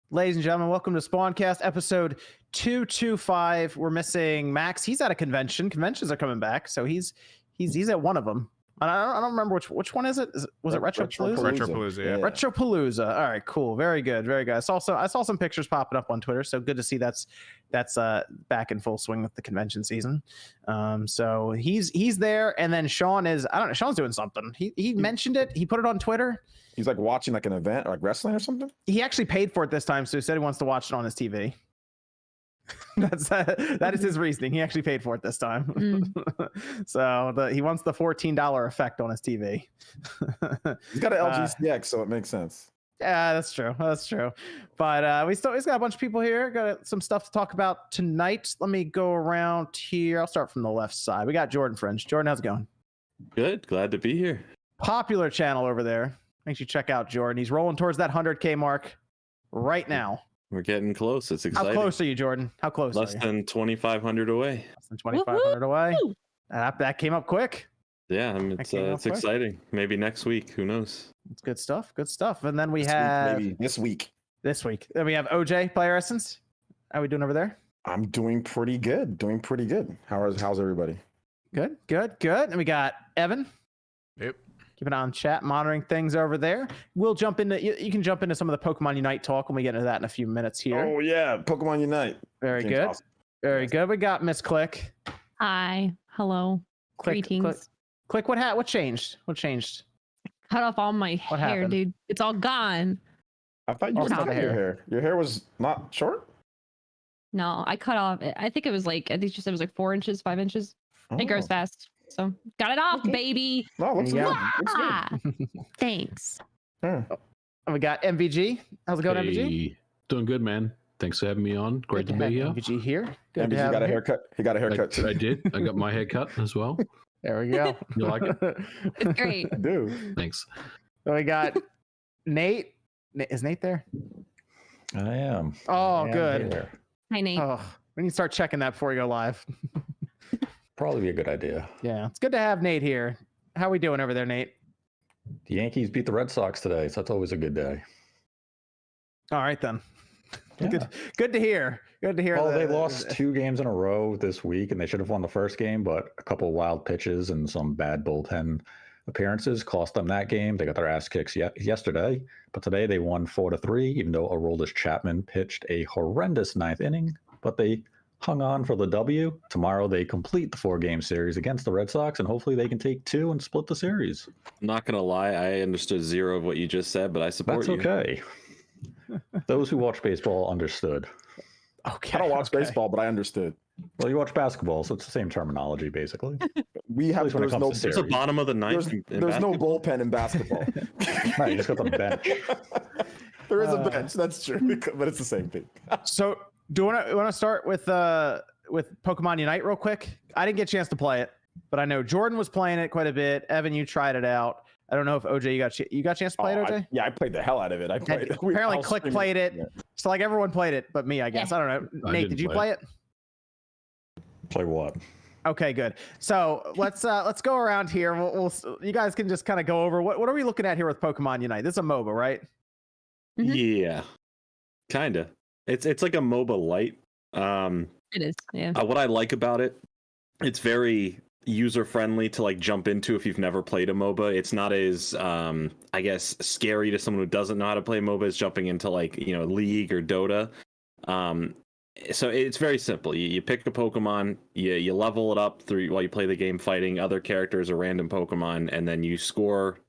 Ladies and gentlemen, welcome to Spawncast episode 225. We're missing Max. He's at a convention. Conventions are coming back, so he's at one of them. I don't remember which one is it? Was it Retropalooza? Retropalooza, yeah. Retropalooza. All right, cool. Very good, very good. I saw some pictures popping up on Twitter, so good to see that's back in full swing with the convention season. So he's there, and then Sean is, I don't know, Sean's doing something. He mentioned it. He put it on Twitter. He's like watching like an event or like wrestling or something. He actually paid for it this time, so he said he wants to watch it on his TV. That is his reasoning. He actually paid for it this time. So he wants the $14 effect on his TV. He's got an LG CX, so it makes sense. Yeah, that's true. But he's got a bunch of people here. Got some stuff to talk about tonight. Let me go around here. I'll start from the left side. We got Jordan Fringe. Jordan, how's it going? Good. Glad to be here. Popular channel over there. Make sure you check out Jordan. He's rolling towards that 100K mark right now. We're getting close. It's exciting. How close are you, Jordan? How close? Less than 2,500 away. Less than 2,500 away. That came up quick. Yeah, I mean, it's exciting. Maybe next week. Who knows? It's good stuff. Good stuff. And then we have maybe this week. Then we have OJ Player Essence. How are we doing over there? I'm doing pretty good. How's everybody? Good. And we got Evan. Yep. Keep an eye on chat, monitoring things over there. We'll jump into, you can jump into some of the Pokemon Unite talk when we get into that in a few minutes here. Oh yeah, Pokemon Unite. Very good. Awesome. Very good. We got Miss Click. Hi. Hello. Greetings. Click. What changed? Cut off all my hair, dude. It's all gone. I thought you were cutting your hair. Your hair was not short? No, I cut off. I think you said it was like 4 inches, 5 inches. It grows fast. So got it off, baby. No, looks good. Thanks. And we got MVG. How's it going, MVG? Doing good, man. Thanks for having me on. Great to be here. MVG here. Good to have got a haircut. He got a haircut too. I did. I got my haircut as well. There we go. You like it? It's great. I do. Thanks. So we got Nate. Is Nate there? I am. Oh, good. Here. Hi, Nate. Oh, we need to start checking that before we go live. Probably be a good idea. Yeah, it's good to have Nate here. How we doing over there, Nate? The Yankees beat the Red Sox today, so that's always a good day. All right, then. Yeah. Good to hear. Well, they lost 2 games in a row this week, and they should have won the first game, but a couple of wild pitches and some bad bullpen appearances cost them that game. They got their ass kicked yesterday, but today they won 4-3, even though Aroldis Chapman pitched a horrendous 9th inning, but they hung on for the W. Tomorrow they complete the 4-game series against the Red Sox, and hopefully they can take 2 and split the series. I'm not gonna lie, I understood 0 of what you just said, but I support you. That's okay. Those who watch baseball understood. Okay. I don't watch baseball, but I understood. Well, you watch basketball, so it's the same terminology, basically. We have There's no. It's the bottom of the ninth. There's no bullpen in basketball. Right, you just got the bench. There is a bench, that's true, but it's the same thing. So, do you want to start with Pokemon Unite real quick? I didn't get a chance to play it, but I know Jordan was playing it quite a bit. Evan, you tried it out. I don't know if OJ you got a chance to play it, OJ? I played the hell out of it. Apparently, Click played it. Yeah. So like everyone played it, but me, I guess. I don't know. Nate, did you play it? Play what? Okay, good. So let's go around here. We'll you guys can just kind of go over what are we looking at here with Pokemon Unite? This is a MOBA, right? Mm-hmm. Yeah, kind of. It's like a MOBA light. It is. Yeah. What I like about it, it's very user friendly to like jump into if you've never played a MOBA. It's not as I guess scary to someone who doesn't know how to play MOBA as jumping into like League or Dota. So it's very simple. You pick a Pokemon, you level it up while you play the game fighting other characters or random Pokemon, and then you score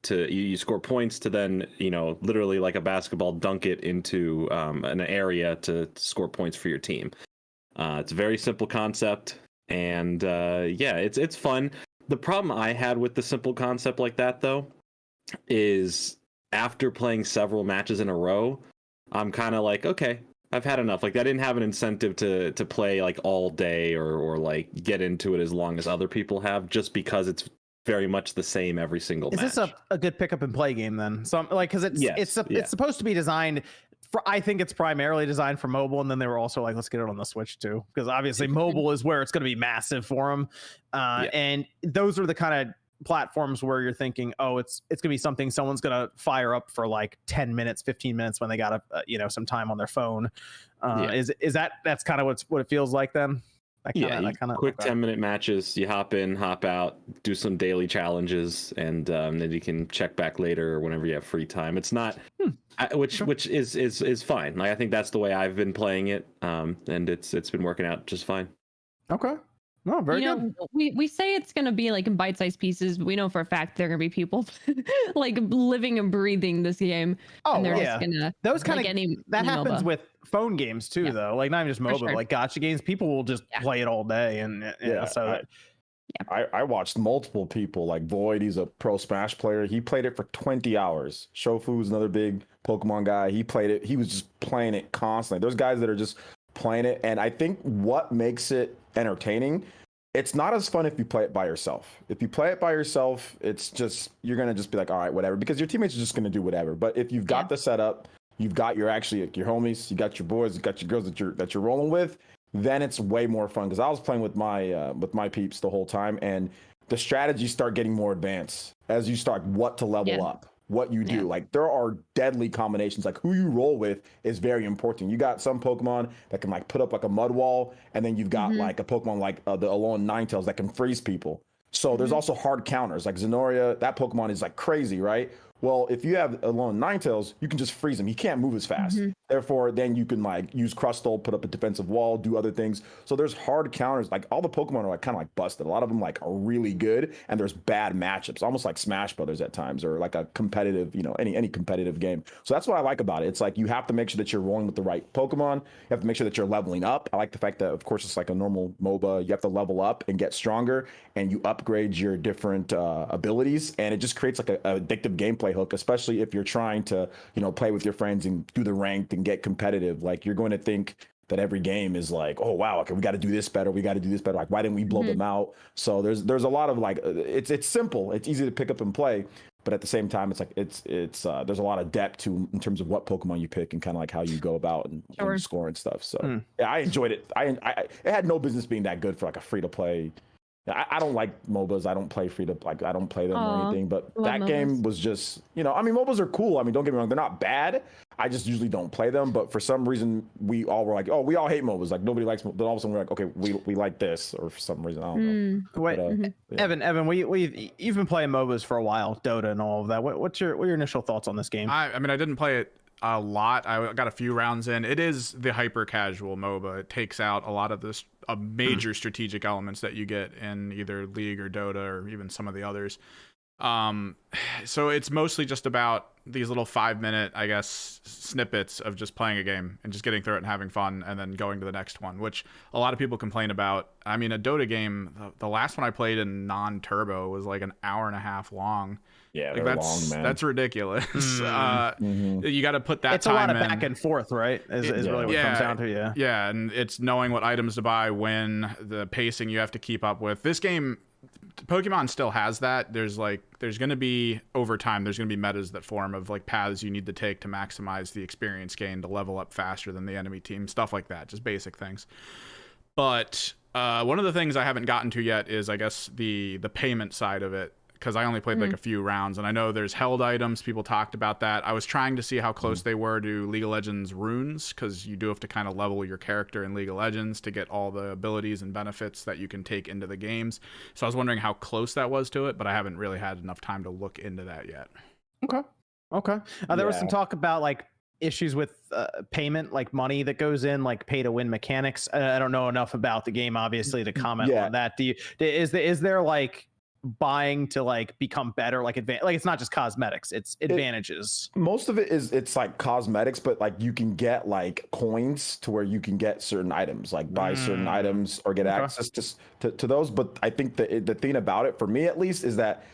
points to then literally like a basketball dunk it into an area to score points for your team. It's a very simple concept. And it's fun. The problem I had with the simple concept like that, though, is after playing several matches in a row, I'm kind of like, okay, I've had enough. Like, I didn't have an incentive to play like all day or like get into it as long as other people have, just because it's very much the same every single match. Is this a good pick up and play game then? So like, because it's supposed to be designed. I think it's primarily designed for mobile, and then they were also like, let's get it on the Switch too, because obviously mobile is where it's going to be massive for them. And those are the kind of platforms where you're thinking, oh, it's gonna be something someone's gonna fire up for like 10 minutes, 15 minutes when they got some time on their phone. Is that's kind of what it feels like then? Quick 10-minute matches. You hop in, hop out, do some daily challenges, and then you can check back later or whenever you have free time. It's not, which is fine. Like, I think that's the way I've been playing it, and it's been working out just fine. Okay. No, very good. We say it's going to be like in bite-sized pieces, but we know for a fact there are going to be people like living and breathing this game. Oh, and they're just gonna, those kind of that happens MOBA. with phone games too, though. Like not even just MOBA, sure. like gacha games. People will just play it all day, and I watched multiple people like Void. He's a pro Smash player. He played it for 20 hours. Shofu's another big Pokemon guy. He played it. He was just playing it constantly. There's guys that are just playing it, and I think what makes it entertaining, it's not as fun if you play it by yourself. If you play it by yourself, it's just, you're gonna just be like, all right, whatever, because your teammates are just gonna do whatever. But if you've got the setup, you've got your homies, you got your boys, you got your girls that you're rolling with, then it's way more fun. Because I was playing with my peeps the whole time, and the strategies start getting more advanced as you start what to level up, what you do. Like, there are deadly combinations. Like, who you roll with is very important. You got some Pokemon that can like put up like a mud wall, and then you've got like a Pokemon like the Alolan Ninetales that can freeze people. So there's also hard counters. Like Zenoria, that Pokemon is like crazy, right? Well, if you have Alolan Ninetales, you can just freeze him. He can't move as fast. Therefore, then you can like use Crustle, put up a defensive wall, do other things. So there's hard counters. Like, all the Pokemon are like kind of like busted. A lot of them like are really good, and there's bad matchups, almost like Smash Brothers at times, or like a competitive, any competitive game. So that's what I like about it. It's like you have to make sure that you're rolling with the right Pokemon. You have to make sure that you're leveling up. I like the fact that, of course, it's like a normal MOBA. You have to level up and get stronger, and you upgrade your different abilities, and it just creates like a addictive gameplay hook, especially if you're trying to, play with your friends and do the ranked and get competitive. Like, you're going to think that every game is like, oh wow, okay, we got to do this better. We got to do this better. Like, why didn't we blow them out? So there's a lot of like, it's simple. It's easy to pick up and play, but at the same time, it's like it's there's a lot of depth to in terms of what Pokemon you pick and kind of like how you go about and score and stuff. So yeah, I enjoyed it. It had no business being that good for like a free to play. I don't like MOBAs. I don't play I don't play them or anything. But that game was just, MOBAs are cool. I mean, don't get me wrong, they're not bad. I just usually don't play them. But for some reason, we all were like, oh, we all hate MOBAs. Like, nobody likes. Then all of a sudden, we're like, okay, we like this, or for some reason, I don't know. Wait, Evan, you've been playing MOBAs for a while, Dota and all of that. What are your initial thoughts on this game? I mean, I didn't play it a lot. I got a few rounds in. It is the hyper casual MOBA. It takes out a lot of this major strategic elements that you get in either League or Dota or even some of the others. So it's mostly just about these little 5-minute, I guess, snippets of just playing a game and just getting through it and having fun and then going to the next one, which a lot of people complain about. I mean, a Dota game, the last one I played in non-turbo was like an hour and a half long. Yeah, like long, man. That's ridiculous. You got to put that it's time in. It's a lot of back and forth, right? Is really what it comes down to, Yeah, and it's knowing what items to buy, when, the pacing you have to keep up with. This game, Pokemon still has that. There's going to be, over time, there's going to be metas that form of like paths you need to take to maximize the experience gain to level up faster than the enemy team, stuff like that, just basic things. But one of the things I haven't gotten to yet is, I guess, the payment side of it, because I only played like a few rounds, and I know there's held items. People talked about that. I was trying to see how close they were to League of Legends runes, because you do have to kind of level your character in League of Legends to get all the abilities and benefits that you can take into the games. So I was wondering how close that was to it, but I haven't really had enough time to look into that yet. Okay. There was some talk about like issues with payment, like money that goes in, like pay to win mechanics. I don't know enough about the game, obviously, to comment on that. Is there like buying to like become better, like it's not just cosmetics, it's advantages? Most of it it's like cosmetics, but like you can get like coins to where you can get certain items, like buy certain items or get access to those. But I think the thing about it, for me at least, is that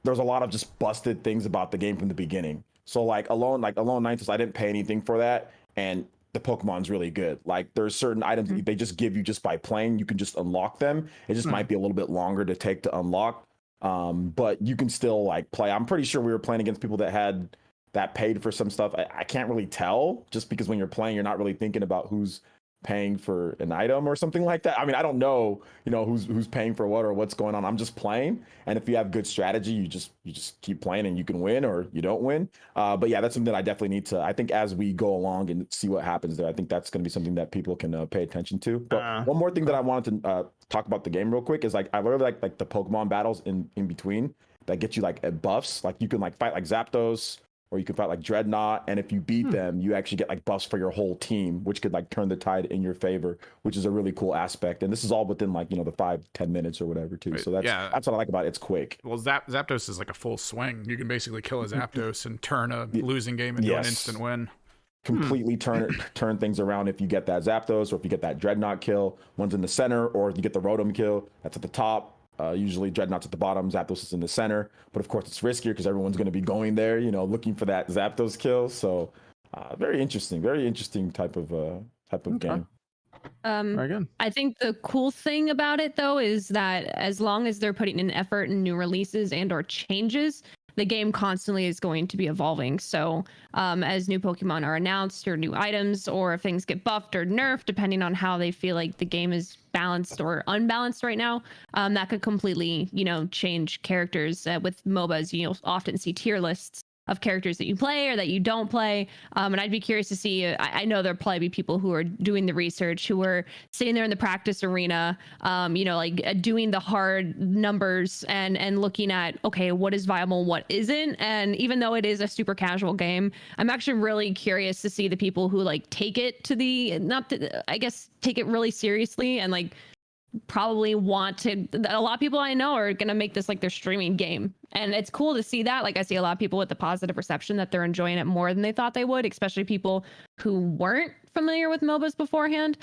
there's a lot of just busted things about the game from the beginning. So like Alolan Ninetales, I didn't pay anything for that, and the Pokemon's really good. Like, there's certain items that they just give you just by playing. You can just unlock them. It just might be a little bit longer to take to unlock. But you can still like play. I'm pretty sure we were playing against people that paid for some stuff. I can't really tell, just because when you're playing, you're not really thinking about who's paying for an item or something like that. I mean, I don't know, who's paying for what or what's going on. I'm just playing, and if you have good strategy, you just keep playing and you can win or you don't win. But yeah, that's something that I definitely need to. I think as we go along and see what happens there, I think that's going to be something that people can pay attention to. But one more thing that I wanted to talk about the game real quick is like I really like the Pokemon battles in between that get you like buffs. Like you can like fight like Zapdos, or you can fight like Dreadnought, and if you beat them, you actually get like buffs for your whole team, which could like turn the tide in your favor, which is a really cool aspect. And this is all within like the 5-10 minutes or whatever too. So that's what I like about it. It's quick. Well, Zapdos is like a full swing. You can basically kill a Zapdos and turn a losing game into an instant win. Completely turn things around if you get that Zapdos, or if you get that Dreadnought kill. One's in the center, or if you get the Rotom kill, that's at the top. Usually Dreadnought's at the bottom, Zapdos is in the center, but of course it's riskier because everyone's going to be going there, looking for that Zapdos kill. So very interesting type of game. Very good. I think the cool thing about it though is that as long as they're putting in effort in new releases and or changes, the game constantly is going to be evolving. So as new Pokemon are announced, or new items, or if things get buffed or nerfed, depending on how they feel like the game is balanced or unbalanced right now, that could completely, change characters. With MOBAs, you'll often see tier lists of characters that you play or that you don't play. And I'd be curious to see, I know there'll probably be people who are doing the research, who are sitting there in the practice arena, doing the hard numbers and looking at, okay, what is viable, what isn't. And even though it is a super casual game, I'm actually really curious to see the people who like take it to take it really seriously and like probably want to. A lot of people I know are going to make this like their streaming game, and it's cool to see that. Like I see a lot of people with the positive reception that they're enjoying it more than they thought they would, especially people who weren't familiar with MOBAs beforehand.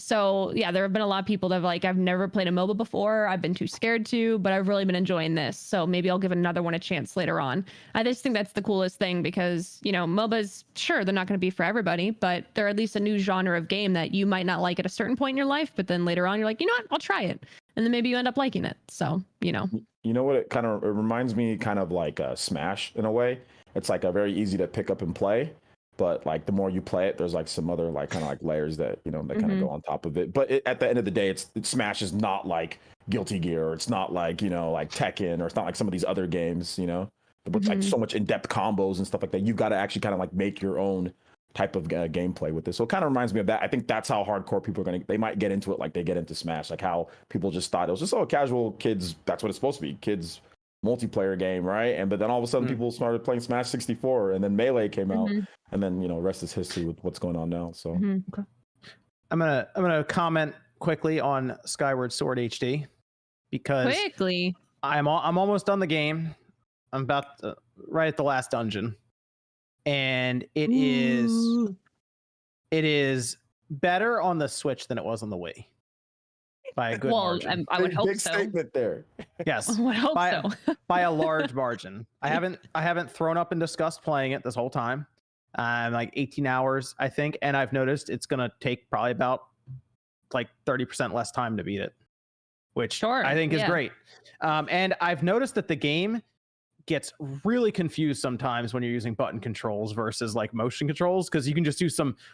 So yeah, there have been a lot of people that have like, I've never played a MOBA before, I've been too scared to, but I've really been enjoying this, so maybe I'll give another one a chance later on. I just think that's the coolest thing because, MOBAs, sure, they're not going to be for everybody, but they're at least a new genre of game that you might not like at a certain point in your life, but then later on you're like, you know what, I'll try it. And then maybe you end up liking it. So, You know what, it reminds me kind of like Smash in a way. It's like a very easy to pick up and play. But like the more you play it, there's like some other like kind of like layers that that kind of go on top of it. But at the end of the day, Smash is not like Guilty Gear, or it's not like like Tekken, or it's not like some of these other games. But it's like so much in-depth combos and stuff like that. You got to actually kind of like make your own type of gameplay with this. So it kind of reminds me of that. I think that's how hardcore people are they might get into it like they get into Smash. Like how people just thought it was just casual kids. That's what it's supposed to be, kids multiplayer game, right? But then all of a sudden people started playing Smash 64, and then Melee came out, and then rest is history with what's going on now. So okay, I'm gonna comment quickly on Skyward Sword HD because I'm almost done the game. I'm about right at the last dungeon, and it is better on the Switch than it was on the Wii. By a good margin. I would hope big so. Statement there. Yes, I would hope so. By a large margin. I haven't thrown up in disgust playing it this whole time. Like 18 hours, I think, and I've noticed it's gonna take probably about like 30% less time to beat it, which I think is great. And I've noticed that the game gets really confused sometimes when you're using button controls versus like motion controls, because you can just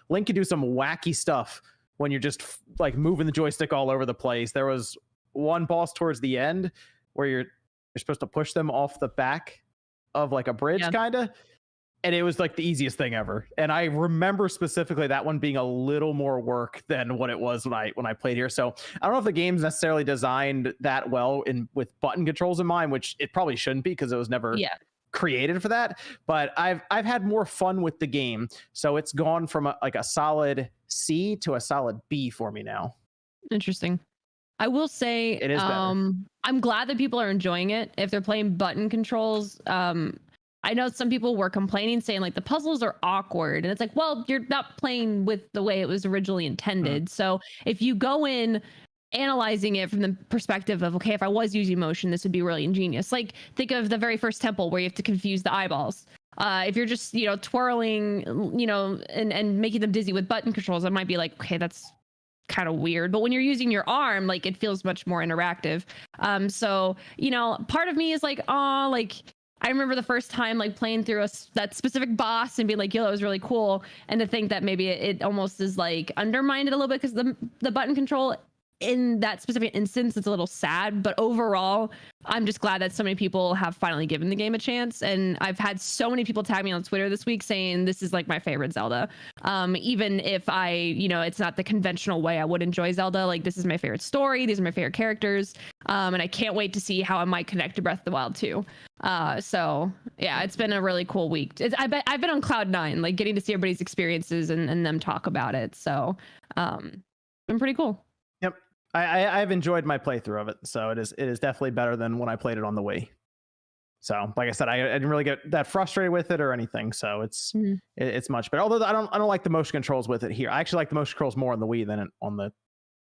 Link can do some wacky stuff when you're just like moving the joystick all over the place. There was one boss towards the end where you're supposed to push them off the back of like a bridge kind of, and it was like the easiest thing ever. And I remember specifically that one being a little more work than what it was when I played here. So I don't know if the game's necessarily designed that well with button controls in mind, which it probably shouldn't be because it was never created for that. But I've had more fun with the game, so it's gone from a solid C to a solid B for me now. Interesting. I will say it is better. I'm glad that people are enjoying it. If they're playing button controls, I know some people were complaining, saying like the puzzles are awkward, and it's like, well, you're not playing with the way it was originally intended. So if you go in analyzing it from the perspective of, okay, if I was using motion, this would be really ingenious. Like think of the very first temple where you have to confuse the eyeballs. If you're just, twirling, and making them dizzy with button controls, it might be like, okay, that's kind of weird. But when you're using your arm, like it feels much more interactive. So, part of me is like, I remember the first time like playing through that specific boss and being like, yo, that was really cool. And to think that maybe it almost is like undermined it a little bit because the button control in that specific instance, it's a little sad. But overall, I'm just glad that so many people have finally given the game a chance. And I've had so many people tag me on Twitter this week saying this is like my favorite Zelda. Even if it's not the conventional way I would enjoy Zelda, like this is my favorite story. These are my favorite characters. And I can't wait to see how I might connect to Breath of the Wild too. So yeah, it's been a really cool week. I've been on cloud 9, like getting to see everybody's experiences and them talk about it. So been pretty cool. Yep. I've enjoyed my playthrough of it, so it is definitely better than when I played it on the Wii. So, like I said, I didn't really get that frustrated with it or anything. So it's much better. Although I don't like the motion controls with it here. I actually like the motion controls more on the Wii than on the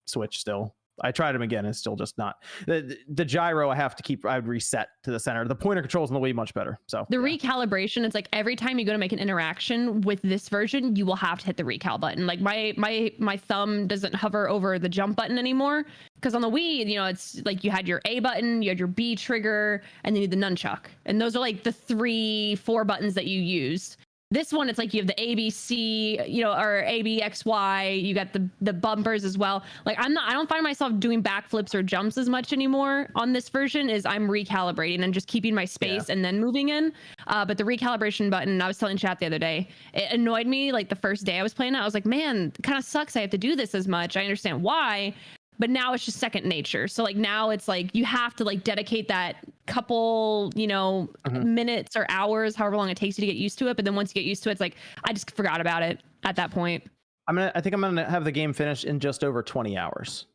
Switch. Still, I tried them again. It's still just not the gyro. I would reset to the center. The pointer controls on the Wii much better. So the recalibration, it's like every time you go to make an interaction with this version, you will have to hit the recal button. Like my thumb doesn't hover over the jump button anymore because on the Wii, it's like you had your A button, you had your B trigger, and then you had the nunchuck, and those are like the 3-4 buttons that you use. This one, it's like you have the ABC, or ABXY. You got the bumpers as well. Like I don't find myself doing backflips or jumps as much anymore on this version. Is I'm recalibrating and just keeping my space and then moving in. But the recalibration button, I was telling chat the other day, it annoyed me. Like the first day I was playing it, I was like, man, it kind of sucks. I have to do this as much. I understand why. But now it's just second nature. So like now it's like you have to like dedicate that couple, minutes or hours, however long it takes you to get used to it. But then once you get used to it, it's like I just forgot about it at that point. I think I'm gonna have the game finished in just over 20 hours.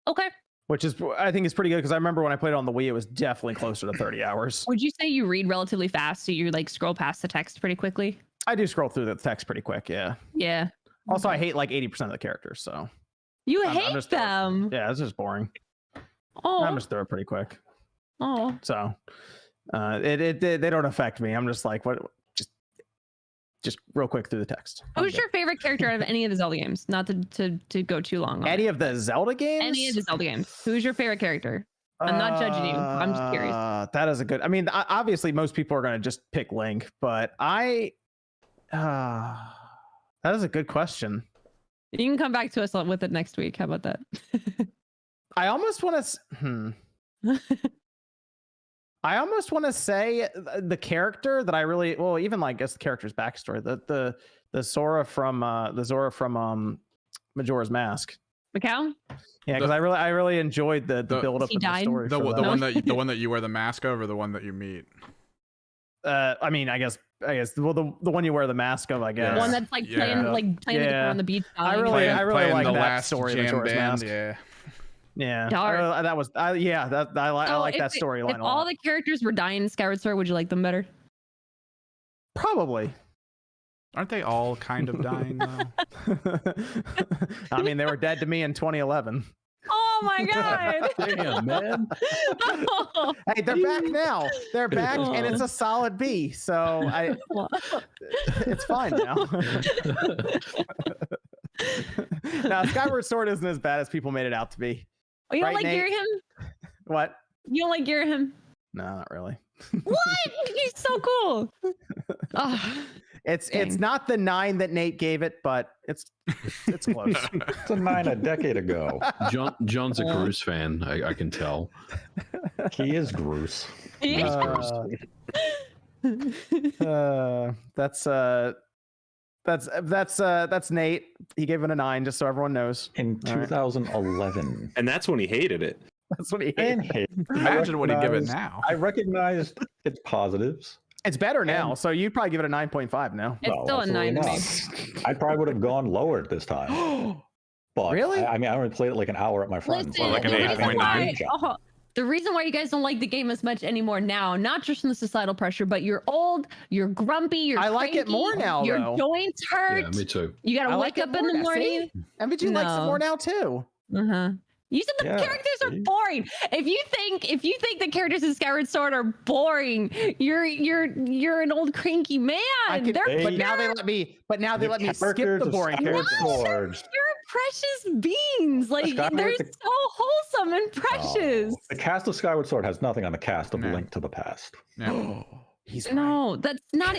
Okay. Which I think is pretty good because I remember when I played it on the Wii, it was definitely closer to 30 hours. Would you say you read relatively fast, so you like scroll past the text pretty quickly? I do scroll through the text pretty quick. Yeah. Yeah. Also, I hate like 80% of the characers, so. You hate them. Yeah, it's just boring. Oh, I'm just through it pretty quick. Oh, so they don't affect me. I'm just like, what? Just real quick through the text. Who's your favorite character out of any of the Zelda games? Not to go too long. Any of the Zelda games? Any of the Zelda games. Who's your favorite character? I'm not judging you. I'm just curious. That is a good. I mean, obviously, most people are going to just pick Link, but that is a good question. You can come back to us with it next week. How about that? I almost want to. I almost want to say the character that I really even like. I guess the character's backstory. The Sora from Majora's Mask. Macau? Yeah, because I really enjoyed the build up of the story. The one that you wear the mask of, or the one that you meet. I mean, I guess the one you wear the mask of, I guess. The one that's like playing on the beach. I really like the that last story. Jam Majora's band, Mask. Yeah. Dark. I like that storyline. If all the characters were dying in Skyward Sword, would you like them better? Probably. Aren't they all kind of dying though? I mean, they were dead to me in 2011. Oh my god! Damn, man. Hey, they're back now. They're back, and it's a solid B. So it's fine now. Now, Skyward Sword isn't as bad as people made it out to be. Oh, you don't like Girahim? What? You don't like Girahim? No, not really. What? He's so cool. Oh, it's not the 9 that Nate gave it, but it's close. It's a 9 a decade ago. John's a Groose fan. I can tell. He is Groose. He is That's Nate. He gave it a 9, just so everyone knows. In 2011. And that's when he hated it. That's what he hated. Imagine what he'd give it now. I recognized its positives. It's better now, so you'd probably give it a 9.5 now. It's still a 9 to me. I probably would have gone lower this time. But really? I mean, I only played it like an hour at my friend's. Listen, like an 8.9. The reason why you guys don't like the game as much anymore now, not just from the societal pressure, but you're old, you're grumpy, you're I like it more now, your though. joints hurt. Yeah, me too. You gotta wake up in the morning. MVG likes it more now too. You said the characters are boring. If you think the characters in Skyward Sword are boring, you're an old cranky man. But now they let me skip the boring characters. You're precious beans. Like they're so wholesome and precious. The cast of Skyward Sword has nothing on the cast of Link to the Past. Yeah. He's No, that's not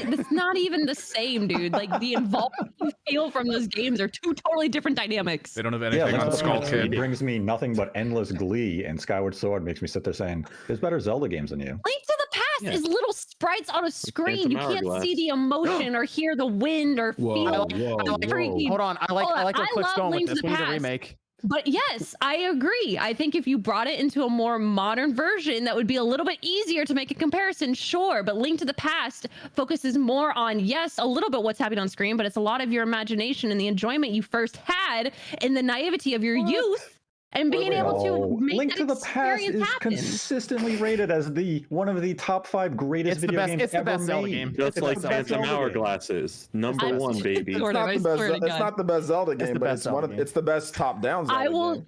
even the same, dude. Like the involvement you feel from those games are two totally different dynamics. They don't have Yeah, anything Link on to the Skull Past Kid. brings me nothing but endless glee, and Skyward Sword makes me sit there saying, "There's better Zelda games than you." Link to the Past is little sprites on a screen. You Phantom can't Hourglass. see the emotion or hear the wind or Whoa, feel. whoa, freaking- Hold on, I like where I Click's love going with Link to this. the We need a Past. remake. But yes, I agree. I think if you brought it into a more modern version, that would be a little bit easier to make a comparison, sure. But Link to the Past focuses more on, yes, a little bit what's happening on screen, but it's a lot of your imagination and the enjoyment you first had in the naivety of your youth and being able to make Link that to the Past experience is happen. consistently rated as one of the top 5 greatest It's the video best- games it's the ever best Zelda made. game. Just It's like the best Phantom Zelda game. Hourglass is number I- one, baby. Sort of, I swear to It's God. not the best Zelda It's game, the but best it's Zelda game. it's the best top-down Zelda I will. game.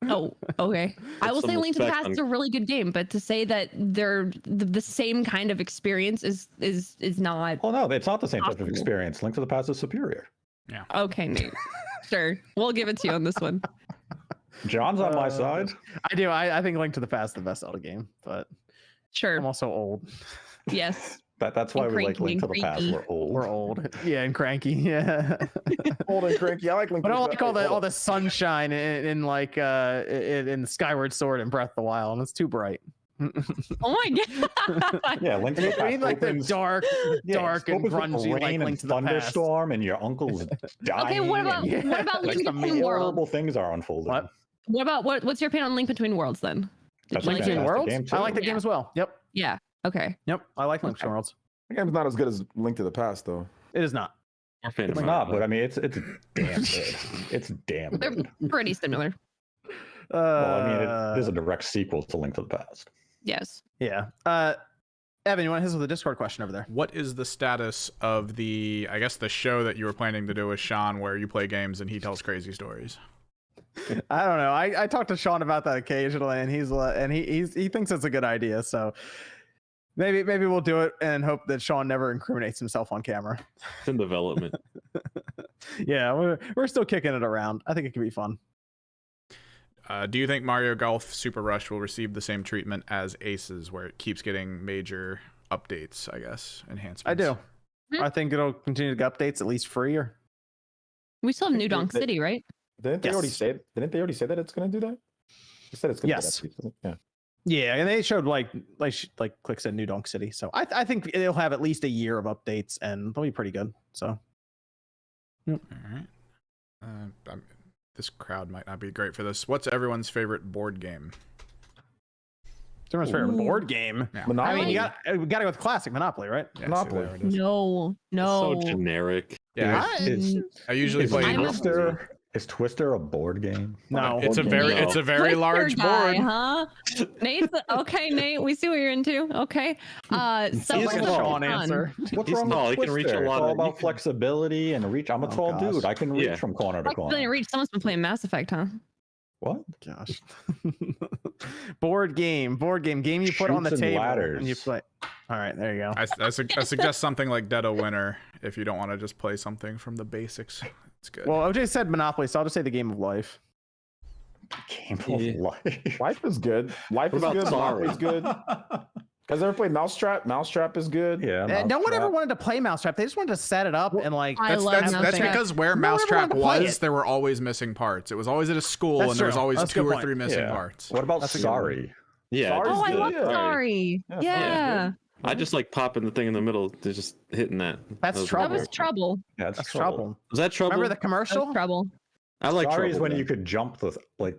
Oh, okay. I will some say Link to the respect Past is on- a really good game, but to say that they're the same kind of experience is not Oh no, it's not the same type of Possible. experience. Link to the Past is superior. okay, Nate. Sure, we'll give it to you on this one. John's on my side. I do. I think Link to the Past is the best Zelda game, but Sure. I'm also old. Yes. That's why And we like cranky Link to and the Past. creepy. We're old. We're old. Yeah, and cranky. Yeah. Old and cranky. I like Link But to I the don't like Past. all the sunshine in like in Skyward Sword and Breath of the Wild, and it's too bright. Oh my god. Yeah, Link to the Past. I mean, like the opens- dark, yeah, dark it and opens with grungy, like rain Link and to the Past. thunderstorm, and your uncle's dying. Okay, what about and what about like Link some Between Worlds? horrible things are unfolding. What? What about what's your opinion on Link Between Worlds then? That's you a like Between it? fantastic Worlds? game, too. I like the game as well. Yep. Yeah. Okay. Yep. I like Link Between Worlds. The game's not as good as Link to the Past, though. It is not. Or Phantom It's not, but Hourglass. I mean, it's damn good. It's damn They're good. pretty similar. Well, I mean, there's a direct sequel to Link to the Past. Yes. Yeah. Evan, you want to hit us with a Discord question over there? What is the status of the show that you were planning to do with Sean, where you play games and he tells crazy stories? I don't know. I talk to Sean about that occasionally, and he thinks it's a good idea. So maybe we'll do it and hope that Sean never incriminates himself on camera. It's in development. Yeah, we're still kicking it around. I think it could be fun. Do you think Mario Golf Super Rush will receive the same treatment as Aces, where it keeps getting major updates, I guess, enhancements? I do. Hmm. I think it'll continue to get updates, at least for a year. We still have New Donk They- City, right? Didn't they Yes. already say that it's going to do that? They said it's going to Yes. do that. Yeah. Yeah, and they showed like Click said, New Donk City. So I think it'll have at least a year of updates, and they'll be pretty good. So All right. This crowd might not be great for this. What's everyone's favorite board game? it's everyone's favorite board game. Yeah. I Monopoly. mean, we got to go with classic Monopoly, right? Yeah, see, Monopoly. there it is. No. So generic. Yeah, I usually Is play. I'm a- Twister a board game? No, It's a very Twister large guy, board. huh? Nate's okay, Nate. We see what you're into. Okay. Subway He's a He's Sean Fun. answer. What's He's wrong tall, with he can reach a Twister? lot It's all of- you about can- flexibility and reach. I'm a Oh, tall gosh. dude. I can reach Yeah. from corner to Flexibility corner. reach. Someone's been playing Mass Effect, huh? What? Gosh. board game you put on the Chutes and table ladders. and you play. All right, there you go. I suggest something like Dead of Winter if you don't want to just play something from the basics. It's good. Well, OJ said Monopoly, so I'll just say the game of life. Game of Yeah. life. Life is good. Life is What good. about Monopoly's good. Guys ever played Mousetrap? Mousetrap is good. Yeah. No one ever Mousetrap. wanted to play Mousetrap. They just wanted to set it up and like. I love that's Mousetrap. because where No one ever Mousetrap wanted to play was, it. there were always missing parts. It was always at a school, That's and there was true. always That's a 2 good or point. 3 missing Yeah. parts. What about That's a good one. Sorry? Yeah. Sorry. Oh, I love Yeah. Sorry. Yeah, Yeah. I just like popping the thing in the middle to just hitting that. That's That was- trouble. That was trouble. Yeah, That's trouble. Was that trouble? Remember the That commercial? was trouble. I like Sorry is trouble. when then. you could jump the Yeah,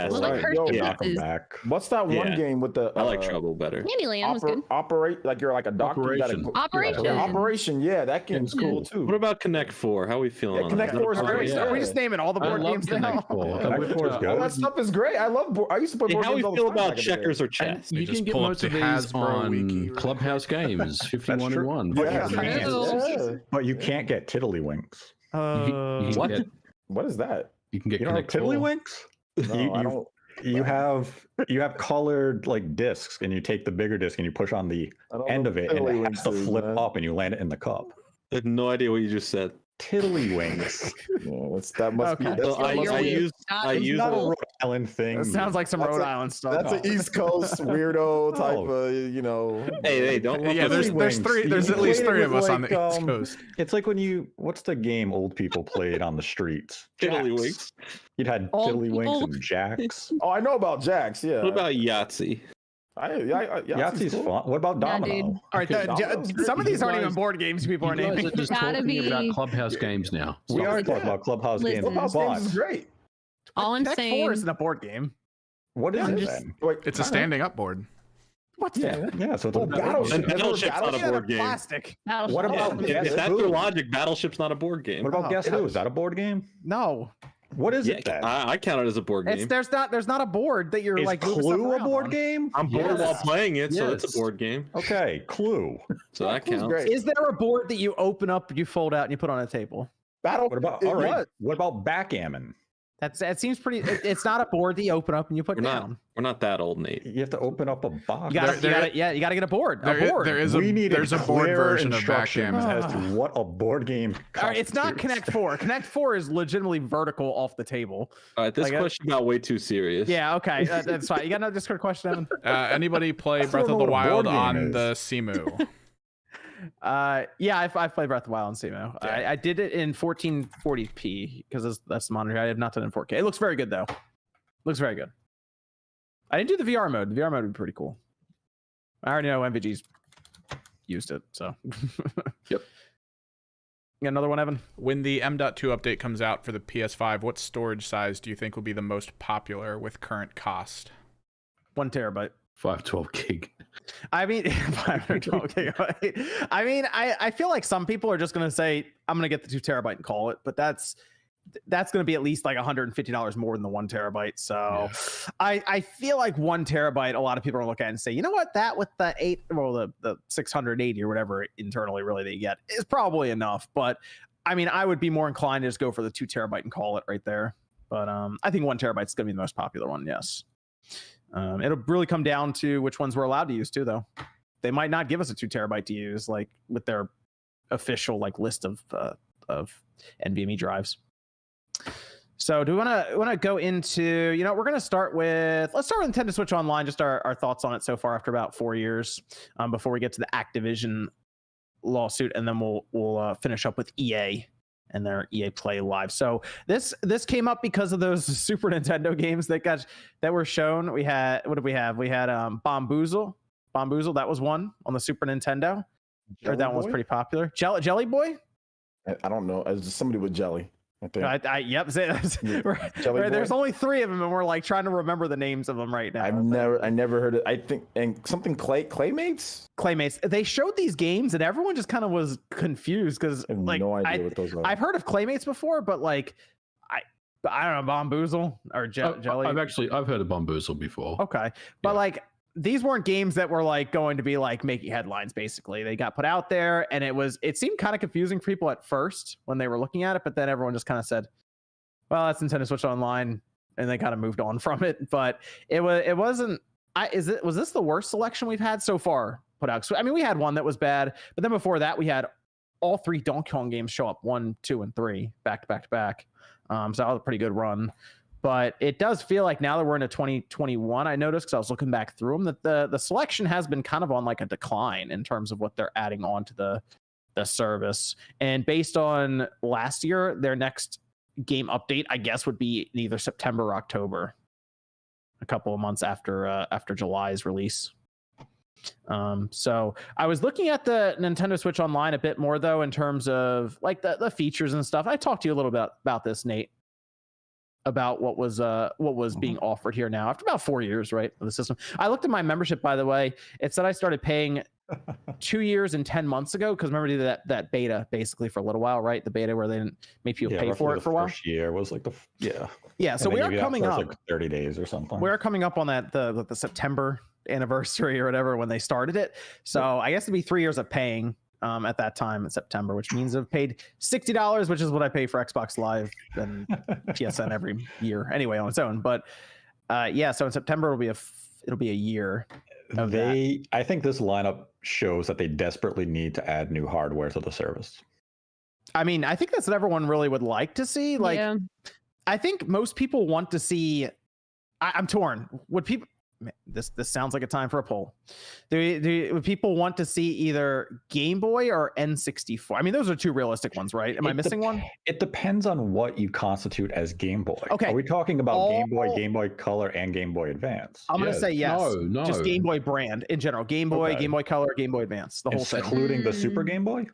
people Well, like and Hershey knock them Kisses. back. What's that one Yeah. game with the? I like trouble better. Candyland was good. Operate like you're like a doctor. You gotta Operation. go- Operation. Yeah, Operation. Yeah, that game's cool too. What about Connect 4? How are we feeling Yeah, on Connect that? 4 is Are we, great. are we just naming all the I board love games now? Connect Four. Yeah, Connect 4 is All good. that stuff is great. I love. I used to play Hey, board how games we all the feel time about back in the day. checkers or chess? They You just can get pull up most the of these Hasbro wiki on really Clubhouse Games, 51 and 1. Yeah, True. But you can't get tiddlywinks. You can What? get, What is that? you can get You don't have Connect 4. tiddlywinks? No, I don't. You have colored like discs, and you take the bigger disc and you push on the I don't end know of it, and it has to tiddlywinks is, flip man. up, and you land it in the cup. I had no idea what you just said. Tiddlywinks. Yeah, that must be. Okay. That's, So I It's use not a it. Rhode Island thing. It sounds like some That's Rhode a- Island stuff. that's an East Coast weirdo type No. of, you know. Hey, don't. Yeah, there's Tiddlywinks. three. There's You at least played it 3 of with, us on like, the East Coast. It's like what's the game old people played on the streets? Tiddlywinks. Jacks. You'd had Old Tiddlywinks people. and Jacks. Oh, I know about Jacks. Yeah. What about Yahtzee? Yahtzee's fun. What about Yeah, Domino? dude. All right, Okay, Domino's great. some of these aren't You even guys- board games people are You guys naming. are just Gotta talking be- about clubhouse games now. We Stop are it. talking about clubhouse games, Listen. Clubhouse but Games is great. All I'm Connect saying. 4 isn't a board game. what is I'm it just- then? Wait, It's a standing up board. What's Yeah. that? Yeah, so it's Oh, a Battleship. And Battleship's not a Yeah, board game. plastic. Battleship. What about Yeah. Guess If that's Who? your logic, Battleship's not a board game. What about Oh, Guess yeah. Who? Is that a board game? No, What is Yeah, it then? I count it as a board game. it's there's not a board that you're Is like moving stuff Clue a around board on. game? I'm bored while Yes. playing it, so it's Yes. a board game. Okay, Clue. So that Clue's counts. great. Is there a board that you open up, you fold out, and you put on a table? Battle. What about it all right? was. What about backgammon? That seems pretty. It's not a board that you open up and you put We're not. down. We're not that old, Nate. You have to open up a box. You gotta, There- you gotta get a board. There a is- board. there is we need there's a board clear version of instructions backgammon. as to what a board game. All right, it's not constitutes. Connect 4. Connect 4 is legitimately vertical off the table. All right, this Like, question got way too serious. Yeah, okay, that's fine. You got another Discord question, Evan? Anybody play I still Breath don't of know the what a board Wild game on is. the Simu? Yeah, I've played Breath of the Wild on Simo. I did it in 1440p because that's the monitor. I have not done it in 4K. It looks very good though. Looks very good. I didn't do the VR mode. The VR mode would be pretty cool. I already know MVG's used it, so. Yep. You got another one, Evan? When the M.2 update comes out for the PS5, what storage size do you think will be the most popular with current cost? 1 terabyte. 512 gig. I mean, 512 gigabyte. I mean, I feel like some people are just going to say, I'm going to get the 2 terabyte and call it, but that's going to be at least like $150 more than the 1 terabyte. So I feel like 1 terabyte, a lot of people are looking at it and say, you know what, that with the the 680 or whatever internally really that you get is probably enough. But I mean, I would be more inclined to just go for the 2 terabyte and call it right there. But I think 1 terabyte is going to be the most popular one. Yes. It'll really come down to which ones we're allowed to use too, though. They might not give us a 2 terabyte to use, like with their official like list of NVMe drives. So do we want to go into, we're going to start with, let's start with Nintendo Switch Online, just our thoughts on it so far after about 4 years, before we get to the Activision lawsuit, and then we'll finish up with EA and their EA Play Live. So this came up because of those Super Nintendo games that were shown. We had, what did we have? We had Bomboozle. That was one on the Super Nintendo. Or that one was pretty popular. Jelly Boy? I don't know. It's just somebody with jelly. I think. Yep. Right, Jelly there's Boy? only 3 of them, and we're like trying to remember the names of them right now. I never heard it. I think and something Claymates. Claymates. They showed these games, and everyone just kind of was confused because I have like no idea what those are. I've heard of Claymates before, but like I don't know, Bomboozle or Jelly. I've heard of Bomboozle before. Okay, but Yeah. like these weren't games that were like going to be like making headlines. Basically, they got put out there, and it seemed kind of confusing for people at first when they were looking at it, but then everyone just kind of said, "Well, that's Nintendo Switch Online," and they kind of moved on from it. But it wasn't. Was this the worst selection we've had so far put out? So, I mean, we had one that was bad, but then before that, we had all 3 Donkey Kong games show up 1, 2, and 3 back to back to back. So that was a pretty good run. But it does feel like now that we're into 2021, I noticed because I was looking back through them that the selection has been kind of on like a decline in terms of what they're adding on to the service. And based on last year, their next game update, I guess, would be in either September or October, a couple of months after July's release. So I was looking at the Nintendo Switch Online a bit more though, in terms of like the features and stuff. I talked to you a little bit about this, Nate, about what was being offered here now after about 4 years, right, of the system. I looked at my membership, by the way. It said I started paying 2 years and 10 months ago, because remember, did that beta basically for a little while, right? The beta where they didn't make people pay for it for a while. First year was like Yeah. So we are coming up. Like 30 days or something. We're coming up on that the September anniversary or whatever when they started it. So I guess it'd be 3 years of paying at that time in September, which means I've paid $60, which is what I pay for Xbox Live and PSN every year anyway on its own. But yeah, so in September it'll be a year. I think this lineup shows that they desperately need to add new hardware to the service. I mean, I think that's what everyone really would like to see. Like, Yeah. I think most people want to see. I'm torn. Would people? This sounds like a time for a poll. Would people want to see either Game Boy or N64? I mean, those are two realistic ones, right? Am I missing one? It depends on what you constitute as Game Boy. Okay. Are we talking about Game Boy Color, and Game Boy Advance? I'm going to say yes. No. Just Game Boy brand in general. Game Boy, Okay. Game Boy Color, Game Boy Advance. The whole thing. Including the Super Game Boy?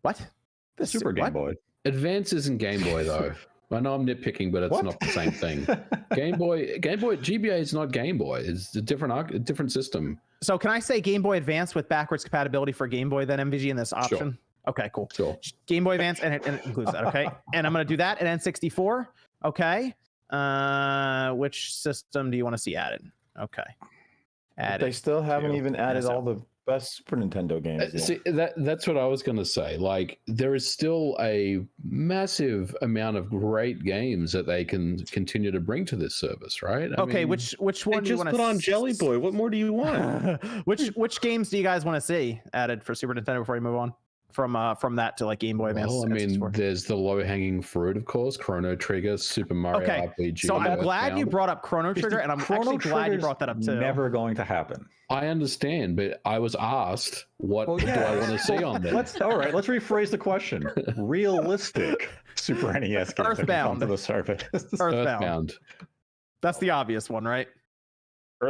What? The Super Game Boy. Advance isn't Game Boy though. I know I'm nitpicking, but it's not the same thing. Game Boy, GBA is not Game Boy. It's a different system. So can I say Game Boy Advance with backwards compatibility for Game Boy then, MVG, in this option? Sure. Okay, cool. Sure. Game Boy Advance, and it includes that, okay? And I'm going to do that at N64, okay? Which system do you want to see added? Okay. But they still haven't even added NSO. all the best Super Nintendo games yet. See, that's what I was going to say. Like, there is still a massive amount of great games that they can continue to bring to this service, right? I Okay, mean, which They one do you just want put on Jelly Boy. What more do you want? which games do you guys want to see added for Super Nintendo before you move on from that to like Game Boy Advance? Well, I mean, N64? there's the low-hanging fruit, of course, Chrono Trigger, Super Mario Okay, RPG. so I'm glad you Earthbound. brought up Chrono Trigger, and I'm actually glad you brought that up too. Never going to happen. I understand, but I was asked, what do I want to see on there? Let's rephrase the question. Realistic Super NES games that come Earthbound. to the service. Earthbound. That's the obvious one, right?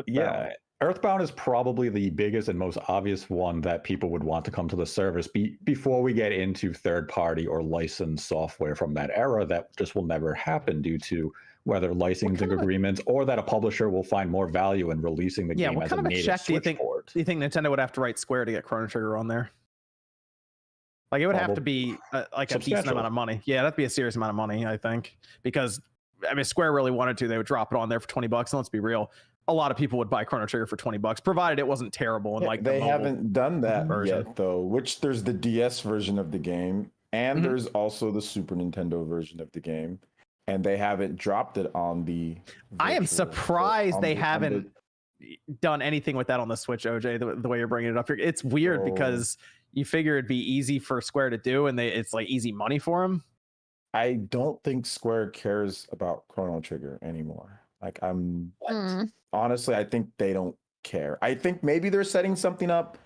Yeah, Earthbound is probably the biggest and most obvious one that people would want to come to the service before we get into third-party or licensed software from that era that just will never happen due to whether licensing agreements or that a publisher will find more value in releasing the game What as kind a of a native check do you Switch think? port. Do you think Nintendo would have to write Square to get Chrono Trigger on there? Like it would have to be like a decent Substantial. amount of money. Yeah, that'd be a serious amount of money, I think, because I mean, if Square really wanted to, they would drop it on there for $20. And let's be real, a lot of people would buy Chrono Trigger for $20, provided it wasn't terrible and like they the mobile haven't done that version. yet, though. Which there's the DS version of the game, and there's also the Super Nintendo version of the game, and they haven't dropped it on the. I am virtual- surprised on they the- haven't done anything with that on the Switch, OJ. The way you're bringing it up here, it's weird because you figure it'd be easy for Square to do, and it's like easy money for them. I don't think Square cares about Chrono Trigger anymore. Like honestly, I think they don't care. I think maybe they're setting something up.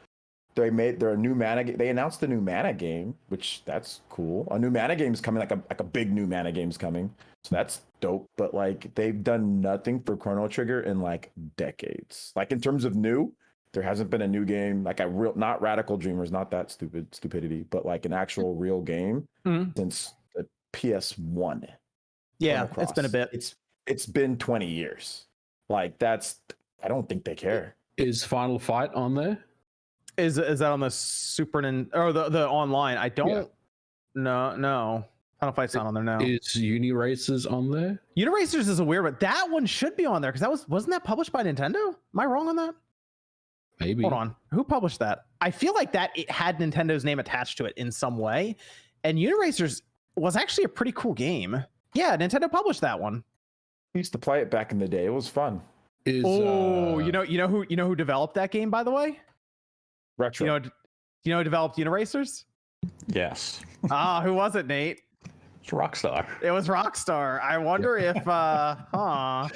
They announced the new Mana game, which that's cool. A new Mana game's coming, like a big new Mana game's coming. So that's dope. But like they've done nothing for Chrono Trigger in like decades. Like in terms of new, there hasn't been a new game, like not Radical Dreamers, not that stupidity, but like an actual real game since the PS1. Yeah, it's been a bit. It's been 20 years. Like I don't think they care. Is Final Fight on there? Is that on the Super Nintendo or the online? I don't. No. Final Fight's not on there now. Is Uniracers on there? Uniracers is a weird, but that one should be on there because wasn't that published by Nintendo? Am I wrong on that? Maybe. Hold on, who published that? I feel like that it had Nintendo's name attached to it in some way, and Uniracers was actually a pretty cool game. Yeah, Nintendo published that one. I used to play it back in the day. It was fun. Is, you know who developed that game, by the way? Retro. You know who developed Uniracers? Yes. Who was it, Nate? It's Rockstar. It was Rockstar. I wonder if wonder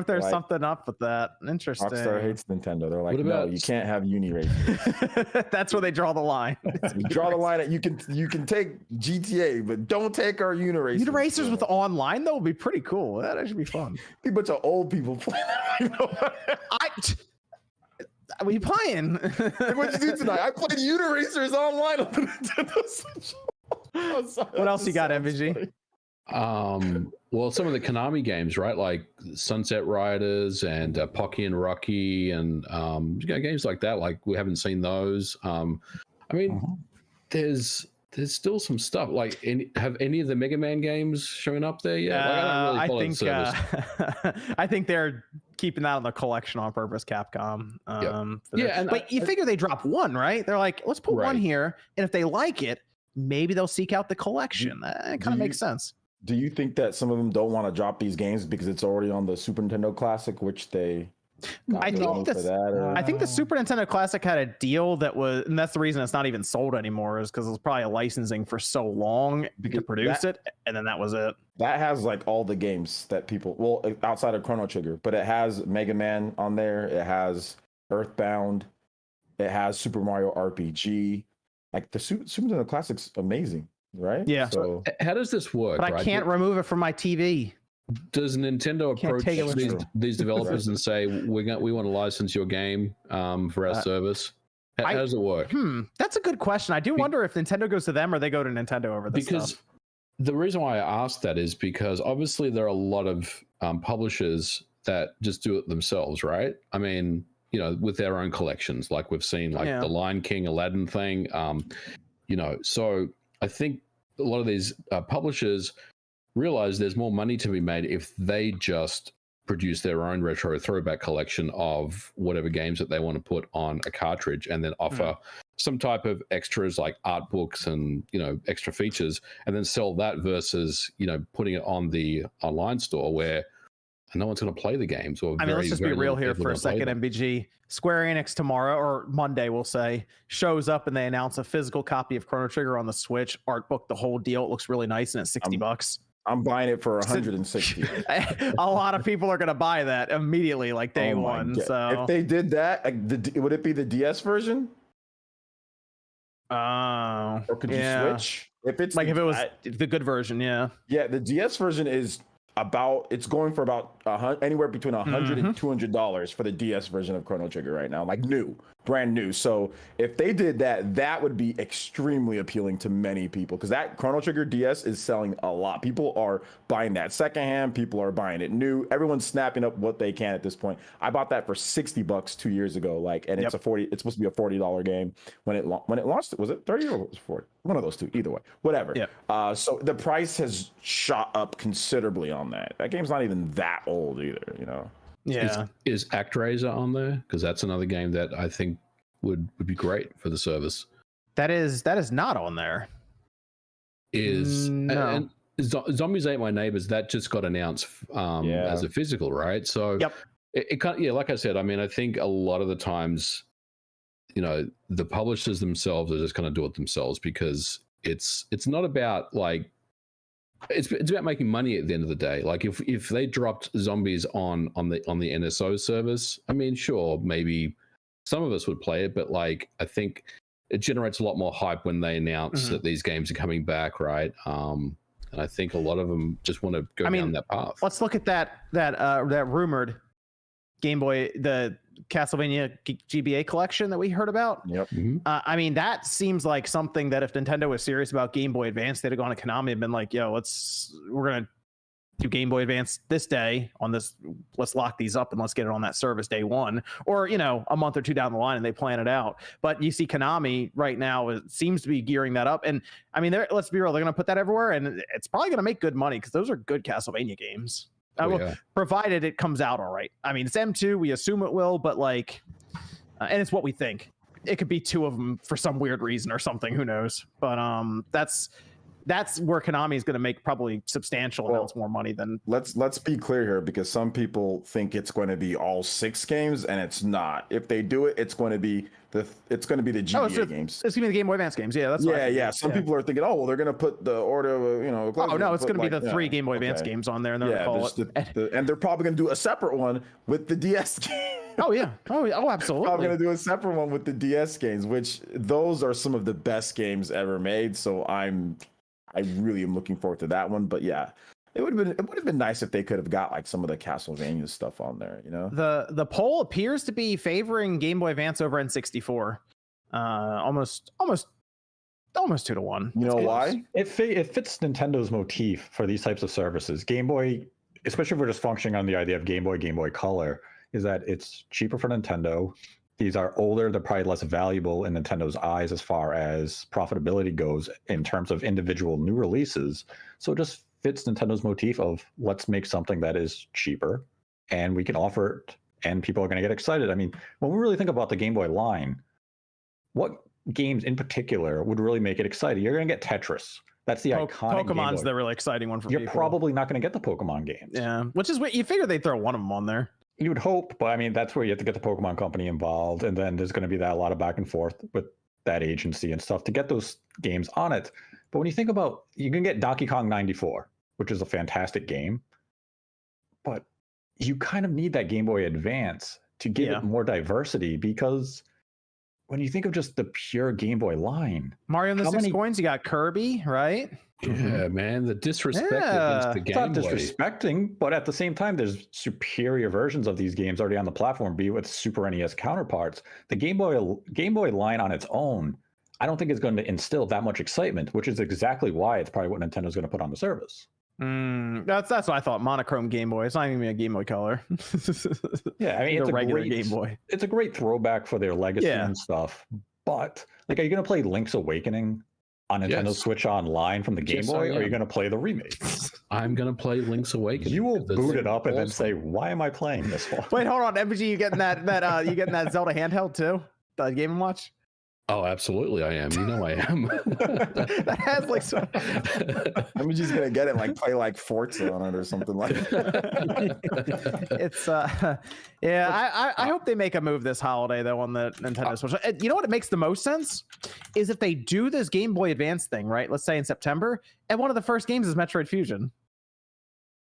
if there's Like, something up with that. Interesting. Rockstar hates Nintendo. They're like, What no, about- you can't have Uniracers. That's where they draw the line. You draw the line at you can take GTA, but don't take our Uniracers. Uniracers with online though would be pretty cool. That'd actually be fun. a bunch of old people playing that. What are you playing? What'd you do tonight? I played Uniracers online on the Nintendo Switch. What else you got, MVG? Well, some of the Konami games, right? Like Sunset Riders and Pocky and Rocky and games like that. Like we haven't seen those. I mean, there's still some stuff. Like, have any of the Mega Man games shown up there yet? Like, I don't really follow the service. I think they're keeping that on the collection on purpose, Capcom. But you figure they drop one, right? They're like, let's put one here, and if they like it, maybe they'll seek out the collection. That kind of makes sense. Do you think that some of them don't want to drop these games because it's already on the Super Nintendo Classic, which they I think I think the Super Nintendo Classic had a deal that was, and that's the reason it's not even sold anymore, is because it was probably licensing for so long to produce it, and then that was it. That has like all the games that people, well, outside of Chrono Trigger, but it has Mega Man on there. It has Earthbound. It has Super Mario RPG. Like the Super Nintendo Classic's amazing, right? Yeah. So how does this work? But I can't remove it from my TV. Does Nintendo approach these developers and say we want to license your game for our service? How does it work? That's a good question. I do wonder if Nintendo goes to them or they go to Nintendo over this stuff. The reason why I asked that is because obviously there are a lot of publishers that just do it themselves, right? I mean, you know, with their own collections, like we've seen, like the Lion King, Aladdin thing. You know, so I think a lot of these publishers realize there's more money to be made if they just produce their own retro throwback collection of whatever games that they want to put on a cartridge and then offer some type of extras like art books and, you know, extra features, and then sell that versus, you know, putting it on the online store where no one's going to play the games. Or let's just be real here for a second, MBG. Square Enix tomorrow, or Monday, we'll say, shows up and they announce a physical copy of Chrono Trigger on the Switch, art book, the whole deal. It looks really nice, and it's $60. I'm buying it for 160. A lot of people are going to buy that immediately, like day one. God. So if they did that, would it be the DS version? Or could you switch? If it's like if it was the good version, yeah. The DS version is it's going for about anywhere between $100 and $200 for the DS version of Chrono Trigger right now, like brand new. So if they did that, that would be extremely appealing to many people, because that Chrono Trigger DS is selling a lot. People are buying that secondhand. People are buying it new. Everyone's snapping up what they can at this point. I bought that for $60 2 years ago, and it's it's supposed to be a $40 game when it launched. Was it 30 or was it 40? One of those two, either way, whatever. So the price has shot up considerably on that. That game's not even that old either, you know. Is ActRaiser on there? Because that's another game that I think would be great for the service. That is not on there. And Zombies Ate My Neighbors, that just got announced as a physical, right? So it can't. Like I said, I mean, I think a lot of the times, you know, the publishers themselves are just going to do it themselves, because it's not about like. It's about making money at the end of the day. Like if they dropped Zombies on the NSO service, I mean, sure, maybe some of us would play it, but like I think it generates a lot more hype when they announce that these games are coming back, right? And I think a lot of them just want to go down that path. Let's look at that rumored Game Boy, the Castlevania GBA collection that we heard about. I mean, that seems like something that if Nintendo was serious about Game Boy Advance, they'd have gone to Konami and been like, yo, we're gonna do Game Boy Advance this day on this, let's lock these up and let's get it on that service day one, or, you know, a month or two down the line, and they plan it out. But you see Konami right now, it seems to be gearing that up, and I mean, let's be real, they're gonna put that everywhere, and it's probably gonna make good money, because those are good Castlevania games. Provided it comes out all right. I mean, it's M2, we assume it will, but like, and it's what we think. It could be two of them for some weird reason or something, who knows? But that's where Konami is going to make probably substantial amounts more money than. Let's be clear here, because some people think it's going to be all 6 games, and it's not. If they do it, it's going to be the GBA games. It's going to be the Game Boy Advance games. Yeah, that's Some people are thinking, oh, well, they're going to put the order, you know. Oh no, it's going to be the 3 Game Boy Advance games on there, and they're going to call it. And they're probably going to do a separate one with the DS game. Oh yeah. Oh, absolutely. I'm going to do a separate one with the DS games, which those are some of the best games ever made. So I really am looking forward to that one. But yeah, it would have been nice if they could have got like some of the Castlevania stuff on there, you know. The poll appears to be favoring Game Boy Advance over N64. Almost 2 to 1. You know why? It fits Nintendo's motif for these types of services. Game Boy, especially if we're just functioning on the idea of Game Boy Color, is that it's cheaper for Nintendo. These are older, they're probably less valuable in Nintendo's eyes as far as profitability goes in terms of individual new releases. So it just fits Nintendo's motif of let's make something that is cheaper and we can offer it and people are going to get excited. I mean, when we really think about the Game Boy line, what games in particular would really make it exciting? You're going to get Tetris. That's the iconic Pokemon's the really exciting one for You're people. Probably not going to get the Pokemon games. Yeah, which is what you figure they'd throw one of them on there. You would hope, but I mean, that's where you have to get the Pokemon Company involved, and then there's going to be a lot of back and forth with that agency and stuff to get those games on it. But when you think about, you can get Donkey Kong 94, which is a fantastic game, but you kind of need that Game Boy Advance to give it more diversity, because when you think of just the pure Game Boy line, Mario and the Six Coins, you got Kirby, right? Yeah, man, the disrespect against the Game Boy. It's not disrespecting, but at the same time, there's superior versions of these games already on the platform, be it with Super NES counterparts. The Game Boy line on its own, I don't think is going to instill that much excitement, which is exactly why it's probably what Nintendo's going to put on the service. That's what I thought. Monochrome Game Boy. It's not even a Game Boy Color. Yeah, I mean, it's a regular great Game Boy. It's a great throwback for their legacy and stuff. But like, are you going to play Link's Awakening on Nintendo Switch Online from the Game Boy, or are you going to play the remake? I'm going to play Link's Awakening. You will boot it up and then say, "Why am I playing this one?" Wait, hold on, MG, you getting that you getting that Zelda handheld too? The Game & Watch? Oh, absolutely, I am. You know I am. That has like so. I'm just gonna get it and like play like Forza on it or something like that. It's I hope they make a move this holiday though on the Nintendo Switch. You know what? It makes the most sense is if they do this Game Boy Advance thing, right? Let's say in September, and one of the first games is Metroid Fusion.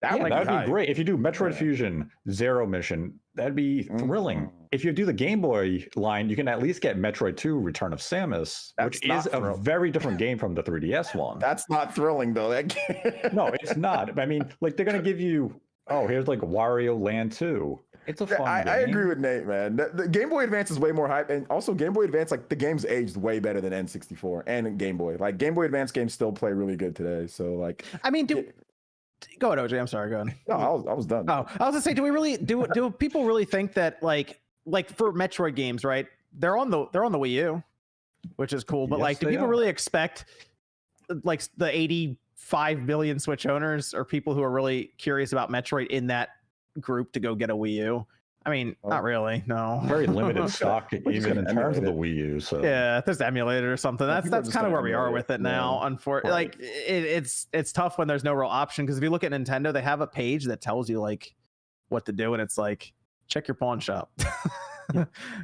That would be great. If you do Metroid Fusion Zero Mission, that'd be thrilling. If you do the Game Boy line, you can at least get Metroid 2 Return of Samus, which is a very different game from the 3DS one. That's not thrilling though. That game. No, it's not. I mean, like, they're going to give you, here's like Wario Land 2. It's a fun game. I agree with Nate, man. The Game Boy Advance is way more hype, and also Game Boy Advance, like, the game's aged way better than N64 and Game Boy. Like, Game Boy Advance games still play really good today. So, like, I mean, go ahead, OJ. I'm sorry. Go ahead. No, I was done. Oh, I was gonna say, do we really do people really think that like for Metroid games, right? They're on the Wii U, which is cool. But like, do people really expect like the 85 billion Switch owners or people who are really curious about Metroid in that group to go get a Wii U? I mean, not really. No. Very limited stock, even in terms of the Wii U. So yeah, if there's emulator or something, that's kind of where we are with it now. Unfortunately, like it's tough when there's no real option, because if you look at Nintendo, they have a page that tells you like what to do, and it's like, check your pawn shop.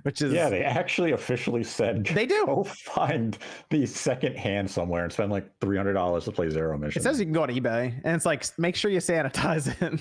Which is they actually officially said they do. Go find the second hand somewhere and spend like $300 to play Zero Mission. It says you can go on eBay, and it's like, make sure you sanitize it.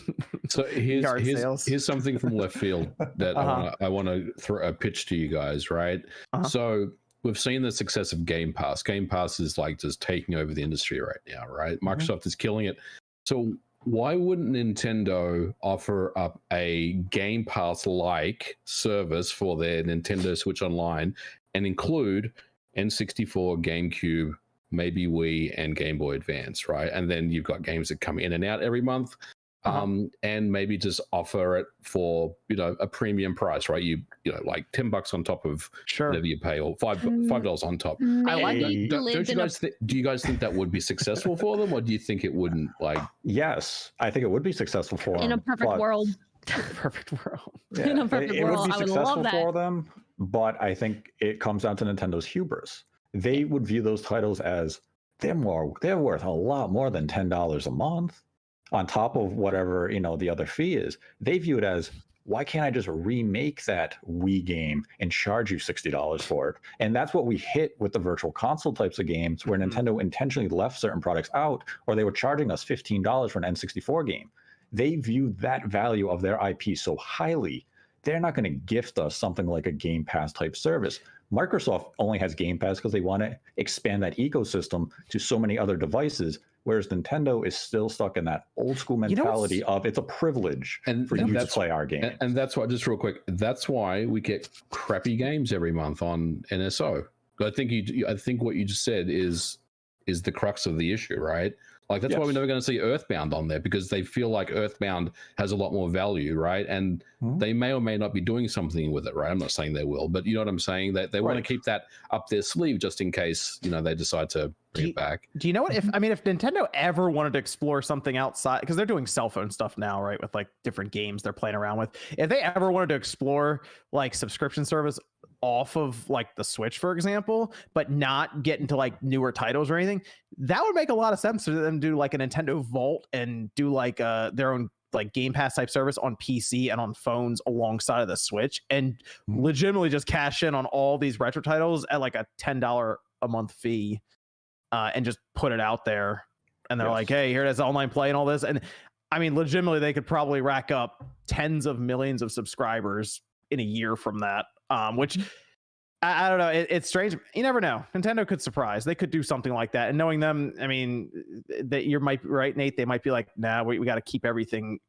So here's something from left field that I want to throw a pitch to you guys, right? So we've seen the success of Game Pass. Game Pass is like just taking over the industry right now, right? Microsoft is killing it. So why wouldn't Nintendo offer up a Game Pass-like service for their Nintendo Switch Online and include N64, GameCube, maybe Wii, and Game Boy Advance, right? And then you've got games that come in and out every month, and maybe just offer it for, a premium price, right? You know, like $10 on top of whatever you pay, or $5 on top. I like it. Do you guys think that would be successful for them, or do you think it wouldn't? Like, yes, I think it would be successful for them. In a perfect world. Perfect world. Yeah, in a perfect world, would be I would successful love that. for them, but I think it comes down to Nintendo's hubris. They would view those titles as they're worth a lot more than $10 a month. On top of whatever, the other fee is. They view it as, why can't I just remake that Wii game and charge you $60 for it? And that's what we hit with the virtual console types of games, where Nintendo intentionally left certain products out, or they were charging us $15 for an N64 game. They view that value of their IP so highly, they're not going to gift us something like a Game Pass type service. Microsoft only has Game Pass because they want to expand that ecosystem to so many other devices, whereas Nintendo is still stuck in that old school mentality of it's a privilege for you to play our game. And that's why, just real quick, that's why we get crappy games every month on NSO. I think what you just said is the crux of the issue, right? Like, that's why we're never going to see Earthbound on there, because they feel like Earthbound has a lot more value, right? And they may or may not be doing something with it, right? I'm not saying they will, but you know what I'm saying? That they want to keep that up their sleeve just in case, they decide to bring it back. Do you know what? If Nintendo ever wanted to explore something outside, because they're doing cell phone stuff now, right? With like different games they're playing around with. If they ever wanted to explore like subscription service off of like the Switch, for example, but not get into like newer titles or anything, that would make a lot of sense for them to do like a Nintendo Vault and do like their own like Game Pass type service on PC and on phones alongside of the Switch, and legitimately just cash in on all these retro titles at like a $10 a month fee, and just put it out there. And they're like, hey, here it is, online play and all this. And I mean, legitimately, they could probably rack up tens of millions of subscribers in a year from that, which I don't know. It's strange. You never know. Nintendo could surprise. They could do something like that. And knowing them, I mean, that you might be right, Nate. They might be like, nah, we got to keep everything,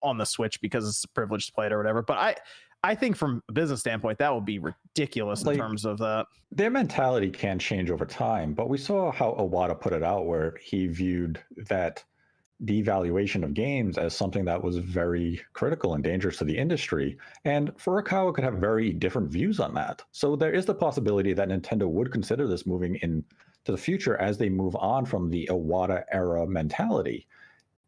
on the Switch because it's a privilege to play it or whatever. But I think from a business standpoint, that would be ridiculous in terms of that. Their mentality can change over time, but we saw how Iwata put it out, where he viewed that devaluation of games as something that was very critical and dangerous to the industry. And Furukawa could have very different views on that. So there is the possibility that Nintendo would consider this moving into the future as they move on from the Iwata era mentality.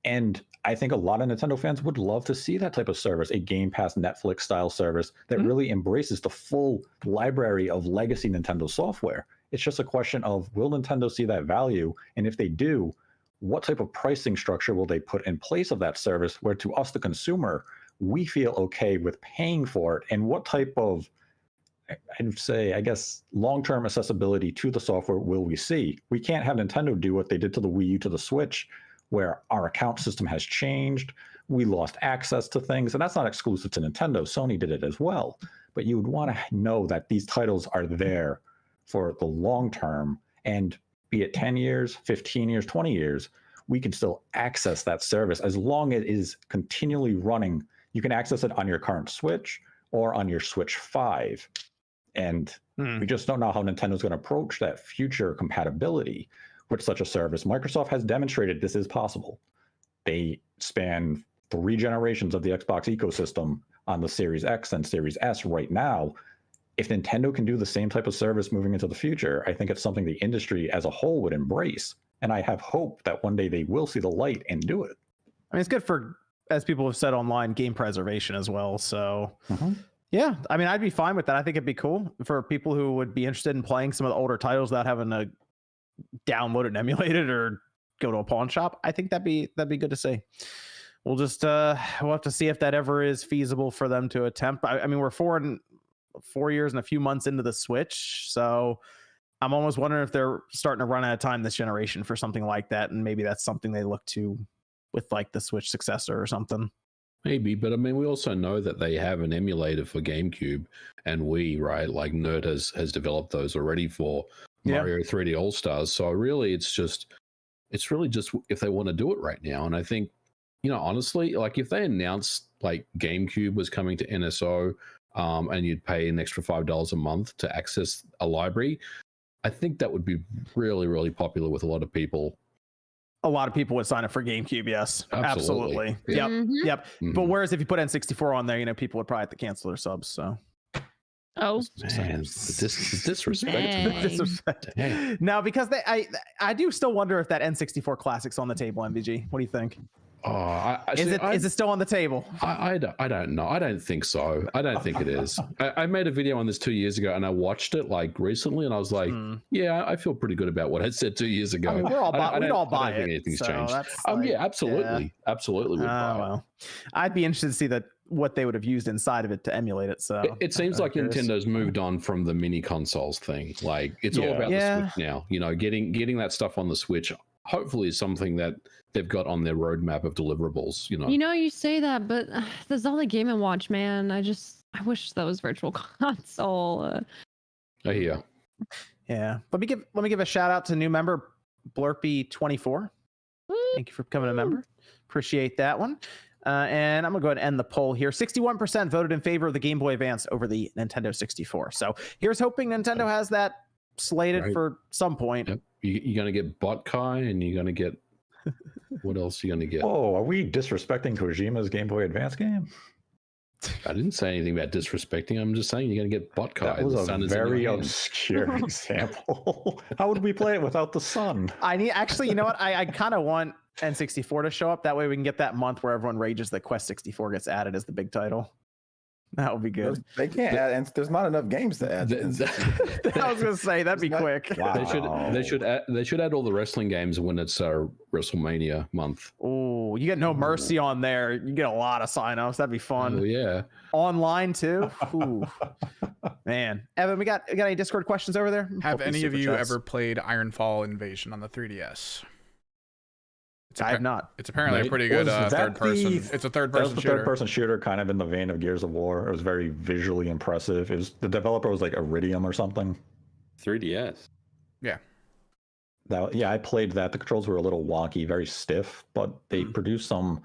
And I think a lot of Nintendo fans would love to see that type of service, a Game Pass Netflix style service that really embraces the full library of legacy Nintendo software. It's just a question of, will Nintendo see that value? And if they do, what type of pricing structure will they put in place of that service where to us, the consumer, we feel okay with paying for it? And what type of, I'd say, I guess, long-term accessibility to the software will we see? We can't have Nintendo do what they did to the Wii U to the Switch, where our account system has changed. We lost access to things, and that's not exclusive to Nintendo. Sony did it as well. But you would want to know that these titles are there for the long term, and be it 10 years, 15 years, 20 years, we can still access that service as long as it is continually running. You can access it on your current Switch or on your Switch 5. And we just don't know how Nintendo's going to approach that future compatibility with such a service. Microsoft has demonstrated this is possible. They span 3 generations of the Xbox ecosystem on the Series X and Series S right now. If Nintendo can do the same type of service moving into the future, I think it's something the industry as a whole would embrace. And I have hope that one day they will see the light and do it. I mean, it's good for, as people have said online, game preservation as well. So, yeah, I mean, I'd be fine with that. I think it'd be cool for people who would be interested in playing some of the older titles without having to download it and emulate it or go to a pawn shop. I think that'd be good to see. We'll just we'll have to see if that ever is feasible for them to attempt. I mean, we're 4 years and a few months into the Switch, so I'm almost wondering if they're starting to run out of time this generation for something like that, and maybe that's something they look to with like the Switch successor or something. Maybe, but I mean, we also know that they have an emulator for GameCube and Wii, right? Like Nerd has developed those already for Mario 3D All Stars. So really, it's really just if they want to do it right now. And I think, honestly, like if they announced like GameCube was coming to NSO, and you'd pay an extra $5 a month to access a library, I think that would be really, really popular with a lot of people. A lot of people would sign up for GameCube, yes. Absolutely. Yeah. Yep. But whereas if you put N64 on there, people would probably have to cancel their subs, so. Oh, man, disrespect. Now, because I do still wonder if that N64 Classic's on the table, MVG. What do you think? Is it still on the table? I don't know. I don't think so. I don't think it is. I made a video on this 2 years ago, and I watched it like recently, and I was like, yeah, I feel pretty good about what I said 2 years ago. I mean, we'd all buy I don't it. think anything's So changed. like, yeah, absolutely, absolutely. Would buy it. Well, I'd be interested to see what they would have used inside of it to emulate it. So it seems like Nintendo's moved on from the mini consoles thing. Like it's all about the Switch now. Getting that stuff on the Switch hopefully is something that they've got on their roadmap of deliverables. You say that, but the Zelda Game & Watch, man, I wish that was Virtual Console. I hear. Yeah, let me give a shout out to new member Blurpy24. Thank you for becoming a member. Appreciate that one. And I'm gonna go ahead and end the poll here. 61% voted in favor of the Game Boy Advance over the Nintendo 64. So here's hoping Nintendo has that slated for some point. Yep. You're gonna get Botkai, and you're gonna get what else are you gonna get? Oh, are we disrespecting Kojima's Game Boy Advance game? I didn't say anything about disrespecting. I'm just saying you're gonna get Botkai. That was a very obscure example. How would we play it without the sun? You know what? I kind of want N64 to show up. That way we can get that month where everyone rages that Quest 64 gets added as the big title. That would be good. They can't add, and there's not enough games to add. I was gonna say that'd be quick. Wow. They should add all the wrestling games when it's WrestleMania month. Oh, you get No Mercy on there. You get a lot of signups. That'd be fun. Oh yeah. Online too. Ooh. Man, Evan, we got any Discord questions over there? Have any of you ever played Ironfall Invasion on the 3DS? I have not. It's apparently a pretty good third person. It's a third person shooter. Third person shooter, kind of in the vein of Gears of War. It was very visually impressive. It was the developer was like Iridium or something. 3DS. Yeah. I played that. The controls were a little wonky, very stiff, but they produced some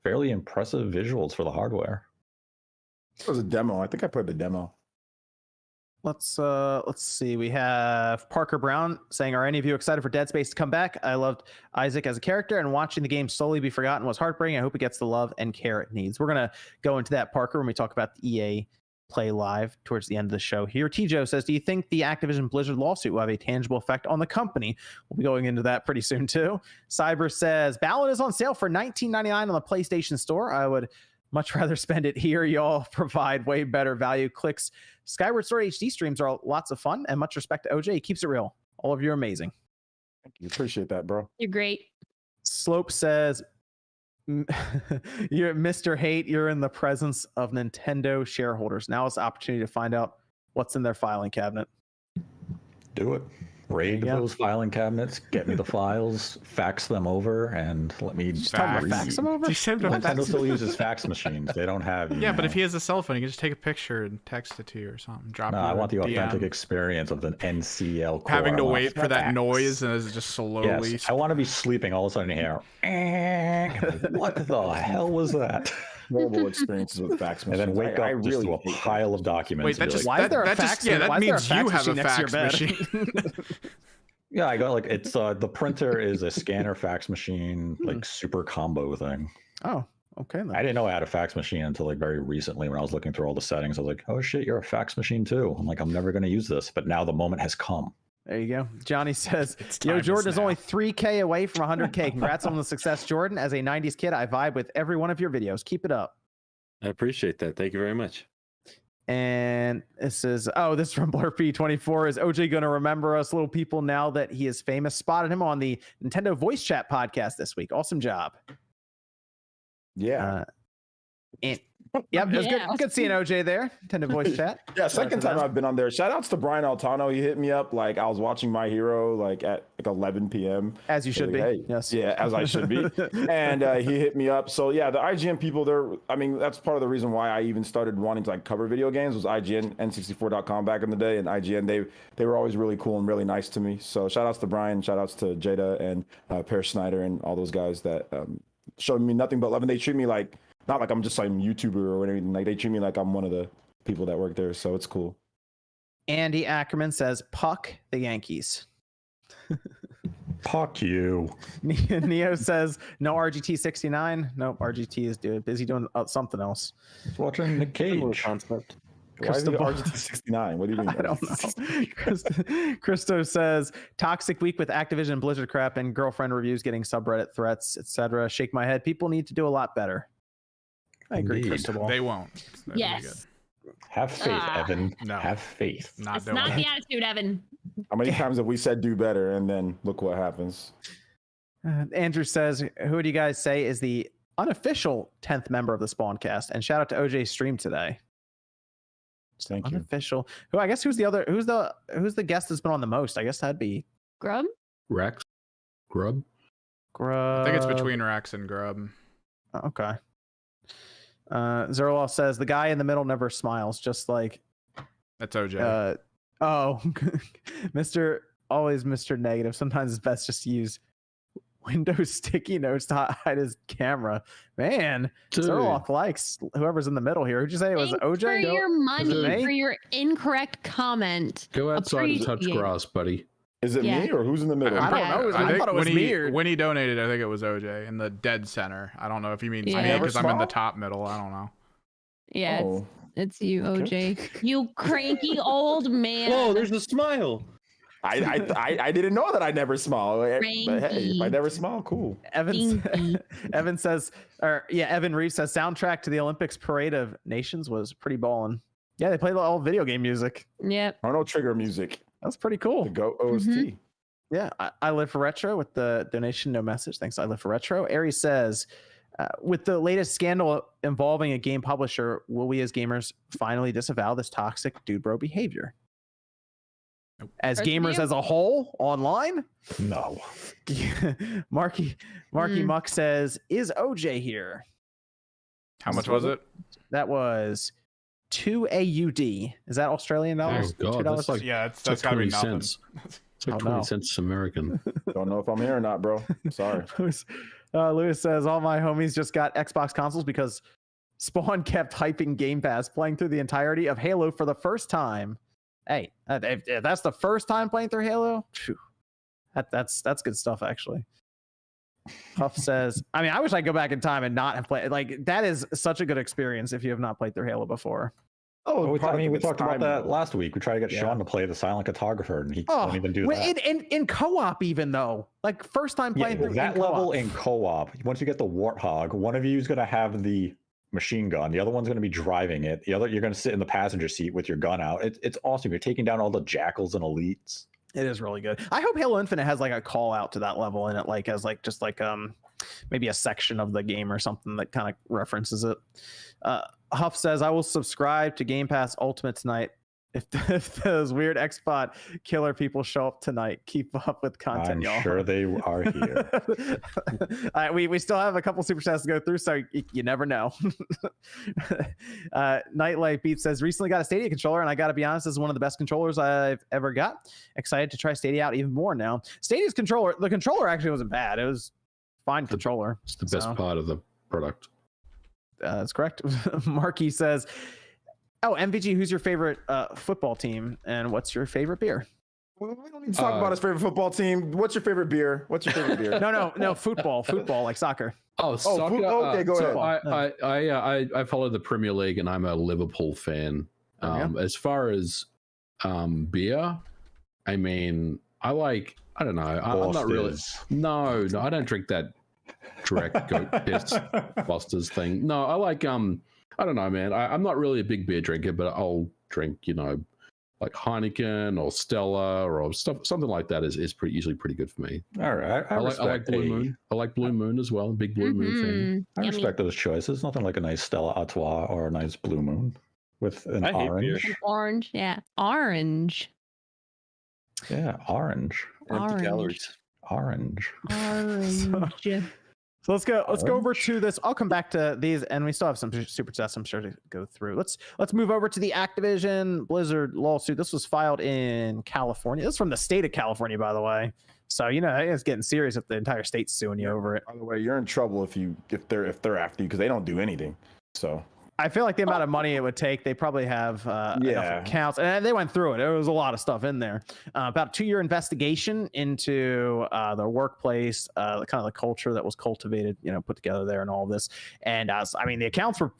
fairly impressive visuals for the hardware. It was a demo. I think I played the demo. Let's see. We have Parker Brown saying, "Are any of you excited for Dead Space to come back? I loved Isaac as a character, and watching the game slowly be forgotten was heartbreaking. I hope it gets the love and care it needs." We're gonna go into that, Parker, when we talk about the EA Play Live towards the end of the show here. T-Joe says, "Do you think the Activision Blizzard lawsuit will have a tangible effect on the company?" We'll be going into that pretty soon too. Cyber says, "Ballad is on sale for $19.99 on the PlayStation Store. I would much rather spend it here. Y'all provide way better value. Clicks. Skyward Sword HD streams are lots of fun, and much respect to OJ. He keeps it real. All of you are amazing." Thank you. Appreciate that, bro. You're great. Slope says, "You're Mr. Hate. You're in the presence of Nintendo shareholders. Now is the opportunity to find out what's in their filing cabinet." Do it. Raid those filing cabinets, get me the files, fax them over, and let me fax them over. Nintendo still uses fax machines. They don't have. But if he has a cell phone, he can just take a picture and text it to you or something. Drop. No, I want the authentic DM. experience of the NCL core. Having to wait for that noise and it's just slowly. Yes, I want to be sleeping, all of a sudden you hear, what the hell was that? Horrible experiences with fax machines. And then wake up just to a pile of documents. Wait, that just why is there a fax? That means you have a fax machine. Yeah, I got it's the printer is a scanner fax machine, like super combo thing. Oh, okay. Then. I didn't know I had a fax machine until like very recently when I was looking through all the settings. I was like, oh shit, you're a fax machine too. I'm like, I'm never going to use this, but now the moment has come. There you go. Johnny says, "Yo, Jordan is only 3K away from 100K. Congrats on the success, Jordan. As a 90s kid, I vibe with every one of your videos. Keep it up." I appreciate that. Thank you very much. And this is from Blurpy24. Is OJ going to remember us little people now that he is famous? Spotted him on the Nintendo Voice Chat podcast this week. Awesome job. Yeah. And yep, it was good seeing OJ there. Nintendo Voice Chat. Yeah, second time I've been on there. Shout outs to Brian Altano. He hit me up like I was watching My Hero like at like 11 p.m. As you should be. Hey. Yes. Yeah, as I should be. And he hit me up. So yeah, the IGN people, that's part of the reason why I even started wanting to like cover video games was IGN, N64.com back in the day. And IGN, they were always really cool and really nice to me. So shout outs to Brian, shout outs to Jada and Per Schneider and all those guys that showed me nothing but love. And they treat me like, not like I'm just some YouTuber or anything. Like they treat me like I'm one of the people that work there, so it's cool. Andy Ackerman says, "Puck the Yankees." Puck you. Neo says, "No RGT 69." Nope, RGT is busy doing something else. He's watching Nick Cage. Concept. Why is it RGT 69? What do you mean? I don't know. Christo says, "Toxic week with Activision Blizzard crap and girlfriend reviews getting subreddit threats, etc. Shake my head. People need to do a lot better." I agree, Indeed. Crystal. They won't. Yes. Have faith, Evan. No. Have faith. It's not the attitude, Evan. How many times have we said do better and then look what happens? Andrew says, "Who do you guys say is the unofficial 10th member of the Spawncast?" And shout out to OJ's stream today. Thank you. Unofficial. Who I guess who's the guest that's been on the most? I guess that'd be Grub? Rex? Grub? Grub. I think it's between Rex and Grub. Okay. Zerloff says, "The guy in the middle never smiles, just like That's OJ. Mr. Negative. Sometimes it's best just to use Windows sticky notes to hide his camera." Man, Zerloff likes whoever's in the middle here. Who'd you say it was? Thanks OJ? for your money, for your incorrect comment. Go outside and touch grass, buddy. Is it me or who's in the middle? I don't know. I thought it was weird. When he donated, I think it was OJ in the dead center. I don't know if he means me because I'm in the top middle. I don't know. Yeah, it's you, OJ. You cranky old man. Whoa, there's a smile. I didn't know that I never smile. But hey, if I never smile, cool. Evan says, Evan Reeves says soundtrack to the Olympics Parade of Nations was pretty ballin'. Yeah, they played all video game music. Yep. Chrono Trigger music. That's pretty cool. The Go OST. Yeah, I live for retro with the donation, no message. Thanks. I live for retro. Aries says, with the latest scandal involving a game publisher, will we as gamers finally disavow this toxic dude bro behavior? As gamers as a whole online? No. Marky Muck says, is OJ here? How much was it? That was $2 AUD. Is that Australian dollars? Oh God, that's like that's gotta be 20 nothing. cents. It's like 20 cents American. Don't know if I'm here or not, bro. Sorry. Lewis says, all my homies just got Xbox consoles because Spawn kept hyping Game Pass, playing through the entirety of Halo for the first time. Hey, if that's the first time playing through Halo, phew, that's good stuff, actually. Huff says, I mean, I wish I could go back in time and not have played. Like, that is such a good experience if you have not played through Halo before. Oh, we talked about that last week. We tried to get Sean to play the silent cartographer, and he won't even do that. In co-op, even though, like, first time playing through that level in co-op. Once you get the Warthog, one of you is going to have the machine gun, the other one's going to be driving it. You're going to sit in the passenger seat with your gun out. It's awesome. You're taking down all the jackals and elites. It is really good. I hope Halo Infinite has like a call out to that level in it, like as like just like maybe a section of the game or something that kind of references it. Huff says, I will subscribe to Game Pass Ultimate tonight if those weird Xbot killer people show up tonight. Keep up with content, y'all. I'm sure they are here. We still have a couple super chats to go through, so you never know. Nightlight Beat says, recently got a Stadia controller, and I got to be honest, this is one of the best controllers I've ever got. Excited to try Stadia out even more now. Stadia's controller, the controller actually wasn't bad. It was fine controller. It's the best part of the product. That's correct. Marky says, oh, MVG, who's your favorite football team, and what's your favorite beer? Well, we don't need to talk about his favorite football team. What's your favorite beer? What's your favorite beer? No, football, like soccer. Oh, soccer. Okay, go ahead. I follow the Premier League, and I'm a Liverpool fan. As far as beer, I mean, I don't know. I'm not really. No, I don't drink that direct goat piss Foster's thing. No, I like I don't know, man. I'm not really a big beer drinker, but I'll drink, like Heineken or Stella or something like that is usually pretty good for me. All right, I like Blue Moon. I like Blue Moon as well. Big Blue Moon fan. I respect those choices. Nothing like a nice Stella Artois or a nice Blue Moon with an orange. Orange, yeah, orange. Yeah, orange. Empty calories. Orange. So let's go over to this. I'll come back to these, and we still have some super chats I'm sure to go through. Let's move over to the Activision Blizzard lawsuit. This was filed in California. This is from the state of California, by the way. So it's getting serious if the entire state's suing you over it. By the way, you're in trouble if they're after you because they don't do anything. So I feel like the amount of money it would take, they probably have enough accounts, and they went through it. There was a lot of stuff in there. About a 2-year investigation into their workplace, kind of the culture that was cultivated, put together there, and all of this. And the accounts it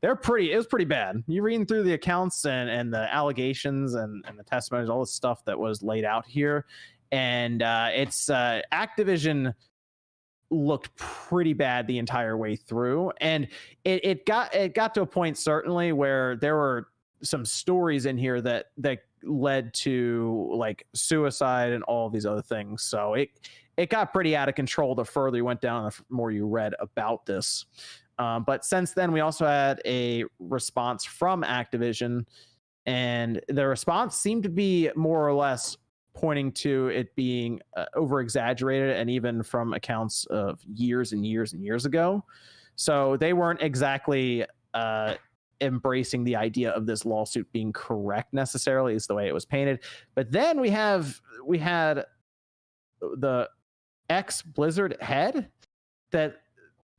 was pretty bad. You reading through the accounts and the allegations and the testimonies, all the stuff that was laid out here, and it's Activision looked pretty bad the entire way through, and it got to a point certainly where there were some stories in here that led to like suicide and all of these other things. So it got pretty out of control the further you went down, the more you read about this. But since then, we also had a response from Activision, and the response seemed to be more or less pointing to it being over exaggerated, and even from accounts of years and years and years ago. So they weren't exactly embracing the idea of this lawsuit being correct necessarily, is the way it was painted. But then we had the ex-Blizzard head that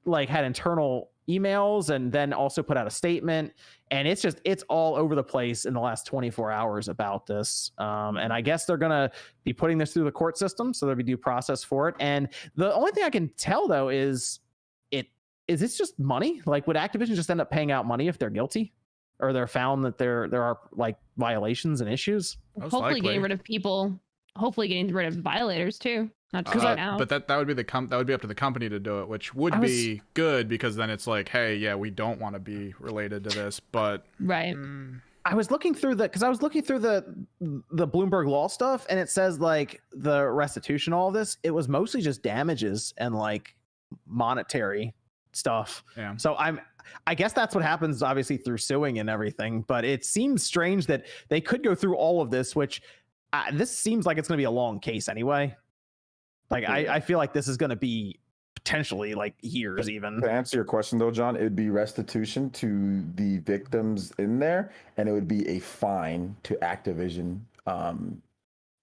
like had internal emails and then also put out a statement, and it's all over the place in the last 24 hours about this. And I guess they're gonna be putting this through the court system, so there'll be due process for it. And the only thing I can tell though is this just money? Like, would Activision just end up paying out money if they're guilty, or they're found that there are like violations and issues? Hopefully getting rid of people hopefully getting rid of violators too. Not just right now. But that would be that would be up to the company to do it, which would be good because then it's like, hey, yeah, we don't want to be related to this, but right. I was looking through the Bloomberg Law stuff, and it says like the restitution, all of this, it was mostly just damages and like monetary stuff. Yeah. So I guess that's what happens, obviously, through suing and everything. But it seems strange that they could go through all of this, which this seems like it's going to be a long case anyway. Like, I feel like this is going to be potentially like years even. To answer your question, though, John, it would be restitution to the victims in there, and it would be a fine to Activision,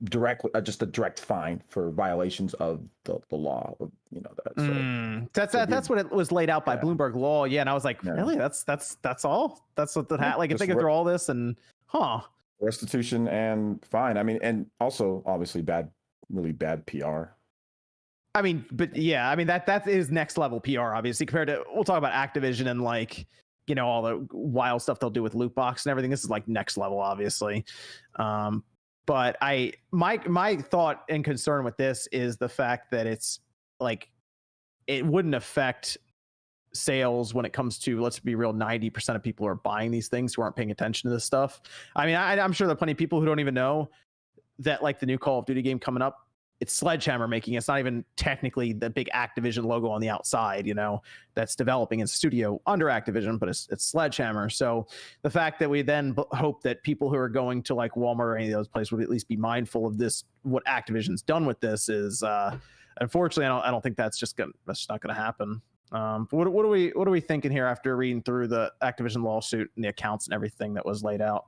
directly, just a direct fine for violations of the law. You know that. So that's what it was laid out by Bloomberg Law. Yeah, and I was like, really? That's all? That's what that like if they go through all this and restitution and fine. I mean, and also obviously really bad PR. I mean, but yeah, I mean that is next level PR, obviously, compared to, we'll talk about Activision and like, you know, all the wild stuff they'll do with loot box and everything. This is like next level, obviously. But my thought and concern with this is the fact that it's like, it wouldn't affect sales when it comes to, let's be real, 90% of people who are buying these things who aren't paying attention to this stuff. I mean, I'm sure there are plenty of people who don't even know that like the new Call of Duty game coming up, it's Sledgehammer making. It's not even technically the big Activision logo on the outside, you know, that's developing in studio under Activision, but it's Sledgehammer. So the fact that we then hope that people who are going to like Walmart or any of those places would at least be mindful of this, what Activision's done with this is, unfortunately, I don't think that's not going to happen. What are we thinking here after reading through the Activision lawsuit and the accounts and everything that was laid out?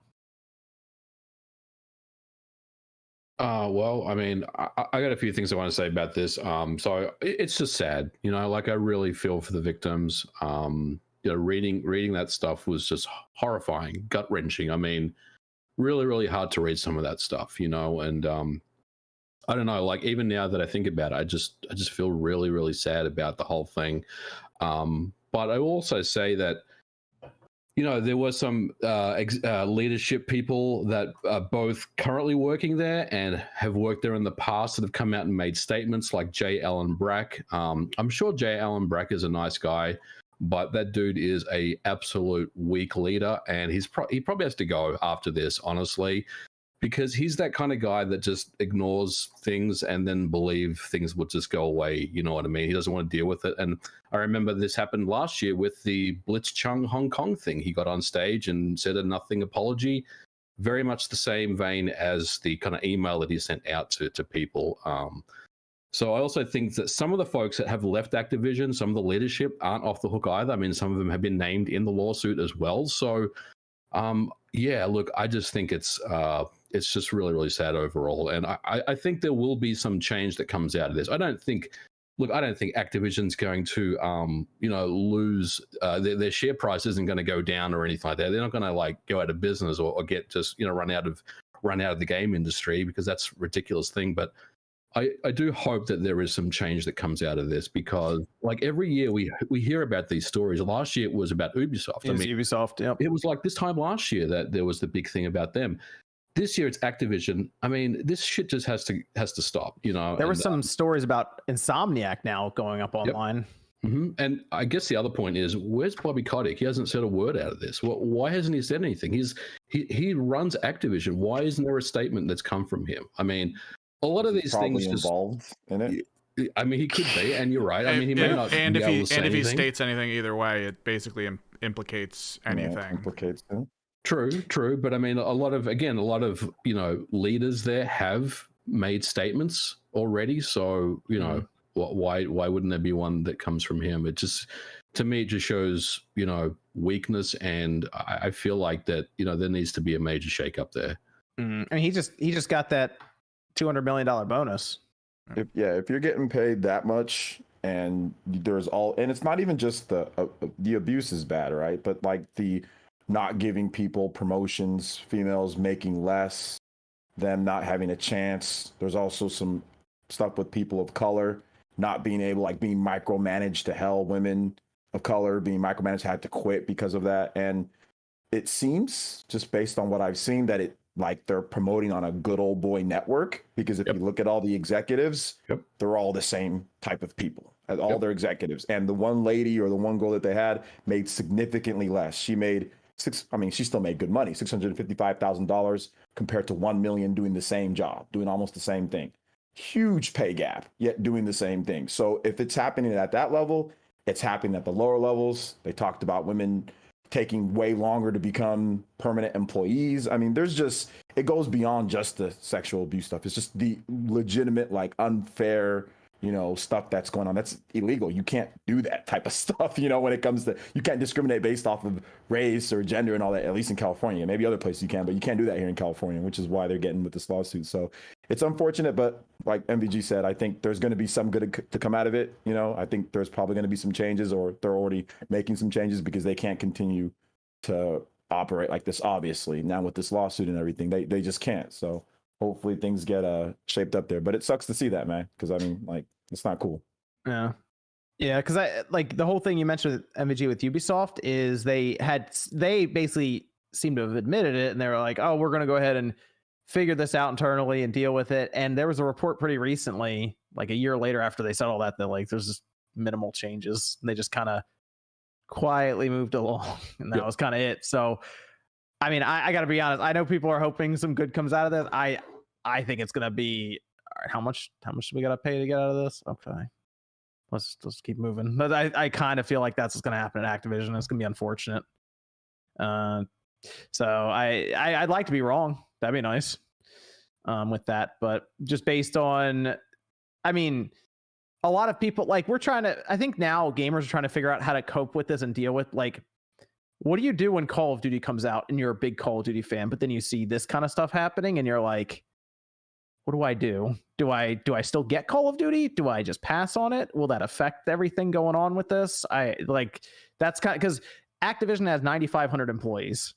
Well, I mean, I got a few things I want to say about this. So it's just sad, you know, like I really feel for the victims. You know, reading that stuff was just horrifying, gut wrenching. I mean, really, really hard to read some of that stuff, you know, and I don't know, like even now that I think about it, I just feel really, really sad about the whole thing. But I will also say that, you know, there were some leadership people that are both currently working there and have worked there in the past that have come out and made statements, like J. Allen Brack. I'm sure J. Allen Brack is a nice guy, but that dude is a absolute weak leader, and he probably has to go after this, honestly, because he's that kind of guy that just ignores things and then believe things will just go away. You know what I mean? He doesn't want to deal with it. And I remember this happened last year with the Blitzchung Hong Kong thing. He got on stage and said a nothing apology, very much the same vein as the kind of email that he sent out to people. So I also think that some of the folks that have left Activision, some of the leadership aren't off the hook either. I mean, some of them have been named in the lawsuit as well. So yeah, look, I just think it's just really, really sad overall. And I think there will be some change that comes out of this. I don't think Activision's going to, you know, lose their share price isn't going to go down or anything like that. They're not going to like go out of business or get just, you know, run out of the game industry, because that's a ridiculous thing. But I do hope that there is some change that comes out of this, because like every year we hear about these stories. Last year it was about Ubisoft. Ubisoft, yeah. It was like this time last year that there was the big thing about them. This year it's Activision. I mean, this shit just has to stop, you know. There were some stories about Insomniac now going up online. Yep. Mm-hmm. And I guess the other point is, where's Bobby Kotick? He hasn't said a word out of this. Why hasn't he said anything? He runs Activision. Why isn't there a statement that's come from him? I mean, a lot of these things just involved in it. I mean, he could be, and you're right. I mean, he may not. And if he anything. states anything either way, it basically implicates anything. Yeah, implicates him. True, but I mean, a lot of you know, leaders there have made statements already. So you know, why wouldn't there be one that comes from him? It just, to me, it just shows, you know, weakness, and I feel like that, you know, there needs to be a major shakeup there. I mean, he just got that $200 million bonus. If you're getting paid that much, and and it's not even just the abuse is bad, right? But like the not giving people promotions, females making less, them not having a chance. There's also some stuff with people of color not being able, like being micromanaged to hell. Women of color being micromanaged, had to quit because of that. And it seems, just based on what I've seen, that like they're promoting on a good old boy network, because if you look at all the executives, they're all the same type of people, all their executives. And the one lady or the one girl that they had made significantly less. She made she still made good money, $655,000 compared to 1 million doing the same job, doing almost the same thing. Huge pay gap, yet doing the same thing. So if it's happening at that level, it's happening at the lower levels. They talked about women taking way longer to become permanent employees. I mean, it goes beyond just the sexual abuse stuff. It's just the legitimate, like, unfair, stuff that's going on. That's illegal. You can't do that type of stuff, when it comes to, you can't discriminate based off of race or gender and all that, at least in California. Maybe other places you can, but you can't do that here in California, which is why they're getting with this lawsuit. So it's unfortunate, but like MVG said, I think there's going to be some good to come out of it. I think there's probably going to be some changes, or they're already making some changes, because they can't continue to operate like this, obviously. Now with this lawsuit and everything, they just can't. So hopefully things get shaped up there. But it sucks to see that, man, because I mean, like, it's not cool. Yeah, because I like the whole thing you mentioned with MVG with Ubisoft is they basically seem to have admitted it, and they were like, oh, we're going to go ahead and figure this out internally and deal with it. And there was a report pretty recently, like a year later after they said all that like there's just minimal changes. And they just kind of quietly moved along, and that was kind of it. So, I mean, I got to be honest. I know people are hoping some good comes out of this. I think it's going to be, all right, how much do we got to pay to get out of this? Okay. Let's keep moving. But I kind of feel like that's what's going to happen at Activision. It's going to be unfortunate. So I'd like to be wrong. That'd be nice with that. But just based on, I mean, a lot of people, like, I think now gamers are trying to figure out how to cope with this and deal with, like, what do you do when Call of Duty comes out and you're a big Call of Duty fan, but then you see this kind of stuff happening and you're like, what do I do? Do I still get Call of Duty? Do I just pass on it? Will that affect everything going on with this? That's kind of, because Activision has 9,500 employees.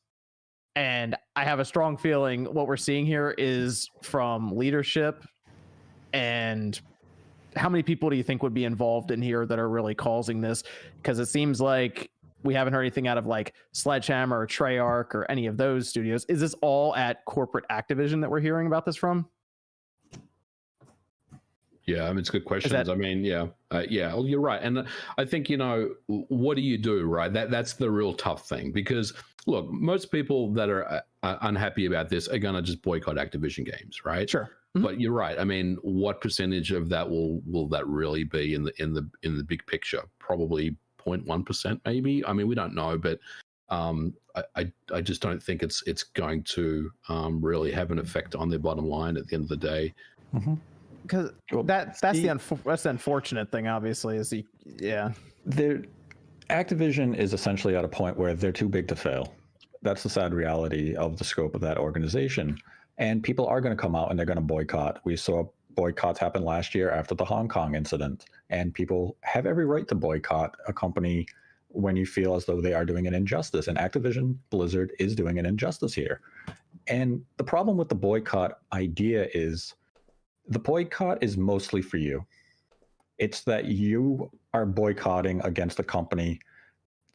And I have a strong feeling what we're seeing here is from leadership. And how many people do you think would be involved in here that are really causing this? Because it seems like we haven't heard anything out of like Sledgehammer or Treyarch or any of those studios. Is this all at corporate Activision that we're hearing about this from? Yeah, I mean, it's good questions. Well, you're right. And I think, what do you do, right? That's the real tough thing, because look, most people that are unhappy about this are going to just boycott Activision games, right? Sure. Mm-hmm. But you're right. I mean, what percentage of that will that really be in the big picture? Probably 0.1%, maybe. I mean, we don't know, but I just don't think it's going to really have an effect on their bottom line at the end of the day. Mm-hmm. Because that's the unfortunate thing, obviously, is Activision is essentially at a point where they're too big to fail. That's the sad reality of the scope of that organization. And people are going to come out and they're going to boycott. We saw boycotts happen last year after the Hong Kong incident. And people have every right to boycott a company when you feel as though they are doing an injustice. And Activision Blizzard is doing an injustice here. And the problem with the boycott idea is the boycott is mostly for you. It's that you are boycotting against the company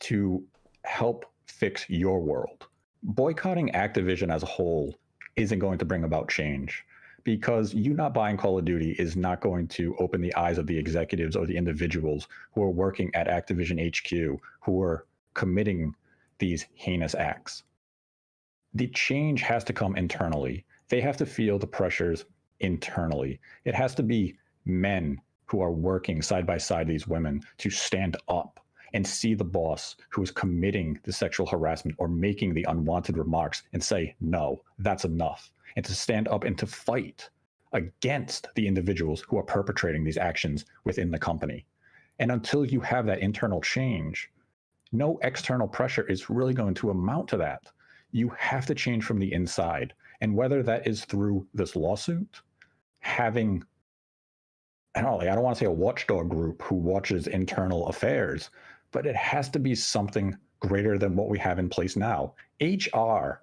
to help fix your world. Boycotting Activision as a whole isn't going to bring about change, because you not buying Call of Duty is not going to open the eyes of the executives or the individuals who are working at Activision HQ, who are committing these heinous acts. The change has to come internally. They have to feel the pressures internally. It has to be men who are working side by side these women to stand up and see the boss who is committing the sexual harassment or making the unwanted remarks and say, no, that's enough. And to stand up and to fight against the individuals who are perpetrating these actions within the company. And until you have that internal change, no external pressure is really going to amount to that. You have to change from the inside. And whether that is through this lawsuit, having, I don't want to say a watchdog group who watches internal affairs, but it has to be something greater than what we have in place now. HR,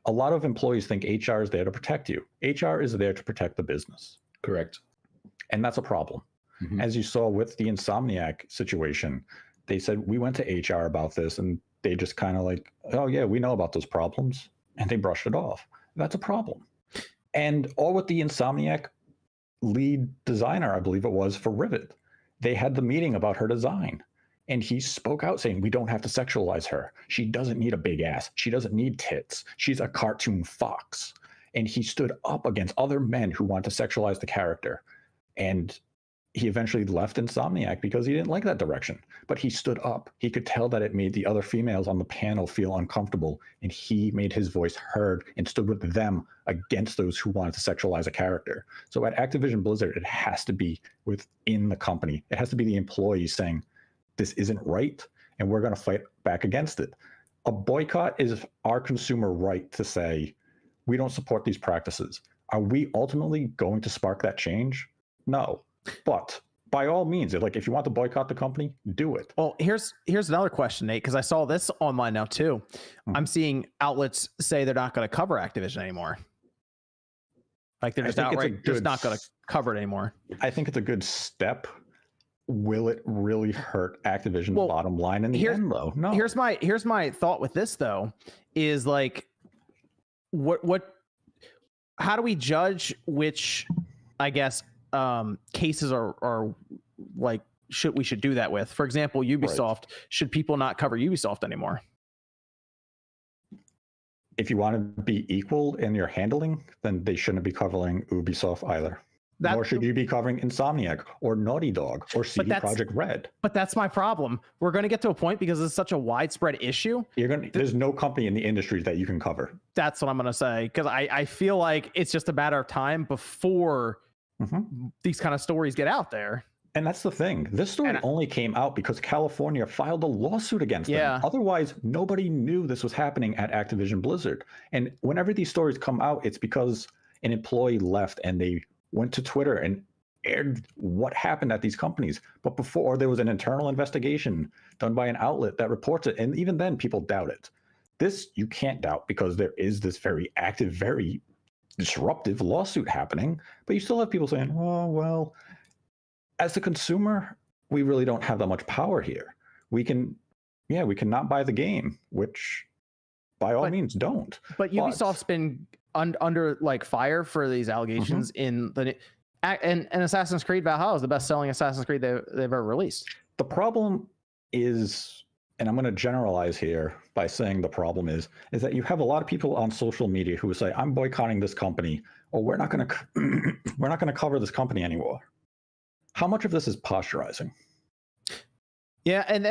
a lot of employees think HR is there to protect you. HR is there to protect the business. Correct. And that's a problem. Mm-hmm. As you saw with the Insomniac situation, they said, we went to HR about this, and they just kind of like, oh yeah, we know about those problems. And they brushed it off. That's a problem. And all with the Insomniac lead designer, I believe it was, for Rivet. They had the meeting about her design. And he spoke out saying, we don't have to sexualize her. She doesn't need a big ass. She doesn't need tits. She's a cartoon fox. And he stood up against other men who want to sexualize the character. And he eventually left Insomniac because he didn't like that direction. But he stood up. He could tell that it made the other females on the panel feel uncomfortable. And he made his voice heard and stood with them against those who wanted to sexualize a character. So at Activision Blizzard, it has to be within the company. It has to be the employees saying, this isn't right, and we're going to fight back against it. A boycott is our consumer right to say, we don't support these practices. Are we ultimately going to spark that change? No. But by all means, if you want to boycott the company, do it. Well, here's another question, Nate, because I saw this online now too. I'm seeing outlets say they're not going to cover Activision anymore. Like they're just outright just not going to cover it anymore. I think it's a good step. Will it really hurt Activision's bottom line in the end, though? No. Here's my thought with this, though, is like, how do we judge which, I guess, cases are like we should do that with? For example, Ubisoft. Right. Should people not cover Ubisoft anymore? If you want to be equal in your handling, then they shouldn't be covering Ubisoft either. Nor should you be covering Insomniac or Naughty Dog or CD Projekt Red. But that's my problem. We're going to get to a point because it's such a widespread issue. There's no company in the industry that you can cover. That's what I'm going to say. Because I feel like it's just a matter of time before these kind of stories get out there. And that's the thing. This story only came out because California filed a lawsuit against them. Otherwise, nobody knew this was happening at Activision Blizzard. And whenever these stories come out, it's because an employee left and they went to Twitter and aired what happened at these companies. But before, there was an internal investigation done by an outlet that reports it. And even then, people doubt it. This you can't doubt because there is this very active, very disruptive lawsuit happening. But you still have people saying, oh, well, as a consumer, we really don't have that much power here. We can not buy the game, which by all means don't. But Ubisoft's been under like fire for these allegations in the and Assassin's Creed Valhalla is the best-selling Assassin's Creed they've ever released. The problem is, and I'm going to generalize here by saying the problem is that you have a lot of people on social media who say, I'm boycotting this company, or we're not going to cover this company anymore. How much of this is posturizing? Yeah, and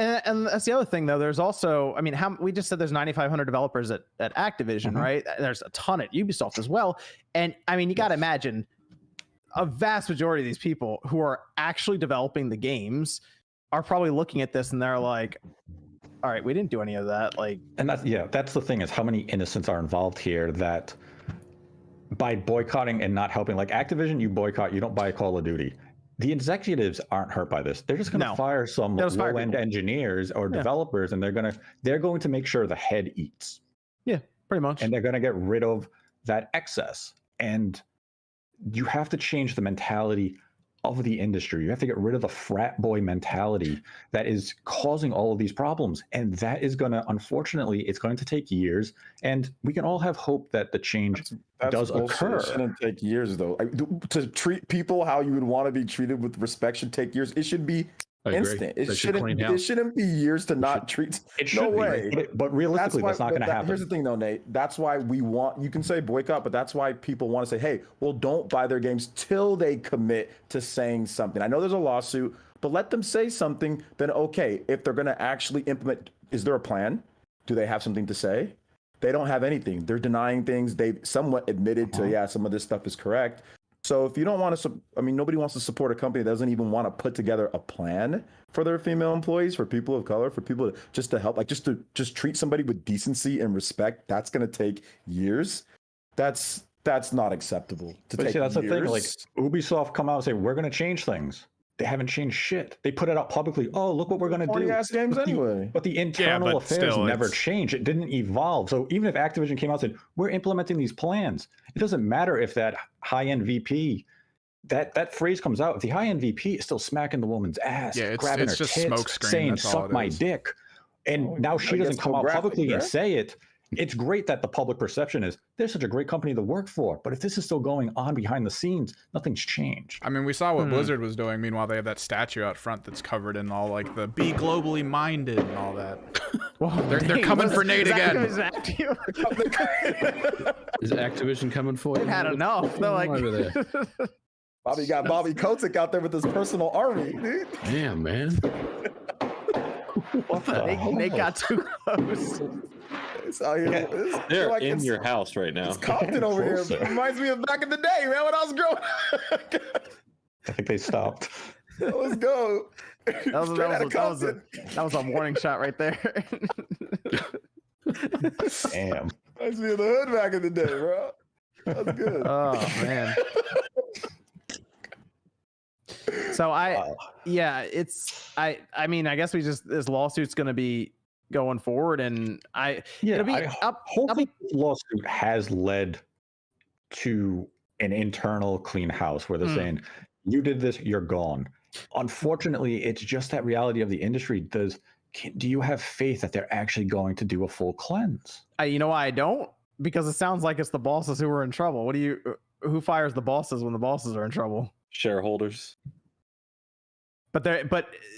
that's the other thing, though. There's also, I mean, we just said there's 9,500 developers at Activision, right? There's a ton at Ubisoft as well. And I mean, you got to imagine a vast majority of these people who are actually developing the games are probably looking at this and they're like, all right, we didn't do any of that. Like, and that's the thing, is how many innocents are involved here that by boycotting and not helping, like Activision, you boycott, you don't buy Call of Duty. The executives aren't hurt by this. They're just going to fire some low-end engineers or developers, and they're going to make sure the head eats. Yeah, pretty much. And they're going to get rid of that excess. And you have to change the mentality of the industry. You have to get rid of the frat boy mentality that is causing all of these problems. And that is going to, unfortunately, it's going to take years. And we can all have hope that the change does occur. It shouldn't take years, though. To treat people how you would want to be treated with respect should take years. It should be instant. It shouldn't be years to not treat. No way. But realistically, that's not going to happen. Here's the thing, though, Nate. That's why you can say boycott, but that's why people want to say, hey, well, don't buy their games till they commit to saying something. I know there's a lawsuit, but let them say something. Then, okay, if they're going to actually implement, is there a plan? Do they have something to say? They don't have anything. They're denying things. They've somewhat admitted to, some of this stuff is correct. So if you don't want to, nobody wants to support a company that doesn't even want to put together a plan for their female employees, for people of color, for people to help, like just treat somebody with decency and respect. That's going to take years. That's not acceptable. That's the thing. Like Ubisoft come out and say, we're going to change things. They haven't changed shit. They put it out publicly. Oh, look what we're going to do. Games anyway. But the internal affairs never changed. It didn't evolve. So even if Activision came out and said, we're implementing these plans, it doesn't matter if that high-end VP, that phrase comes out. If the high-end VP is still smacking the woman's ass, grabbing her tits, saying, suck my dick. And now she doesn't come out publicly and say it. it's great that the public perception is they're such a great company to work for. But if this is still going on behind the scenes, nothing's changed. I mean, we saw what Blizzard was doing. Meanwhile, they have that statue out front that's covered in all like the "be globally minded" and all that. Well, They're coming for Nate again. Is Activision coming for you? They've had enough. They're like, over there. Bobby got Bobby Kotick out there with his personal army, dude. Damn, man. What the hell? they got too close. It's out here. They're like in it's- your house right now. It's Compton over here. Closer. Reminds me of back in the day, man, when I was growing up. I think they stopped. Let's go. That was a warning shot right there. Damn. Reminds me of the hood back in the day, bro. That's good. Oh man. So I mean, I guess this lawsuit's going to be going forward, and hopefully this lawsuit has led to an internal clean house where they're saying, you did this, you're gone. Unfortunately, it's just that reality of the industry. Do you have faith that they're actually going to do a full cleanse? You know why I don't? Because it sounds like it's the bosses who are in trouble. Who fires the bosses when the bosses are in trouble? Shareholders. But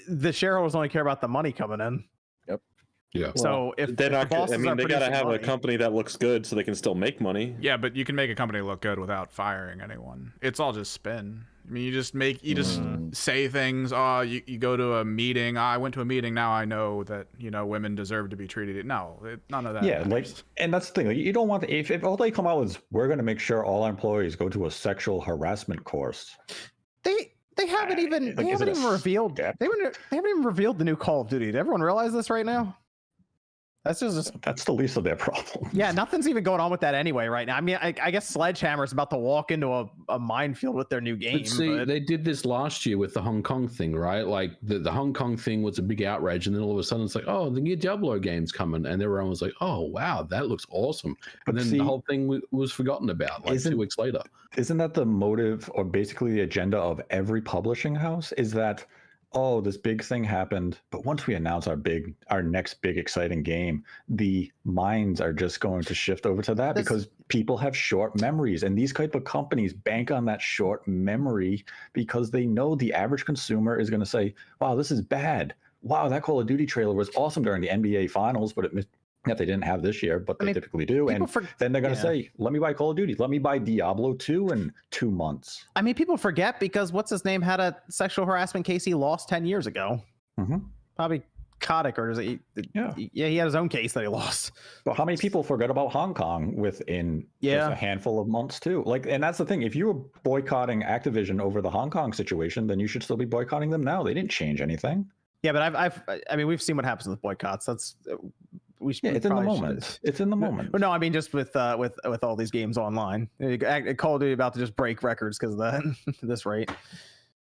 the shareholders only care about the money coming in. Yep. Yeah. So if They're not. the bosses I mean, are they got to producing have money, a company that looks good so they can still make money. Yeah, but you can make a company look good without firing anyone. It's all just spin. I mean, you just say things. Oh, you go to a meeting. I went to a meeting. Now I know that women deserve to be treated. No, none of that. Yeah, matters. and that's the thing. If you don't want if all they come out is we're going to make sure all our employees go to a sexual harassment course. They haven't even revealed. step? They haven't even revealed the new Call of Duty. Did everyone realize this right now? That's That's the least of their problems. yeah. Nothing's even going on with that anyway right now. I mean, I guess Sledgehammer's about to walk into a minefield with their new game. But see, they did this last year with the Hong Kong thing, right? Like the Hong Kong thing was a big outrage, and then all of a sudden it's like, oh, the new Diablo game's coming, and everyone was like, oh wow, that looks awesome. And then the whole thing was forgotten about like 2 weeks later. Isn't that the motive or basically the agenda of every publishing house? Is that, oh, this big thing happened, but once we announce our next big exciting game, the minds are just going to shift over to that because people have short memories, and these type of companies bank on that short memory because they know the average consumer is going to say, wow, this is bad. Wow, that Call of Duty trailer was awesome during the NBA finals, but that they didn't have this year, but they typically do. And then they're going to say, let me buy Call of Duty. Let me buy Diablo 2 in 2 months. I mean, people forget because what's his name had a sexual harassment case he lost 10 years ago. Mm-hmm. Probably Kotick, or he had his own case that he lost. Well, how many people forget about Hong Kong within just a handful of months too? Like, and that's the thing. If you were boycotting Activision over the Hong Kong situation, then you should still be boycotting them now. They didn't change anything. Yeah, but I mean, we've seen what happens with boycotts. It's in the moment. It's in the moment. No, I mean just with all these games online. Call of Duty about to just break records because of that this rate.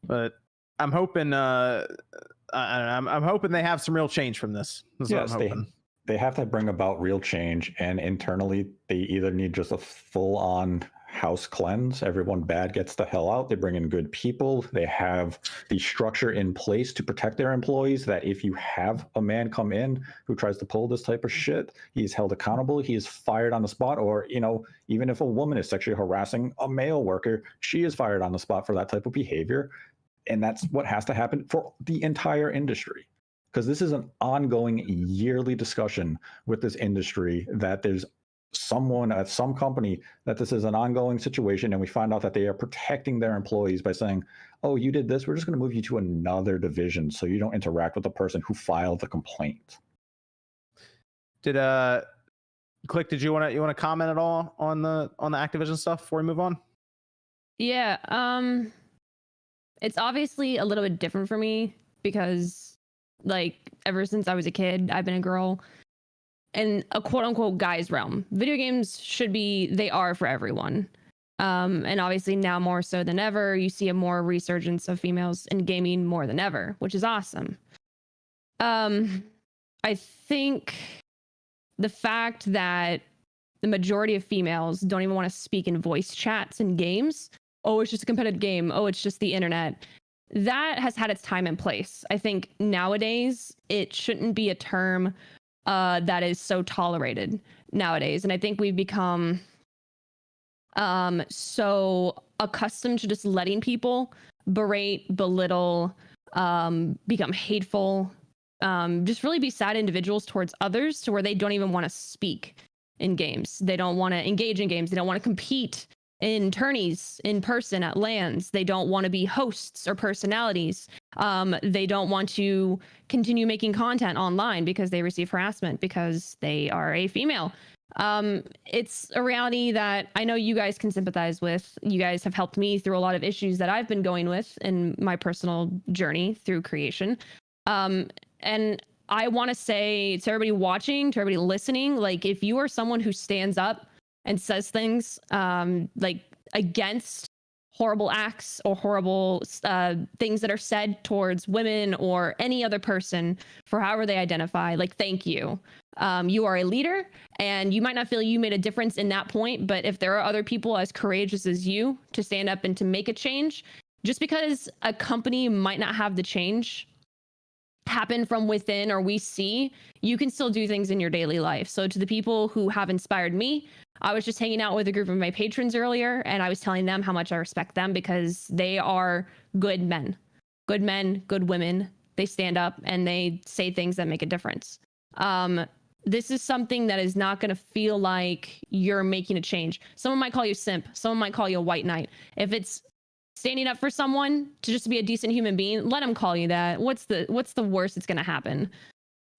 But I'm hoping I'm hoping they have some real change from this. Yes, they have to bring about real change, and internally they either need just a full-on house cleanse. Everyone bad gets the hell out. They bring in good people. They have the structure in place to protect their employees, that if you have a man come in who tries to pull this type of shit, he's held accountable. He is fired on the spot. Or, even if a woman is sexually harassing a male worker, she is fired on the spot for that type of behavior. And that's what has to happen for the entire industry. Because this is an ongoing yearly discussion with this industry, that there's someone at some company that this is an ongoing situation, and we find out that they are protecting their employees by saying, oh, you did this, we're just going to move you to another division so you don't interact with the person who filed the complaint. Did Click, did you want to comment at all on the Activision stuff before we move on? Yeah, it's obviously a little bit different for me because, like, ever since I was a kid, I've been a girl in a quote unquote guy's realm. Video games they are for everyone. And obviously now more so than ever, you see a more resurgence of females in gaming more than ever, which is awesome. I think the fact that the majority of females don't even want to speak in voice chats in games. Oh, it's just a competitive game. Oh, it's just the internet. That has had its time and place. I think nowadays it shouldn't be a term that is so tolerated nowadays. And I think we've become so accustomed to just letting people berate, belittle, become hateful, just really be sad individuals towards others, to where they don't even want to speak in games. They don't want to engage in games. They don't want to compete in tourneys in person at LANs. They don't want to be hosts or personalities. They don't want to continue making content online because they receive harassment because they are a female. It's a reality that I know you guys can sympathize with. You guys have helped me through a lot of issues that I've been going with in my personal journey through creation. And I want to say to everybody watching, to everybody listening, like, if you are someone who stands up and says things like against horrible acts or horrible things that are said towards women or any other person for however they identify, like, thank you. You are a leader, and you might not feel you made a difference in that point, but if there are other people as courageous as you to stand up and to make a change, just because a company might not have the change happen from within, or we see, you can still do things in your daily life. So to the people who have inspired me, I was just hanging out with a group of my patrons earlier, and I was telling them how much I respect them because they are good men, good women. They stand up and they say things that make a difference. This is something that is not going to feel like you're making a change. Someone might call you simp. Someone might call you a white knight. If it's standing up for someone to just be a decent human being, let them call you that. What's the worst that's going to happen?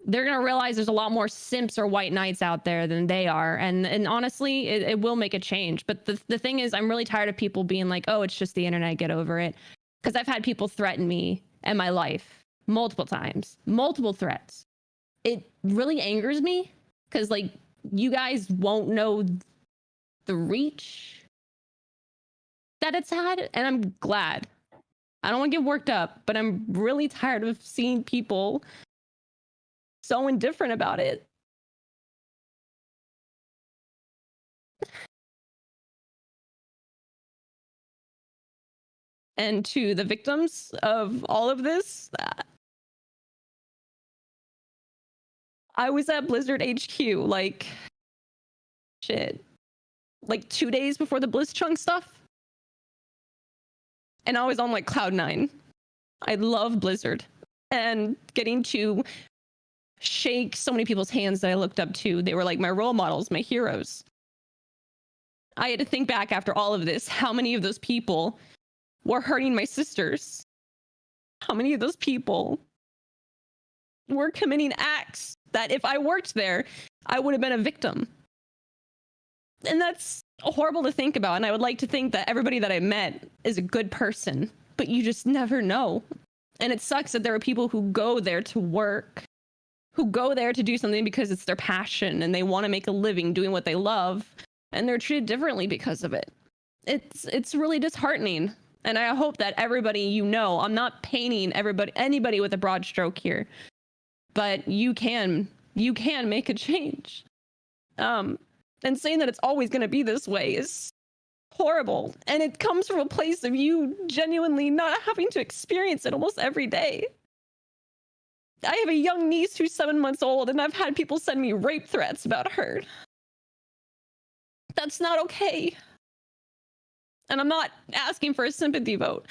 They're going to realize there's a lot more simps or white knights out there than they are. And honestly, it will make a change. But the thing is, I'm really tired of people being like, oh, it's just the internet, get over it. Because I've had people threaten me in my life multiple times, multiple threats. It really angers me because, like, you guys won't know the reach that it's had, and I'm glad. I don't want to get worked up, but I'm really tired of seeing people so indifferent about it. And to the victims of all of this, I was at Blizzard HQ, like, 2 days before the BlizzChunk stuff. And I was on, like, cloud 9. I love Blizzard. And getting to shake so many people's hands that I looked up to. They were, like, my role models, my heroes. I had to think back after all of this, how many of those people were hurting my sisters? How many of those people were committing acts that if I worked there, I would have been a victim? And that's horrible to think about. And I would like to think that everybody that I met is a good person, but you just never know. And it sucks that there are people who go there to work, who go there to do something because it's their passion and they want to make a living doing what they love, and they're treated differently because of it. It's really disheartening. And I hope that everybody, you know, I'm not painting anybody with a broad stroke here, but you can make a change. And saying that it's always going to be this way is horrible. And it comes from a place of you genuinely not having to experience it almost every day. I have a young niece who's 7 months old, and I've had people send me rape threats about her. That's not okay. And I'm not asking for a sympathy vote.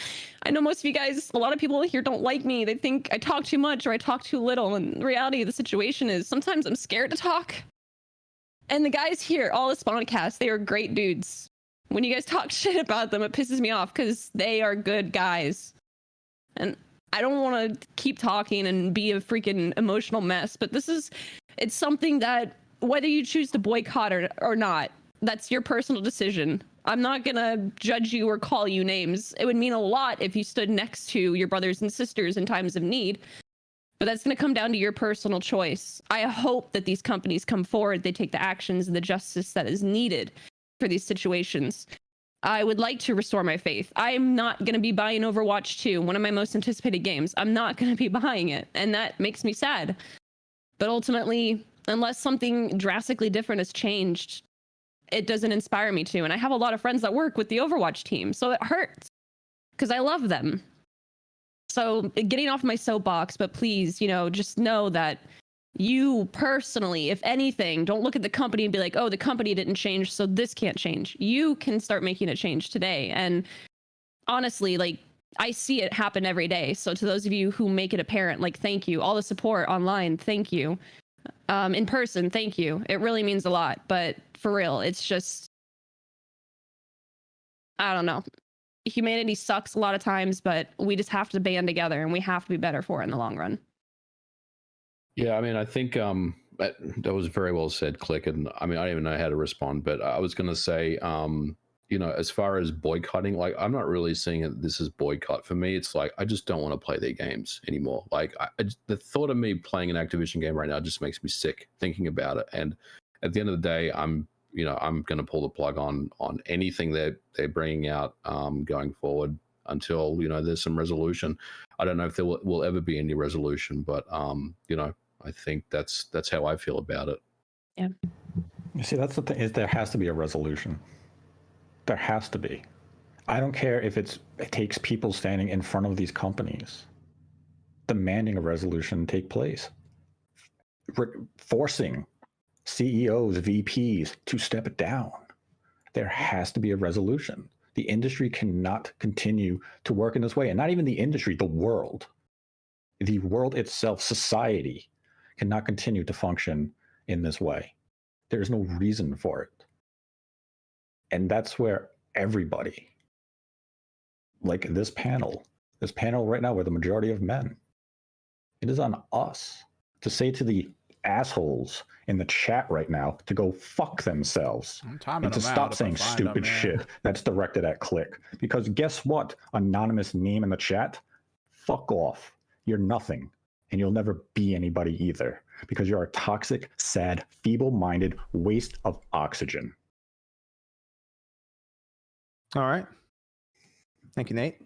I know most of you guys, a lot of people here don't like me. They think I talk too much or I talk too little. And the reality of the situation is sometimes I'm scared to talk. And the guys here, all the Spawncast, they are great dudes. When you guys talk shit about them, it pisses me off because they are good guys. And I don't want to keep talking and be a freaking emotional mess, but it's something that whether you choose to boycott or not, that's your personal decision. I'm not going to judge you or call you names. It would mean a lot if you stood next to your brothers and sisters in times of need. But that's going to come down to your personal choice. I hope that these companies come forward, they take the actions and the justice that is needed for these situations. I would like to restore my faith. I'm not going to be buying Overwatch 2, one of my most anticipated games. I'm not going to be buying it, and that makes me sad. But ultimately, unless something drastically different has changed, it doesn't inspire me to. And I have a lot of friends that work with the Overwatch team, so it hurts because I love them. So getting off my soapbox, but please, just know that You personally, if anything, don't look at the company and be like, oh, the company didn't change, so this can't change. You can start making a change today. And honestly, like, I see it happen every day. So to those of you who make it apparent, like, thank you. All the support online, thank you. In person, thank you. It really means a lot. But for real, it's just, I don't know. Humanity sucks a lot of times, but we just have to band together and we have to be better for it in the long run. Yeah, I mean, I think that was very well said, Click. And I mean, I don't even know how to respond, but I was going to say, you know, as far as boycotting, like, I'm not really seeing it. This is boycott for me. It's like, I just don't want to play their games anymore. Like, the thought of me playing an Activision game right now just makes me sick thinking about it. And at the end of the day, I'm going to pull the plug on anything that they're bringing out going forward until, you know, there's some resolution. I don't know if there will ever be any resolution, but you know, I think that's how I feel about it. Yeah. You see, that's the thing, is there has to be a resolution. There has to be. I don't care if it takes people standing in front of these companies demanding a resolution take place, forcing CEOs, VPs to step down. There has to be a resolution. The industry cannot continue to work in this way. And not even the industry, the world. The world itself, society, cannot continue to function in this way. There is no reason for it. And that's where everybody, like this panel right now, we're the majority of men. It is on us to say to the assholes in the chat right now to go fuck themselves and to stop saying stupid shit that's directed at Click. Because guess what, anonymous meme in the chat? Fuck off. You're nothing. And you'll never be anybody either. Because you're a toxic, sad, feeble-minded waste of oxygen. All right. Thank you, Nate.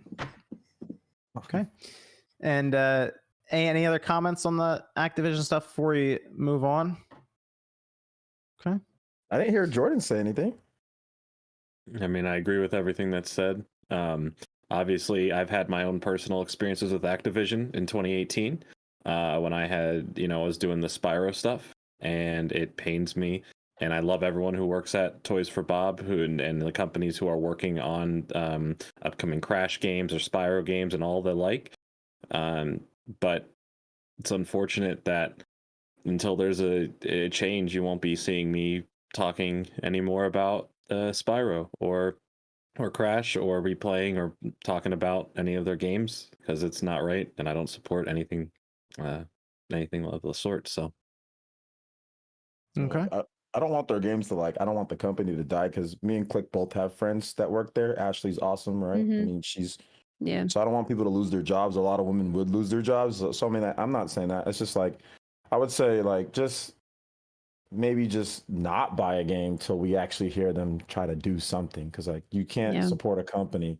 Okay. And any other comments on the Activision stuff before we move on? Okay. I didn't hear Jordan say anything. I mean, I agree with everything that's said. Obviously, I've had my own personal experiences with Activision in 2018 when I had, you know, I was doing the Spyro stuff, and it pains me. And I love everyone who works at Toys for Bob and the companies who are working on upcoming Crash games or Spyro games and all the like. But it's unfortunate that until there's a change, you won't be seeing me talking anymore about Spyro or Crash or replaying or talking about any of their games, because it's not right, and I don't support anything of the sort. So okay. I don't want their games to I don't want the company to die, because me and Click both have friends that work there. Ashley's awesome, right? Mm-hmm. I mean, she's yeah. So I don't want people to lose their jobs. A lot of women would lose their jobs. So I mean, I'm not saying that. It's just like, I would say just maybe just not buy a game till we actually hear them try to do something. Because you can't support a company,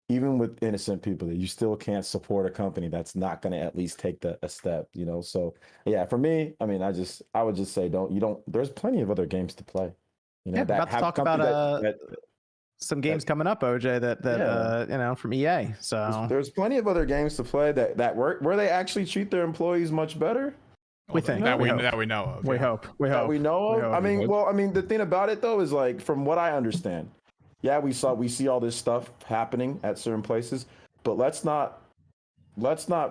even with innocent people, that you still can't support a company that's not going to at least take a step, you know? So yeah, for me, I mean, I would just say, there's plenty of other games to play. You know, yeah, about to talk about some games coming up, OJ, that you know, from EA. So there's plenty of other games to play that work where they actually treat their employees much better. We think that we know of. We hope. That we know of. I mean, the thing about it though is, like, from what I understand, yeah, we see all this stuff happening at certain places, but let's not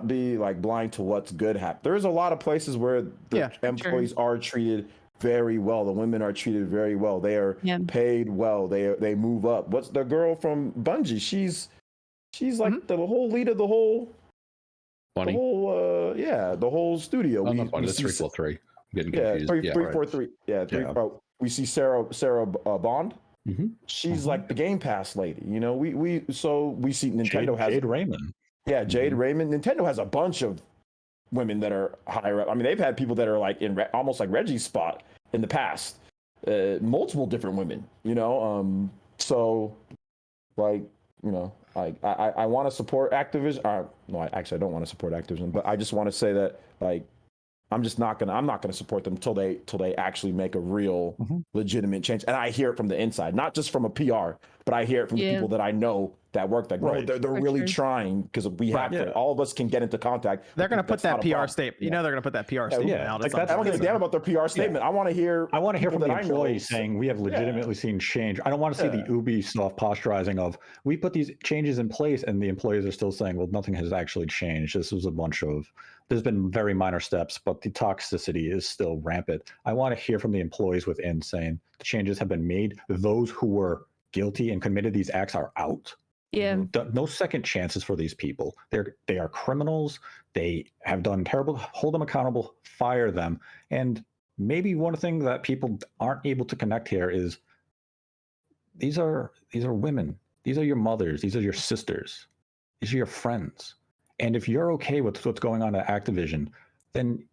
be like blind to what's good happening. There's a lot of places where the employees are treated very well. The women are treated very well. They are paid well. They move up. What's the girl from Bungie? She's like the whole lead of the whole Bunny? The whole studio. Oh, not Bunny, that's 343. I'm getting confused. 343. Yeah, 3. We see Sarah Bond. Mm-hmm. She's like the Game Pass lady. You know, we see Nintendo has Jade Raymond. Yeah, Jade Raymond. Nintendo has a bunch of women that are higher up. I mean, they've had people that are like in almost like Reggie's spot in the past. Multiple different women, you know. So, like, you know, I want to support Activision. No, I don't want to support Activision, but I just want to say that, like, I'm not gonna support them till they actually make a real legitimate change. And I hear it from the inside, not just from a PR, but I hear it from the people that I know that work. Like, Right. no, they're really trying because we have to. All of us can get into contact. They're going to put that PR statement. You know, they're going to put that PR statement out. Like I don't give a damn about their PR statement. I want to hear. I want to hear from the employees saying we have legitimately seen change. I don't want to see the Ubisoft posturizing of we put these changes in place and the employees are still saying, well, nothing has actually changed. This was a bunch of. There's been very minor steps, but the toxicity is still rampant. I want to hear from the employees within saying the changes have been made. Those who were guilty and committed these acts are out. Yeah. No second chances for these people. They are criminals. They have done terrible. Hold them accountable. Fire them. And maybe one thing that people aren't able to connect here is these are women. These are your mothers. These are your sisters. These are your friends. And if you're okay with what's going on at Activision, then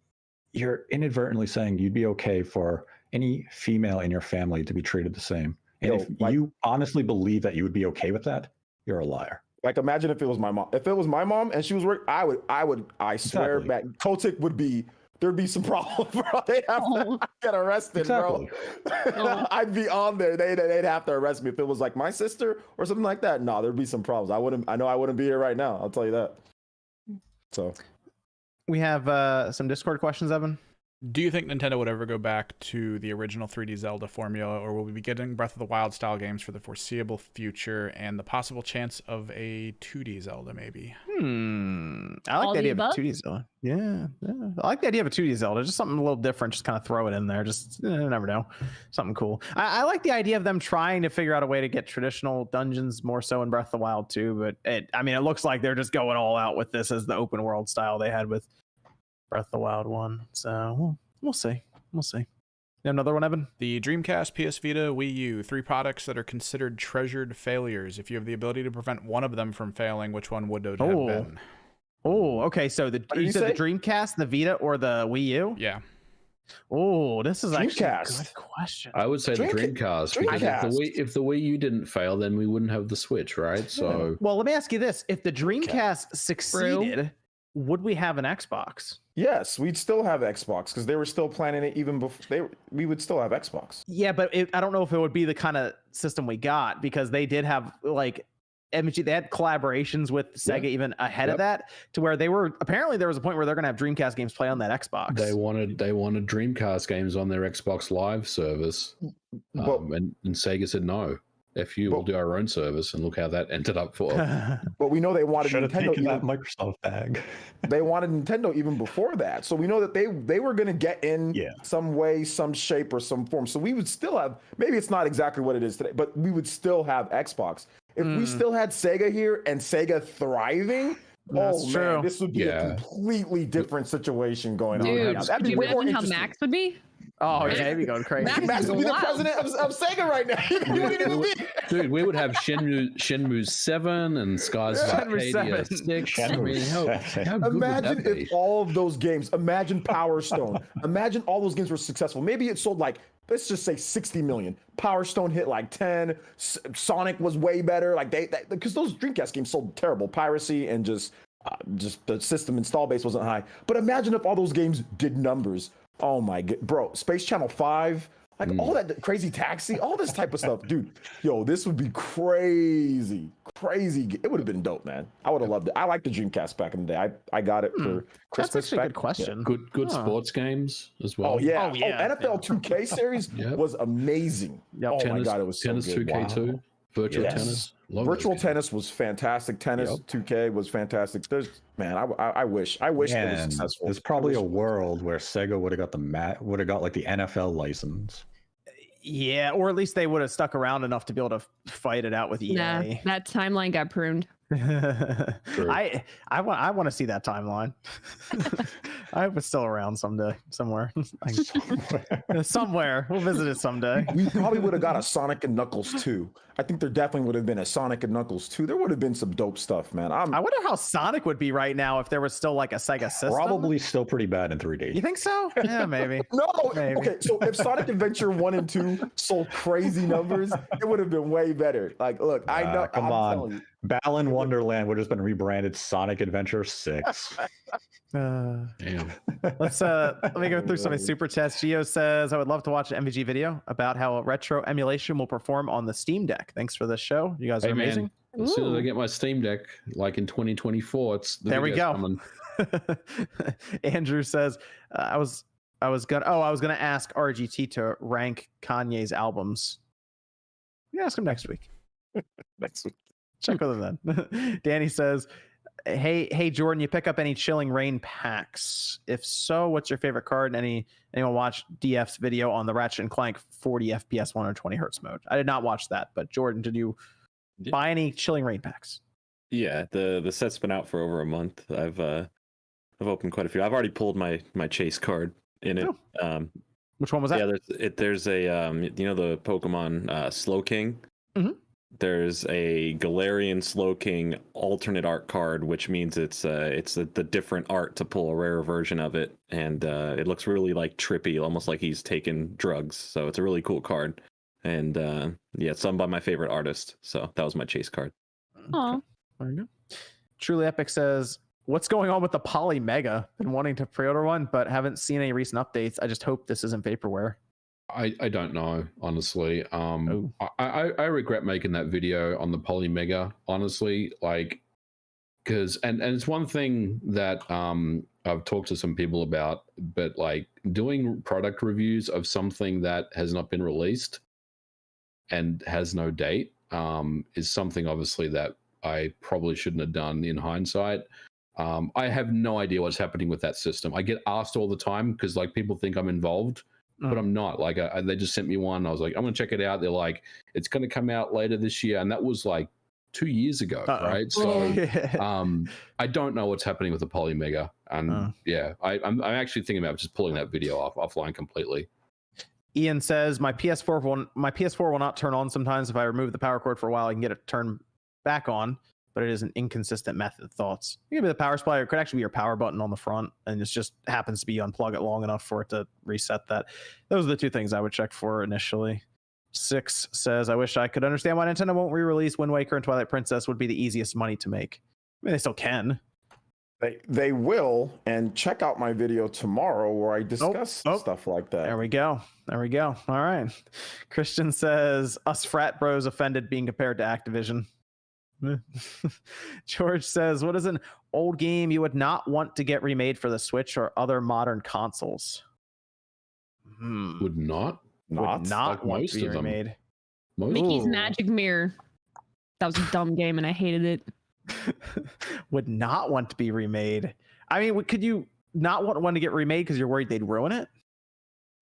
you're inadvertently saying you'd be okay for any female in your family to be treated the same. And if you honestly believe that you would be okay with that, you're a liar. Like, imagine if it was my mom. If it was my mom and she was working, I swear, man, Kotick would be. There'd be some problems, bro. They'd have to get arrested, bro. I'd be on there. They'd have to arrest me if it was like my sister or something like that. No, there'd be some problems. I know I wouldn't be here right now. I'll tell you that. So, we have some Discord questions, Evan. Do you think Nintendo would ever go back to the original 3D Zelda formula, or will we be getting Breath of the Wild style games for the foreseeable future and the possible chance of a 2D Zelda maybe? I like the idea of a 2D Zelda. Yeah. I like the idea of a 2D Zelda. Just something a little different. Just kind of throw it in there. Just you never know. Something cool. I like the idea of them trying to figure out a way to get traditional dungeons more so in Breath of the Wild too. But it looks like they're just going all out with this as the open world style they had with Breath of the Wild 1. So we'll see. You have another one, Evan? The Dreamcast, PS Vita, Wii U, 3 products that are considered treasured failures. If you have the ability to prevent one of them from failing, which one would it have been? Oh, okay. So you said the Dreamcast, the Vita, or the Wii U? Yeah. Oh, this is actually a Dreamcast. good question. I would say the Dreamcast. Because if the Wii U didn't fail, then we wouldn't have the Switch, right? So, well, let me ask you this: if the Dreamcast succeeded, would we have an Xbox? Yes, we'd still have Xbox because they were still planning it even before we would still have Xbox. Yeah, but I don't know if it would be the kind of system we got because they did have like MG. They had collaborations with Sega even ahead of that, to where they were apparently there was a point where they're going to have Dreamcast games play on that Xbox. They wanted Dreamcast games on their Xbox Live service, and Sega said no. We'll do our own service, and look how that ended up for. But we know they wanted Nintendo taken that Microsoft bag. They wanted Nintendo even before that, so we know that they were going to get in some way, some shape, or some form. So we would still have. Maybe it's not exactly what it is today, but we would still have Xbox if we still had Sega here and Sega thriving. That's true. Man, this would be a completely different situation going on. Dude, could you imagine how Max would be? Oh, yeah, he'd be going crazy. Max would be the president of Sega right now. Dude, we would have Shenmue 7 and Skies of Arcadia 6. Imagine if all of those games, imagine Power Stone, imagine all those games were successful. Maybe it sold like, let's just say 60 million. Power Stone hit like 10. Sonic was way better. Like because those Dreamcast games sold terrible. Piracy and just the system install base wasn't high. But imagine if all those games did numbers. Oh my god, bro! Space Channel 5, like all that Crazy Taxi, all this type of stuff, dude. Yo, this would be crazy. It would have been dope, man. I would have loved it. I liked the Dreamcast back in the day. I got it for Christmas. That's actually a good question. Yeah. Good sports games as well. Oh yeah. NFL 2K series was amazing. Yep. My god, it was so tennis good. 2K2, virtual tennis. Virtual tennis was fantastic. Tennis 2K was fantastic. I wish it was successful. There's probably a world where Sega would have got like the NFL license. Yeah, or at least they would have stuck around enough to be able to fight it out with EA. Nah, that timeline got pruned. I want to see that timeline. I hope it's still around someday, somewhere. Somewhere. We'll visit it someday. We probably would have got a Sonic and Knuckles 2. I think there definitely would have been a Sonic and Knuckles 2. There would have been some dope stuff, man. I wonder how Sonic would be right now if there was still like a Sega system. Probably still pretty bad in 3D. You think so? Yeah, maybe. Maybe. Okay, so if Sonic Adventure 1 and 2 sold crazy numbers, it would have been way better. Like, look, I know. Come on. Balan Wonderland would have been rebranded Sonic Adventure 6. Damn. Let me go through some of the super chats. Gio says, I would love to watch an MVG video about how retro emulation will perform on the Steam Deck. Thanks for this show. You guys are amazing. As soon as I Ooh. get my Steam Deck, like in 2024, it's There we go. coming. Andrew says, I was gonna ask RGT to rank Kanye's albums. Yeah, ask him next week. Next week. Check with him then. Danny says, hey Jordan, you pick up any Chilling Reign packs? If so, what's your favorite card? And anyone watch DF's video on the Ratchet and Clank 40 FPS 120 hertz mode? I did not watch that, but Jordan, did you buy any Chilling Reign packs? Yeah, the set's been out for over a month. I've opened quite a few. I've already pulled my chase card in it. Oh. Which one was that? Yeah, there's a the Pokemon Slow King. Mm-hmm. There's a Galarian Slow King alternate art card, which means it's the different art to pull a rare version of it, and it looks really like trippy, almost like he's taken drugs. So it's a really cool card, and it's done by my favorite artist. So that was my chase card. Aw. There you go. Truly Epic says, what's going on with the Poly Mega? Been wanting to pre-order one, but haven't seen any recent updates. I just hope this isn't vaporware. I don't know, honestly. I regret making that video on the Poly Mega, honestly, like, because and it's one thing that I've talked to some people about, but like doing product reviews of something that has not been released and has no date is something obviously that I probably shouldn't have done in hindsight. I have no idea what's happening with that system. I get asked all the time because like people think I'm involved, but I'm not. Like they just sent me one. I was like, I'm gonna check it out. They're like, it's gonna come out later this year, and that was like 2 years ago, right? So I don't know what's happening with the Poly Mega, and I'm actually thinking about just pulling that video offline completely. Ian says, my PS4 will not turn on sometimes. If I remove the power cord for a while, I can get it turned back on, but it is an inconsistent method. Thoughts? Maybe the power supply, or it could actually be your power button on the front, and it just happens to be unplug it long enough for it to reset that. Those are the two things I would check for initially. 6 says, I wish I could understand why Nintendo won't re-release Wind Waker and Twilight Princess. Would be the easiest money to make. I mean, they still can. They will, and check out my video tomorrow where I discuss stuff like that. There we go. All right. Christian says, us frat bros offended being compared to Activision. George says, what is an old game you would not want to get remade for the Switch or other modern consoles? Would not Would not like want most to be of them. remade. Mickey's Ooh. Magic Mirror. That was a dumb game and I hated it. Would not want to be remade. I mean, could you not want one to get remade because you're worried they'd ruin it?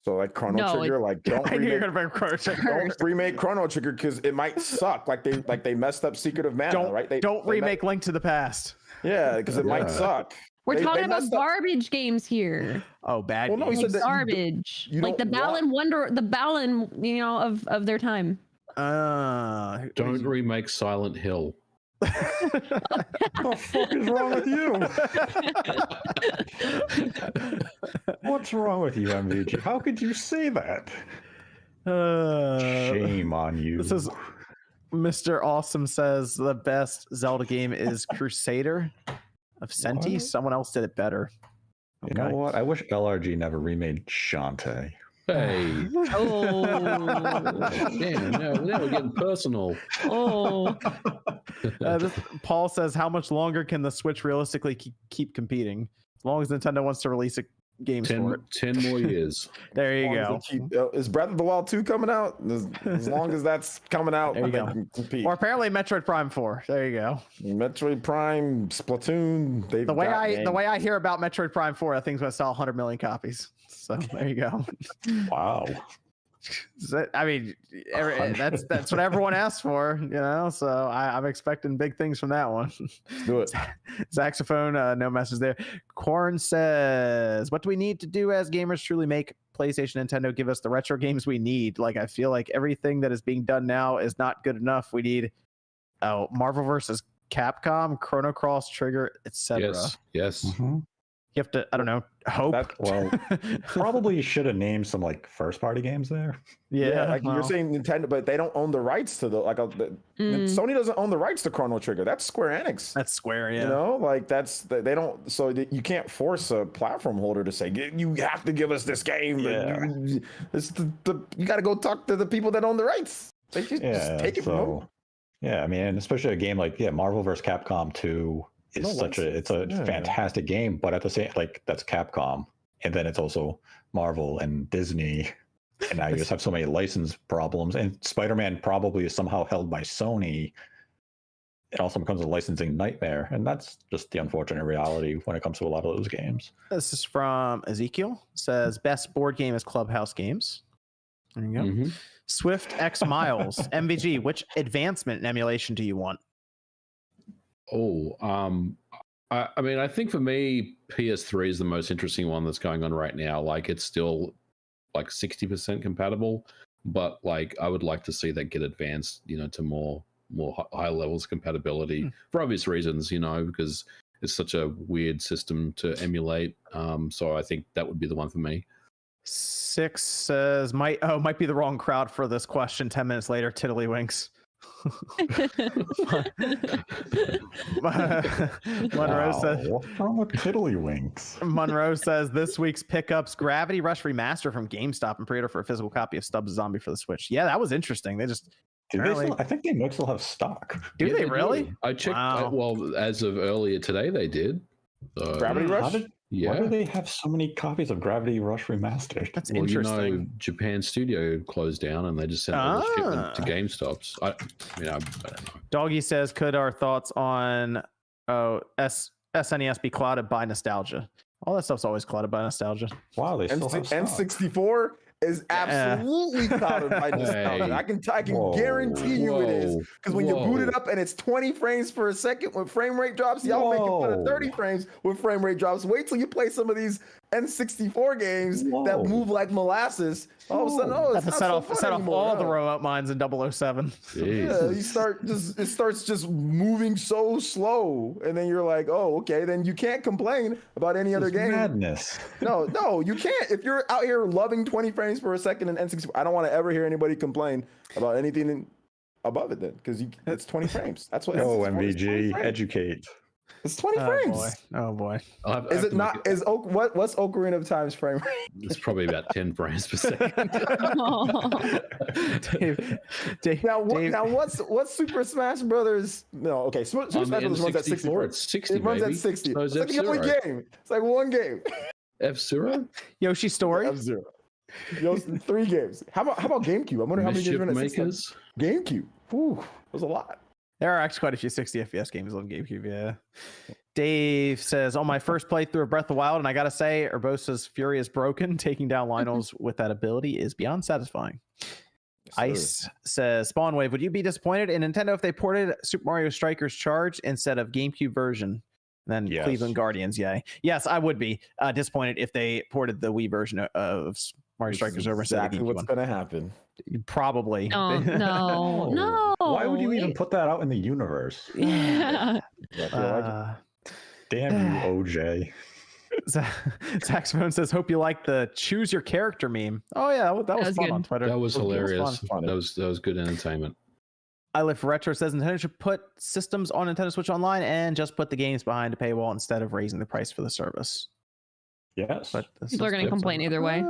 So like Chrono Trigger, like don't I knew you were remake, gonna bring Chrono Trigger. don't remake Chrono Trigger because it might suck. Like they messed up Secret of Mana, right? Don't remake Link to the Past. Yeah, because it might suck. We're talking about messed up. garbage games here. Oh, bad. Well, no, he games. said that Garbage. you Like the don't Balan Wonder, the Balan, of their time. Don't remake Silent Hill. What the fuck is wrong with you? What's wrong with you, MVG? How could you say that? Shame on you. This is Mr. Awesome says the best Zelda game is Crusader of Senti. What? Someone else did it better. You know what? I wish LRG never remade Shantae. Hey. Oh. Damn, now we're getting personal. Oh. Paul says, how much longer can the Switch realistically keep competing? As long as Nintendo wants to release games for it. 10 more years. There you go. Is Breath of the Wild 2 coming out? As long as that's coming out, There you they go. can compete. Or apparently Metroid Prime 4. There you go. Metroid Prime, Splatoon. The way I hear about Metroid Prime 4, I think it's going to sell 100 million copies. So there you go. Wow. I mean, that's what everyone asks for, So I'm expecting big things from that one. Do it. Saxophone, no message there. Corn says, "What do we need to do as gamers truly make PlayStation, Nintendo give us the retro games we need? Like, I feel like everything that is being done now is not good enough. We need Marvel versus Capcom, Chrono Cross, Trigger, etc." Yes. Mm-hmm. You have to, I don't know, hope. Probably should have named some like first party games there. Like you're saying Nintendo, but they don't own the rights to Sony doesn't own the rights to Chrono Trigger. That's Square Enix. That's Square, yeah. They don't. So you can't force a platform holder to say you have to give us this game. Yeah. You got to go talk to the people that own the rights. They just take it from them. Yeah, I mean, and especially a game like Marvel vs. Capcom 2 is it's a fantastic game, but at the same that's Capcom, and then it's also Marvel and Disney, and now you just have so many license problems. And Spider-Man probably is somehow held by Sony. It also becomes a licensing nightmare, and that's just the unfortunate reality when it comes to a lot of those games. This is from Ezekiel. Says best board game is Clubhouse Games. There you go. Mm-hmm. Swift X Miles MVG. Which advancement in emulation do you want? I mean, I think for me, PS3 is the most interesting one that's going on right now. Like, it's still like 60% compatible, but like I would like to see that get advanced, to more high levels of compatibility for obvious reasons, because it's such a weird system to emulate. So I think that would be the one for me. 6 says might be the wrong crowd for this question. 10 minutes later, Tiddlywinks. Monroe says, what's wrong with Tiddlywinks? Monroe says this week's pickups Gravity Rush Remaster from GameStop and pre-order for a physical copy of Stubbs Zombie for the Switch. Yeah, that was interesting. They just I think they might still have stock. Do they really? Do. I checked. Wow. Well, as of earlier today, they did. Gravity Rush? Why do they have so many copies of Gravity Rush Remastered? That's interesting. Japan Studio closed down and they just sent all the shipment to GameStops. I don't know. Doggy says, could our thoughts on SNES be clouded by nostalgia? All that stuff's always clouded by nostalgia. Wow, they still have N64 is absolutely clouded by nostalgia. I can guarantee you it is, because when you boot it up and it's 20 frames per second when frame rate drops, y'all making fun of 30 frames when frame rate drops. Wait till you play some of these N64 games that move like molasses. All of a sudden, it's set off all the robot mines in 007. Yeah, it starts just moving so slow, and then you're like, oh, okay, then you can't complain about any other game. Madness. No, you can't. If you're out here loving 20 frames per second in N64, I don't want to ever hear anybody complain about anything above it then, because it's 20 frames. That's what. Oh, MVG, educate. It's 20 frames. Oh boy. Is it not? What's Ocarina of Time's frame rate? It's probably about 10 frames per second. Dave, now what's Super Smash Brothers? No, okay. Super Smash Brothers runs at 64. It's 60. It runs at 60. So it's like the only game. It's like one game. F-Zero? Yoshi Story? F-Zero. 3 games. How about GameCube? I wonder how many games run at 60. GameCube. Ooh, was a lot. There are actually quite a few 60 FPS games on GameCube, yeah. Dave says, on my first playthrough of Breath of the Wild, and I gotta say, Urbosa's Fury is broken. Taking down Lionel's with that ability is beyond satisfying. Yes, Ice says, Spawnwave, would you be disappointed in Nintendo if they ported Super Mario Strikers Charge instead of GameCube version? And then Cleveland Guardians, yay. Yes, I would be disappointed if they ported the Wii version of Mario Strikers over. Exactly what's going to happen. Probably. Oh, no. Why would you even put that out in the universe? Yeah. Damn you, OJ. Saxophone says, hope you like the choose your character meme. Oh yeah, that was fun good. on Twitter. That was hilarious. That was good entertainment. I Live for Retro says Nintendo should put systems on Nintendo Switch Online and just put the games behind a paywall instead of raising the price for the service. Yes. But people are going to complain either way.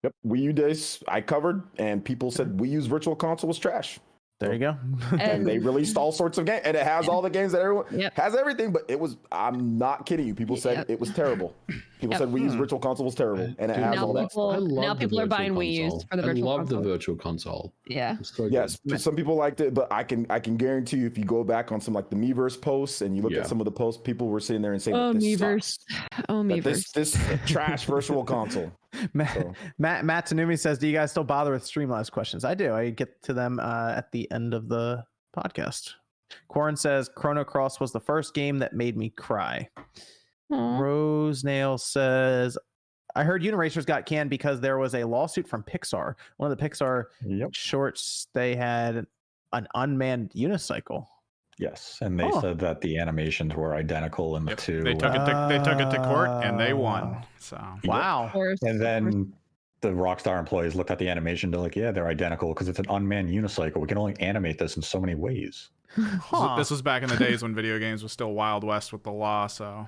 Yep. Wii U days I covered, and people said Wii U's Virtual Console was trash. There you go. And they released all sorts of games, and it has all the games that everyone has everything, but it was, I'm not kidding you. People said it was terrible. People said Wii U's Virtual Console was terrible, and it has all that stuff. Now people are buying Wii U's for the Virtual Console. I love the Virtual Console. Yeah. Yes, some people liked it, but I can guarantee you, if you go back on some like the Miiverse posts and you look at some of the posts, people were sitting there and saying, Miiverse. Miiverse. This trash Virtual Console. Matt Tanumi says, do you guys still bother with Streamlabs questions? I do. I get to them at the end of the podcast. Quarren says Chrono Cross was the first game that made me cry. Rose Nail says, I heard Uniracers got canned because there was a lawsuit from Pixar. One of the Pixar shorts, they had an unmanned unicycle. Yes, and they said that the animations were identical in the two. They took it to court and they won. So wow. And then the Rockstar employees looked at the animation. They're like, yeah, they're identical because it's an unmanned unicycle. We can only animate this in so many ways. This was back in the days when video games was still Wild West with the law. So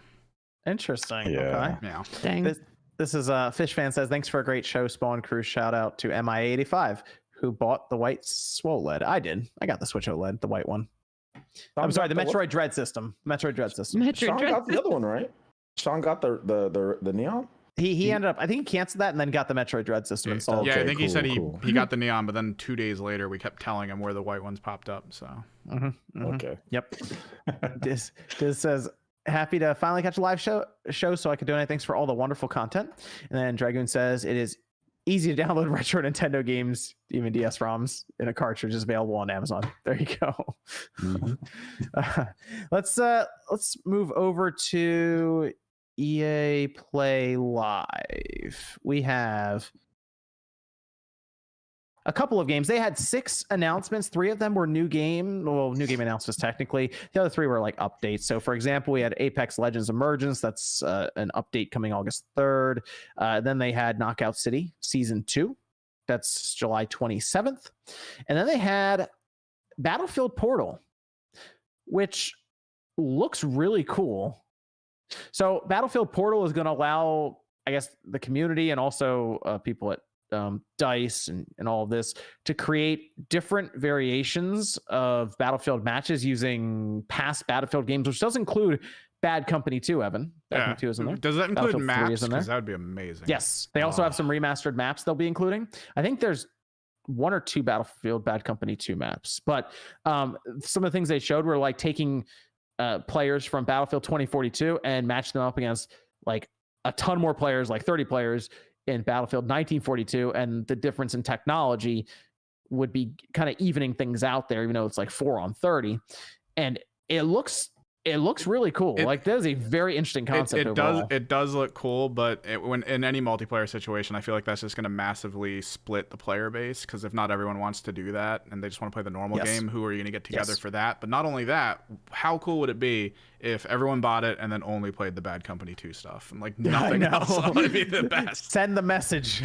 interesting. Yeah. Okay. Yeah. Dang. This is Fish Fan says, thanks for a great show, Spawn Crew. Shout out to MI85, who bought the white OLED. I did. I got the Switch OLED, the white one. I'm sorry, the Metroid Dread system. Metroid Dread system. Sean got the other one, right? Sean got the Neon. He ended up, I think he canceled that and then got the Metroid Dread system installed. Yeah, I think he said he got the Neon, but then 2 days later we kept telling him where the white ones popped up. So Okay. Yep. This says, happy to finally catch a live show so I could donate. Thanks for all the wonderful content. And then Dragoon says it is easy to download retro Nintendo games, even DS ROMs in a cartridge is available on Amazon. There you go. Let's move over to EA Play Live. We have a couple of games. They had 6 announcements. 3 of them were new game announcements technically. The other 3 were like updates. So for example, we had Apex Legends Emergence. That's an update coming August 3rd. Then they had Knockout City Season 2. That's July 27th. And then they had Battlefield Portal, which looks really cool. So Battlefield Portal is going to allow, I guess, the community and also people at DICE and all of this to create different variations of Battlefield matches using past Battlefield games, which does include Bad Company 2, Evan. Bad Company 2 is in there. Does that include maps? Because that would be amazing. Yes. They also have some remastered maps they'll be including. I think there's 1 or 2 Battlefield Bad Company 2 maps. But some of the things they showed were like taking players from Battlefield 2042 and match them up against like a ton more players, like 30 players in Battlefield 1942, and the difference in technology would be kind of evening things out there, even though it's like 4 on 30, and it looks really cool. Like that is a very interesting concept. It does look cool, but when in any multiplayer situation, I feel like that's just going to massively split the player base, because if not everyone wants to do that and they just want to play the normal game, who are you going to get together for that? But not only that, how cool would it be if everyone bought it and then only played the Bad Company 2 stuff and like nothing else? That would be the best. Send the message.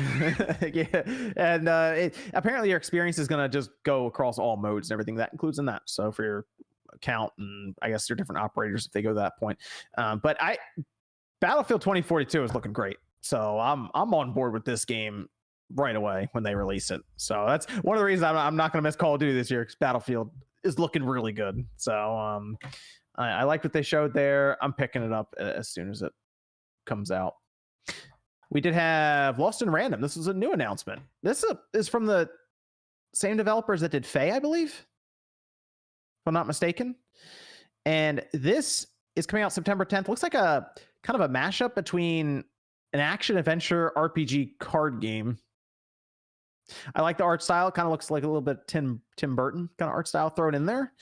Yeah. And apparently your experience is going to just go across all modes and everything that includes in that. So for your account and I guess your different operators if they go to that point. But Battlefield 2042 is looking great. So I'm on board with this game right away when they release it. So that's one of the reasons I'm not going to miss Call of Duty this year, because Battlefield is looking really good. So I like what they showed there. I'm picking it up as soon as it comes out. We did have Lost in Random. This was a new announcement. This is from the same developers that did Faye, I believe, if I'm not mistaken. And this is coming out September 10th. Looks like a kind of a mashup between an action adventure RPG card game. I like the art style. It kind of looks like a little bit Tim Burton kind of art style thrown in there.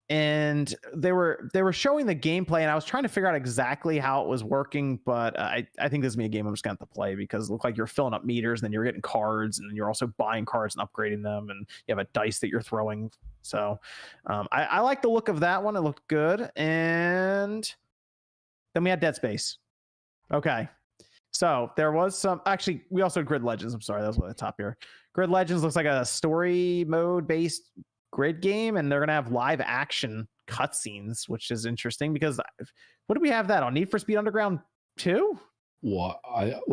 And they were showing the gameplay, and I was trying to figure out exactly how it was working, but I think this is a game I'm just going to have to play, because it looked like you're filling up meters, and then you're getting cards, and then you're also buying cards and upgrading them, and you have a dice that you're throwing. So I like the look of that one. It looked good. And then we had Dead Space. Okay. So there was some, actually, we also had Grid Legends. I'm sorry, that was at the top here. Grid Legends looks like a story mode based grid game, and they're going to have live action cutscenes, which is interesting, because what do we have that on? Need for Speed Underground 2? What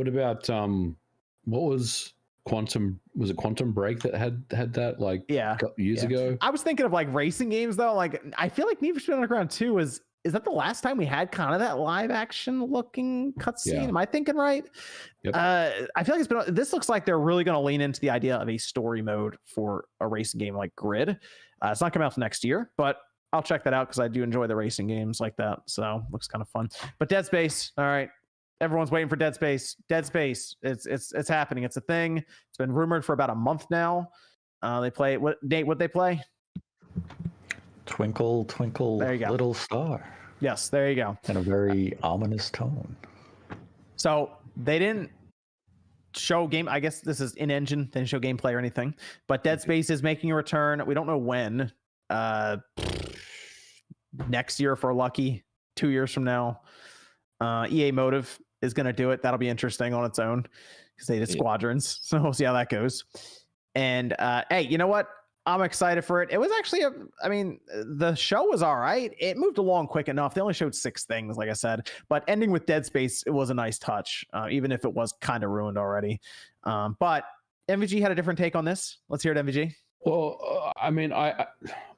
about what was Quantum? Was it Quantum Break that had that like a couple years ago? I was thinking of like racing games though. Like I feel like Need for Speed Underground 2 is that the last time we had kind of that live action looking cutscene? Am I thinking right? Yep. I feel like this looks like they're really going to lean into the idea of a story mode for a racing game like Grid. It's not coming out next year, but I'll check that out because I do enjoy the racing games like that. So looks kind of fun. But Dead Space, all right. Everyone's waiting for Dead Space. Dead Space, it's happening. It's a thing. It's been rumored for about a month now. They play what Nate? What they play? Twinkle, twinkle, little star. Yes, there you go. In a very ominous tone. So they didn't show game. I guess this is in engine. They didn't show gameplay or anything. But Dead Space is making a return. We don't know when. Next year, if we're lucky. 2 years from now. EA Motive is going to do it. That'll be interesting on its own because they did Squadrons. So we'll see how that goes. And hey, you know what? I'm excited for it. It was actually the show was all right. It moved along quick enough. They only showed 6 things, like I said, but ending with Dead Space, it was a nice touch, even if it was kind of ruined already. But MVG had a different take on this. Let's hear it, MVG. Well, I mean, I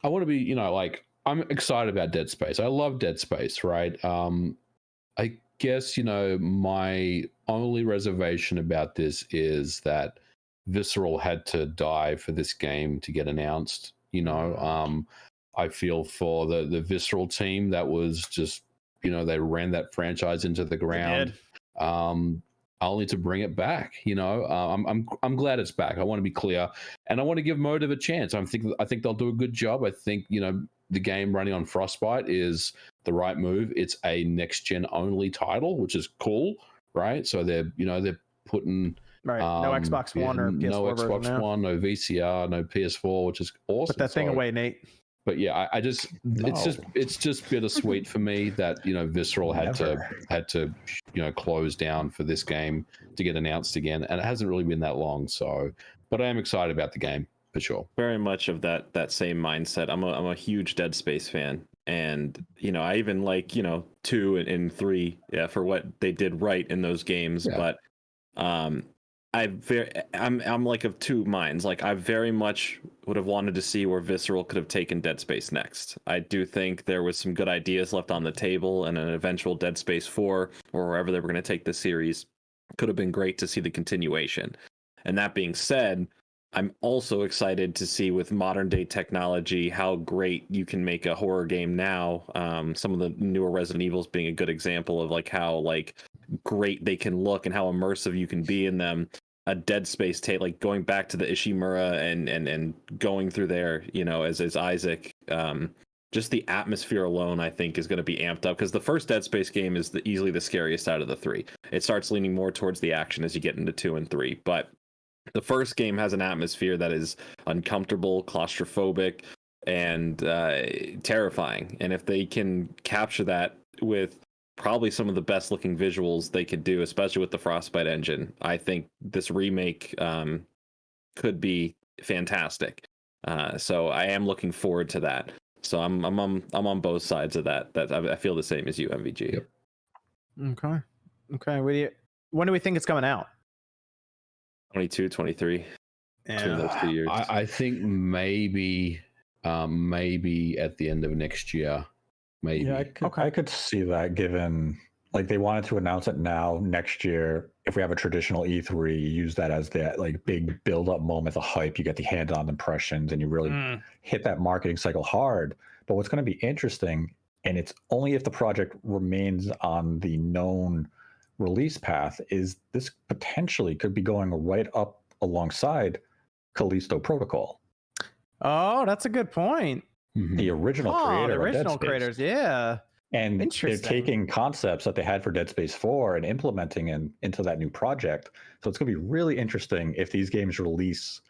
want to be, like, I'm excited about Dead Space. I love Dead Space, right? I guess, my only reservation about this is that Visceral had to die for this game to get announced. I feel for the Visceral team that was just, they ran that franchise into the ground. Only to bring it back. I'm glad it's back. I want to be clear, and I want to give Motive a chance. I think they'll do a good job. I think the game running on Frostbite is the right move. It's a next gen only title, which is cool, right? So they're putting no Xbox One or PS4 no Xbox version One, no VCR, no PS4, which is awesome. Put that thing away, Nate. But yeah, it's just bittersweet for me that Visceral had to close down for this game to get announced again, and it hasn't really been that long. So, but I am excited about the game for sure. Very much of that same mindset. I'm a huge Dead Space fan, and I even like 2 and 3 for what they did right in those games. Yeah. But I'm like of two minds. Like, I very much would have wanted to see where Visceral could have taken Dead Space next. I do think there was some good ideas left on the table, and an eventual Dead Space 4 or wherever they were going to take the series could have been great to see the continuation. And that being said, I'm also excited to see with modern day technology how great you can make a horror game now. Some of the newer Resident Evils being a good example of like how like great they can look and how immersive you can be in them. A Dead Space take, like going back to the Ishimura and going through there, as Isaac. Just the atmosphere alone, I think, is going to be amped up, because the first Dead Space game is easily the scariest out of the 3. It starts leaning more towards the action as you get into 2 and 3, but the first game has an atmosphere that is uncomfortable, claustrophobic, and terrifying. And if they can capture that with probably some of the best looking visuals they could do, especially with the Frostbite engine, I think this remake could be fantastic. So I am looking forward to that. So I'm on both sides of that. That I feel the same as you, MVG. Yep. Okay. When do we think it's coming out? 22, 23. Between those 2 years. I think maybe at the end of next year. Maybe. Yeah, I could see that, given like they wanted to announce it now next year. If we have a traditional E3, you use that as that like big build up moment, the hype, you get the hands-on impressions, and you really hit that marketing cycle hard. But what's going to be interesting, and it's only if the project remains on the known release path, is this potentially could be going right up alongside Callisto Protocol. Oh, that's a good point. The original creator, the original of Dead Space. Creators, yeah. And they're taking concepts that they had for Dead Space 4 and implementing into that new project. So it's going to be really interesting if these games release,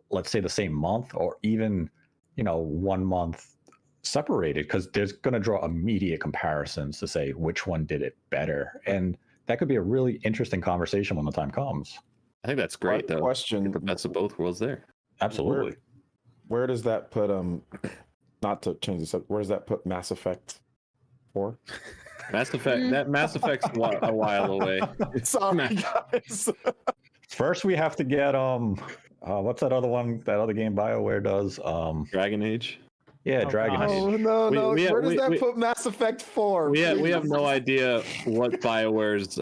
let's say, the same month, or even 1 month separated, because there's going to draw immediate comparisons to say which one did it better. And that could be a really interesting conversation when the time comes. I think that's great, though. Question: the best of both worlds there. Absolutely. Where does that put not to change this up, where does that put Mass Effect 4? Mass Effect's a while away. Sorry, guys. First, we have to get what's that other one? That other game BioWare does? Dragon Age. Yeah, Dragon Age. Oh no! Where does that put Mass Effect 4? We have no idea what BioWare's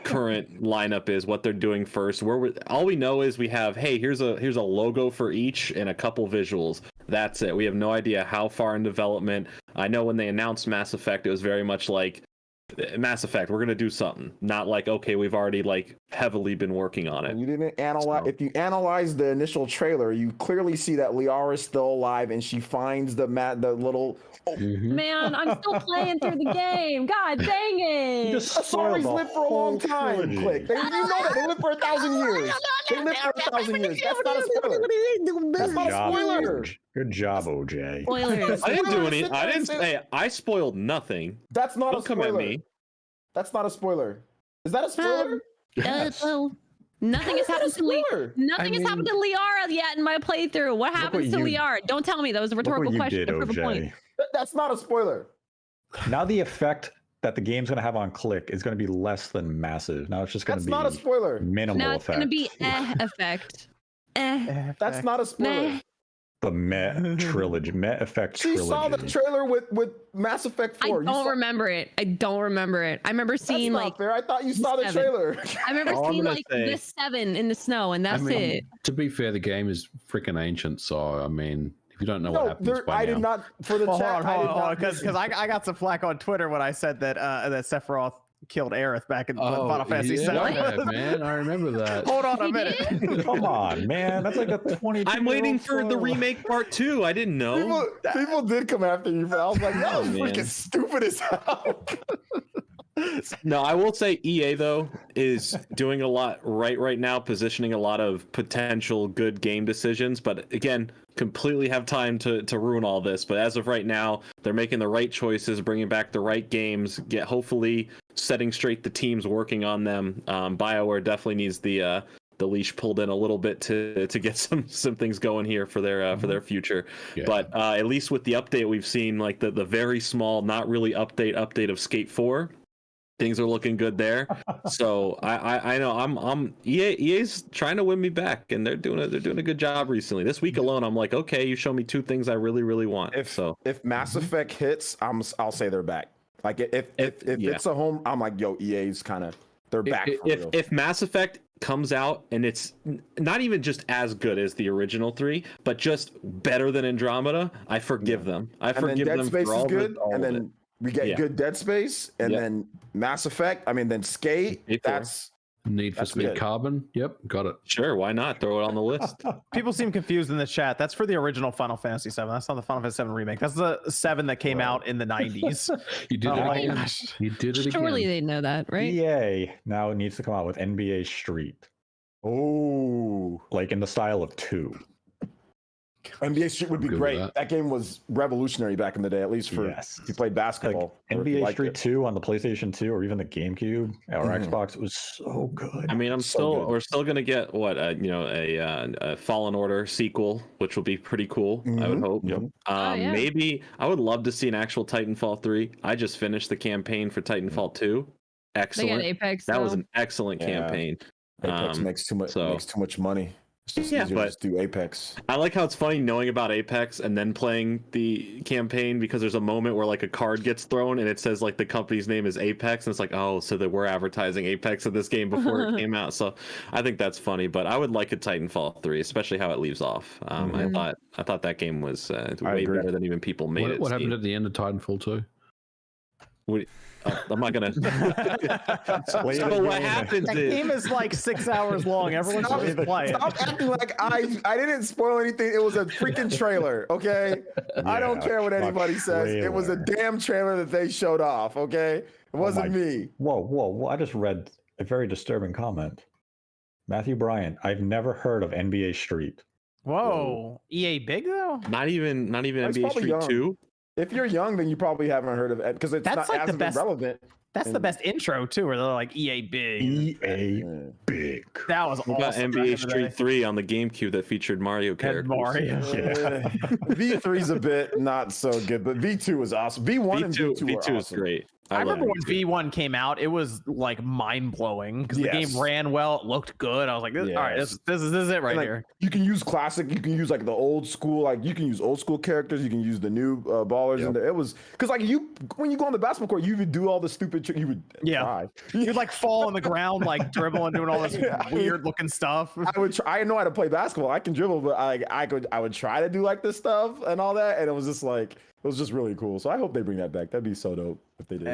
current lineup is, what they're doing first. All we know is we have, hey, here's a logo for each and a couple visuals. That's it. We have no idea how far in development. I know when they announced Mass Effect, it was very much like Mass Effect, we're gonna do something, not like, okay, we've already like heavily been working on it. You didn't analyze. If you analyze the initial trailer, you clearly see that Liara is still alive, and she finds the little. Man, I'm still playing through the game. God dang it! Sorry's lived for a long time. Click. You know that they lived for 1,000 years. They lived for 1,000 years. That's not a spoiler. That's not a spoiler. Good job, OJ. Spoilers. I didn't do any. I didn't say. I spoiled nothing. That's not Don't a spoiler. come at me. That's not a spoiler. Is that a spoiler? Yes. Nothing has happened to Nothing has happened to Liara yet in my playthrough. What happens to Liara? Don't tell me. That was a rhetorical question. Did, to prove a point. That's not a spoiler. Now the effect that the game's going to have on click is going to be less than massive. Now it's just going to be not a spoiler. Minimal Now it's effect. going to be effect. That's not a spoiler. Meh. The Met trilogy, Met Effect She trilogy. saw the trailer with Mass Effect 4. I don't remember it. I remember seeing That's like not fair. I thought you saw the 7. trailer. I remember All I'm seeing gonna like say- the 7 in the snow, and that's it. To be fair, the game is freaking ancient. So I mean, if you don't know what No, happens by I now, did not for the Well, chat. hold on, because I got some flack on Twitter when I said that Sephiroth killed Aerith back in Final Fantasy VII. yeah, man, I remember that. Hold on a He minute. Come on, man. That's like a 20. I'm waiting for the remake part 2. I didn't know. People did come after you, but I was like, that was Oh, man. freaking stupid as hell. No, I will say EA though is doing a lot right now, positioning a lot of potential good game decisions. But again, completely have time to ruin all this. But as of right now, they're making the right choices, bringing back the right games, hopefully setting straight the teams working on them. BioWare definitely needs the leash pulled in a little bit to get some things going here for their future. Yeah. But at least with the update we've seen, like the very small, not really update of Skate 4. Things are looking good there, so I know I'm EA's trying to win me back, and they're doing a good job recently. This week alone, I'm like, okay, you show me 2 things I really want. If Mass Effect hits, I'll say they're back. Like if it's a home, I'm like, yo, EA's they're back. If Mass Effect comes out and it's not even just as good as the original 3, but just better than Andromeda, I forgive them. I forgive them Dead Space for all is good, all and of then it. we get good Dead Space, and then Mass Effect. I mean, then Skate. Skate 4. That's Need for That's Speed good. Carbon. Yep, got it. Sure, why not throw it on the list? People seem confused in the chat. That's for the original Final Fantasy VII. That's not the Final Fantasy VII remake. That's the 7 that came out in the 90s. You did Oh it my again. gosh. You did it Surely again. they know that, right? EA now needs to come out with NBA Street, like in the style of 2. NBA Street would be Good with great. that. That game was revolutionary back in the day, at least for Yes. if you played basketball. Like or if you NBA liked Street it. 2 on the PlayStation 2 or even the GameCube or Mhm. Xbox, it was so good. I mean, good. we're still gonna get a Fallen Order sequel, which will be pretty cool. I would Mhm. hope. Yep. Yeah. Maybe I would love to see an actual Titanfall 3. I just finished the campaign for Titanfall 2. They got Excellent. Apex. That was though. an excellent Yeah. campaign. Apex makes too much money. It's just Yeah, easier to just do Apex. I like how it's funny knowing about Apex and then playing the campaign, because there's a moment where like a card gets thrown and it says like the company's name is Apex, and it's like, oh, so that we're advertising Apex in this game before it came out. So I think that's funny, but I would like a Titanfall 3, especially how it leaves off. I thought that game was way agree. better than even people made it. What happened seem. at the end of Titanfall 2? I'm not gonna. Play So the what game. happens That is game is like 6 hours long. Everyone should just play it. Stop acting like I didn't spoil anything. It was a freaking trailer, okay? I don't Yeah, care what a anybody says. It was a trailer. damn trailer that they showed off, okay? It wasn't my- me. Whoa! I just read a very disturbing comment. Matthew Bryant, I've never heard of NBA Street. Whoa. EA big though? not even It's NBA probably Street young. 2. If you're young, then you probably haven't heard of it because it's That's not like the hasn't been best- relevant. That's the And- best intro too, where they're like EA big. EA Yeah. big. That was We got awesome. NBA back in the Street day. 3 on the GameCube that featured Mario Had characters. Mario. V3's a bit not so good, but V2 is awesome. V1 and V2 V2 are is awesome. great. I love remember when V2. V1 came out, it was like mind blowing because the Yes. game ran well, it looked good. I was like, all right, Yes. this is it right And, like, here. you can use classic. You can use like the old school. Like you can use old school characters. You can use the new ballers. And it was because like when you go on the basketball court, you would do all the stupid. You would try. You'd like fall on the ground, like dribbling, doing all this Yeah. weird looking stuff. I would. I know how to play basketball. I can dribble, but I would try to do like this stuff and all that, and it was just like it was just really cool. So I hope they bring that back. That'd be so dope if they did.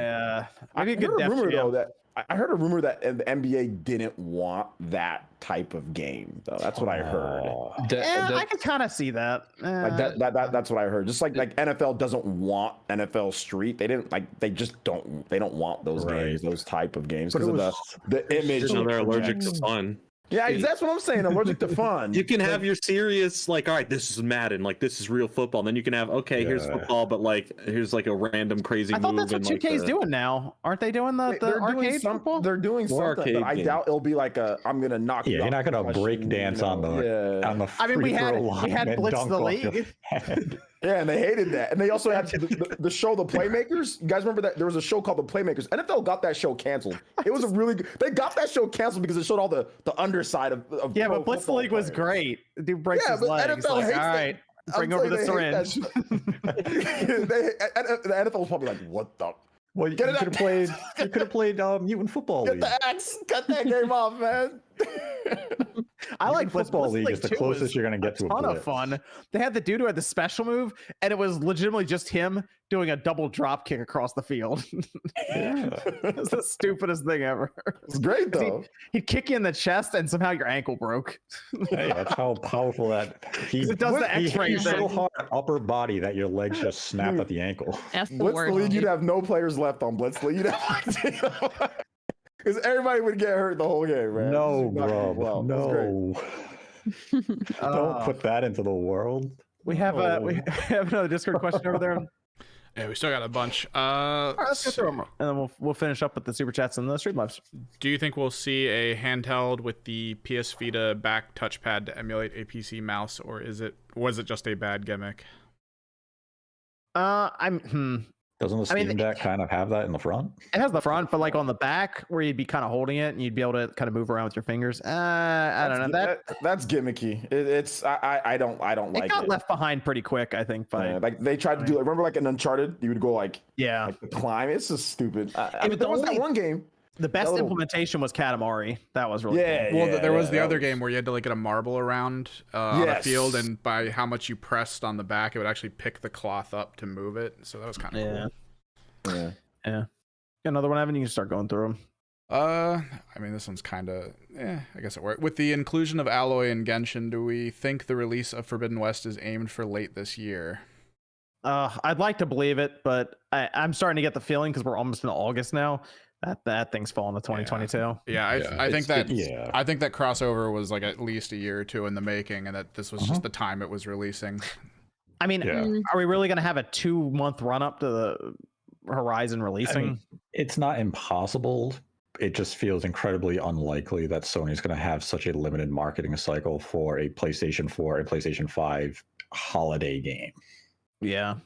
Maybe a good heard a Def rumor Jam. though that I heard a rumor that the NBA didn't want that type of game. Though that's what I heard. I could kind of see that. Like that's what I heard. Just like NFL doesn't want NFL Street. They didn't like. They just don't. They don't want those games. Those type of games But because it of was- the image. So they're allergic to projects. fun. Yeah, that's what I'm saying. Allergic to fun. You can have your serious, like, all right, this is Madden, like this is real football. And then you can have, okay, here's Yeah. football, but like here's like a random crazy I thought move. that's what and, like, 2K's the- doing now. Aren't they doing the They're arcade doing football? They're doing More something, but I arcade doubt it'll be like a. I'm gonna knock you. Yeah, you're not out gonna question, break dance on the yeah. on the I mean, we free had throw line Blitz and the dunk off your League. head. Yeah, and they hated that. And they also had the show The Playmakers. You guys remember that? There was a show called The Playmakers. NFL got that show canceled. It was a really good. They got that show canceled because it showed all the underside of yeah, but Blitz the League was great. Dude breaks his legs. NFL Like, hates all right, bring over the syringe. The NFL was probably like, what the? Well, you could have played. You could have played Mutant Football Get League. the axe. Cut that game off, man. I like Football League is the 2 closest was you're going to get to a ton of blitz. fun. They had the dude who had the special move, and it was legitimately just him doing a double drop kick across the field. Yeah. It was the stupidest thing ever. It's great though. He'd kick you in the chest, and somehow your ankle broke. Hey, that's how powerful that It does the he X-ray hit you so thing. hard upper body that your legs just snap at the ankle. That's the Blitz worst. League, you'd have no players left on Blitz League. You'd have because everybody would get hurt the whole game, man. No, This is not bro. going well. That's great. No. Don't put that into the world. We have we have another Discord question over there. Yeah, we still got a bunch. All right, let's go through them, and then we'll finish up with the super chats and the stream lives. Do you think we'll see a handheld with the PS Vita back touchpad to emulate a PC mouse, or was it just a bad gimmick? Doesn't the Steam Deck kind of have that in the front? It has the front, but like on the back where you'd be kind of holding it and you'd be able to kind of move around with your fingers. I don't know. That's gimmicky. I don't like it. It got left behind pretty quick, I think. By like they tried to do. Remember, like in Uncharted, you would go like climb. It's just stupid. I mean, there was that one game. The best implementation was Katamari. That was really cool. Well, there was the other game where you had to like get a marble around on a field, and by how much you pressed on the back, it would actually pick the cloth up to move it. So that was kind of cool. Yeah. Another one, Evan. You can start going through them. I mean, this one's kind of, I guess it worked. With the inclusion of Alloy and Genshin, do we think the release of Forbidden West is aimed for late this year? I'd like to believe it, but I'm starting to get the feeling because we're almost in August now. That thing's falling to 2022. Yeah, I think that crossover was like at least a year or two in the making, and that this was just the time it was releasing. I mean, are we really going to have a 2-month run up to the Horizon releasing? I mean, it's not impossible. It just feels incredibly unlikely that Sony's going to have such a limited marketing cycle for a PlayStation 4 and PlayStation 5 holiday game. Yeah,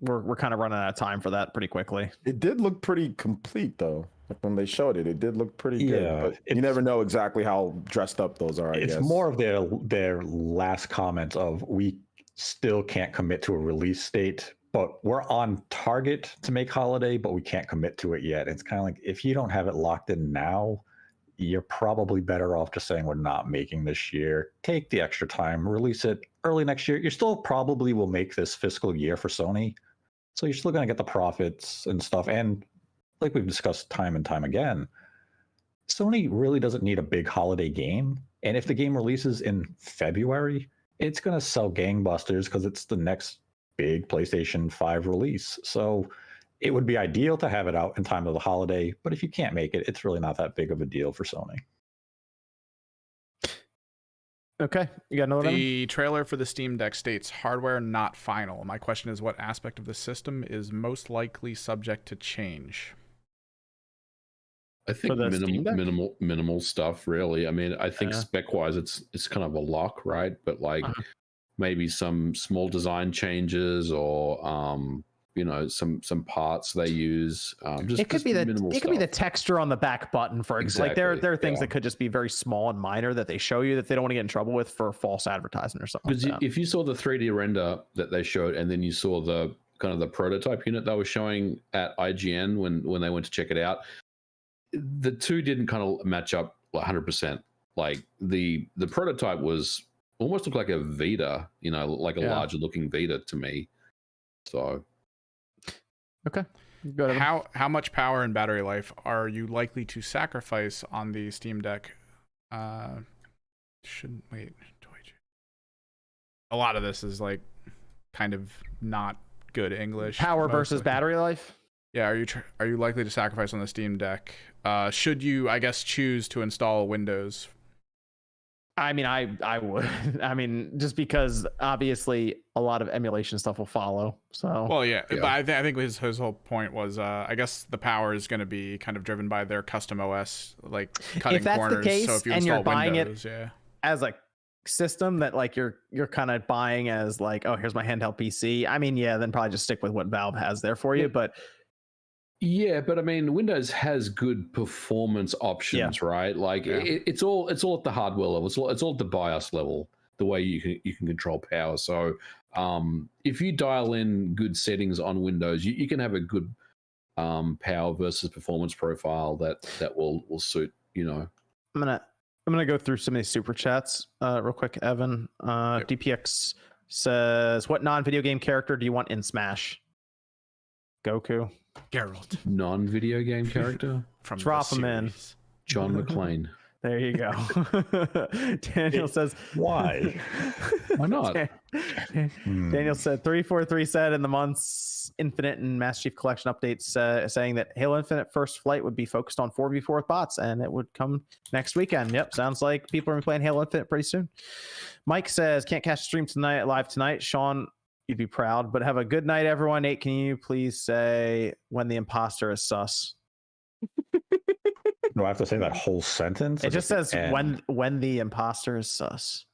we're kind of running out of time for that pretty quickly. It did look pretty complete though. When they showed it, it did look pretty good. But you never know exactly how dressed up those are. It's more of their last comment of we still can't commit to a release date, but we're on target to make holiday, but we can't commit to it yet. It's kind of like if you don't have it locked in now, you're probably better off just saying we're not making this year. Take the extra time, release it early next year. You still probably will make this fiscal year for Sony, so you're still going to get the profits and stuff. And like we've discussed time and time again, Sony really doesn't need a big holiday game. And if the game releases in February, it's going to sell gangbusters because it's the next big PlayStation 5 release. So it would be ideal to have it out in time of the holiday, but if you can't make it, it's really not that big of a deal for Sony. Okay, you got another one? The trailer for the Steam Deck states hardware not final. My question is, what aspect of the system is most likely subject to change? I think minimal stuff, really. I mean, I think spec-wise, it's kind of a lock, right? But like maybe some small design changes or some parts they use. It could be the texture on the back button, for example. Like there are things that could just be very small and minor that they show you that they don't want to get in trouble with for false advertising or something. Because if you saw the 3D render that they showed, and then you saw the kind of the prototype unit they were showing at IGN when they went to check it out, the two didn't kind of match up 100%. Like the prototype was almost looked like a Vita, like a larger looking Vita to me. So. Okay. How much power and battery life are you likely to sacrifice on the Steam Deck? A lot of this is like kind of not good English. Power versus battery life? Yeah, are you likely to sacrifice on the Steam Deck? Should you, I guess, choose to install Windows? I mean, I would. I mean, just because obviously a lot of emulation stuff will follow. So. Well, yeah. But I think his whole point was, I guess the power is going to be kind of driven by their custom OS, like cutting corners. If that's the case, so if you and install you're buying Windows, it as a system that like you're kind of buying as like, oh, here's my handheld PC, I mean, yeah, then probably just stick with what Valve has there for you. But I mean, Windows has good performance options, right? Like it's all at the hardware level. It's all at the BIOS level, the way you can control power. So if you dial in good settings on Windows, you can have a good power versus performance profile that will suit, you know. I'm gonna go through some of these super chats real quick. Evan, DPX says, what non-video game character do you want in Smash? Goku. Geralt. Non-video game character? From Drop him in. John McClane. There you go. Daniel says, why? Why not? Daniel said 343 said in the month's Infinite and Master Chief Collection updates saying that Halo Infinite First Flight would be focused on 4v4 with bots and it would come next weekend. Yep, sounds like people are playing Halo Infinite pretty soon. Mike says, can't catch the stream live tonight. Sean, you'd be proud, but have a good night, everyone. Nate, can you please say when the imposter is sus? Do I have to say that whole sentence? It just says when the imposter is sus.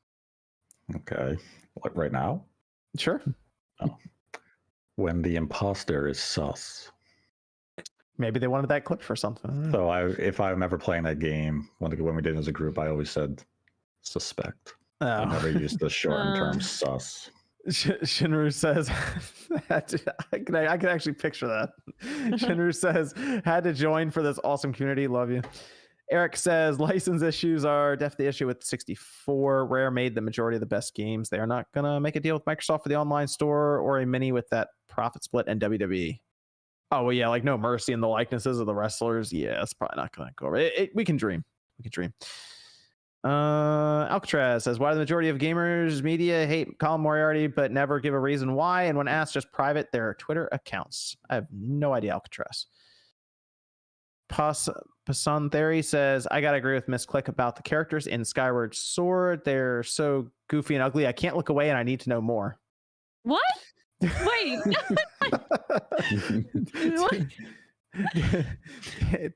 Okay. Like right now? Sure. Oh. When the imposter is sus. Maybe they wanted that clip for something. So if I'm ever playing that game, when we did it as a group, I always said suspect. Oh. I never used the shortened term sus. Shinru says, I can actually picture that. Shinru says, had to join for this awesome community. Love you. Eric says, license issues are definitely the issue with 64. Rare made the majority of the best games. They are not going to make a deal with Microsoft for the online store or a mini with that profit split and WWE. Oh, well, yeah, like No Mercy and the likenesses of the wrestlers. Yeah, it's probably not going to go over. We can dream. We can dream. Alcatraz says, why do the majority of gamers media hate Colin Moriarty but never give a reason why, and when asked, just private their Twitter accounts? I have no idea, Alcatraz. Pasan Theory says, I gotta agree with Miss Click about the characters in Skyward Sword. They're so goofy and ugly, I can't look away and I need to know more. What? Wait. What?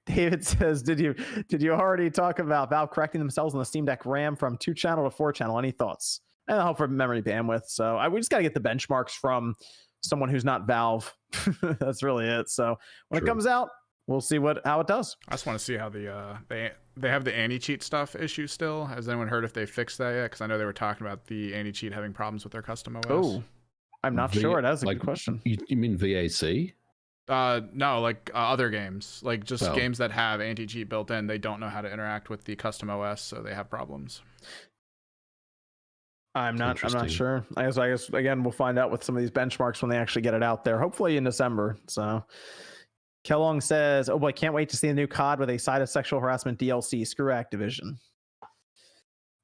David says, did you already talk about Valve correcting themselves on the Steam Deck RAM from 2-channel to 4-channel? Any thoughts? And I hope for memory bandwidth. So we just got to get the benchmarks from someone who's not Valve. That's really it. So when it comes out, we'll see how it does. I just want to see how they have the anti-cheat stuff issue still. Has anyone heard if they fixed that yet? Because I know they were talking about the anti-cheat having problems with their custom OS. Oh, I'm not sure. That's a good question. You mean VAC? No, like other games, like just games that have anti-cheat built in. They don't know how to interact with the custom OS, so they have problems. I'm not sure. I guess again, we'll find out with some of these benchmarks when they actually get it out there, hopefully in December. So Kellong says, oh boy, can't wait to see the new COD with a side of sexual harassment DLC. Screw Activision.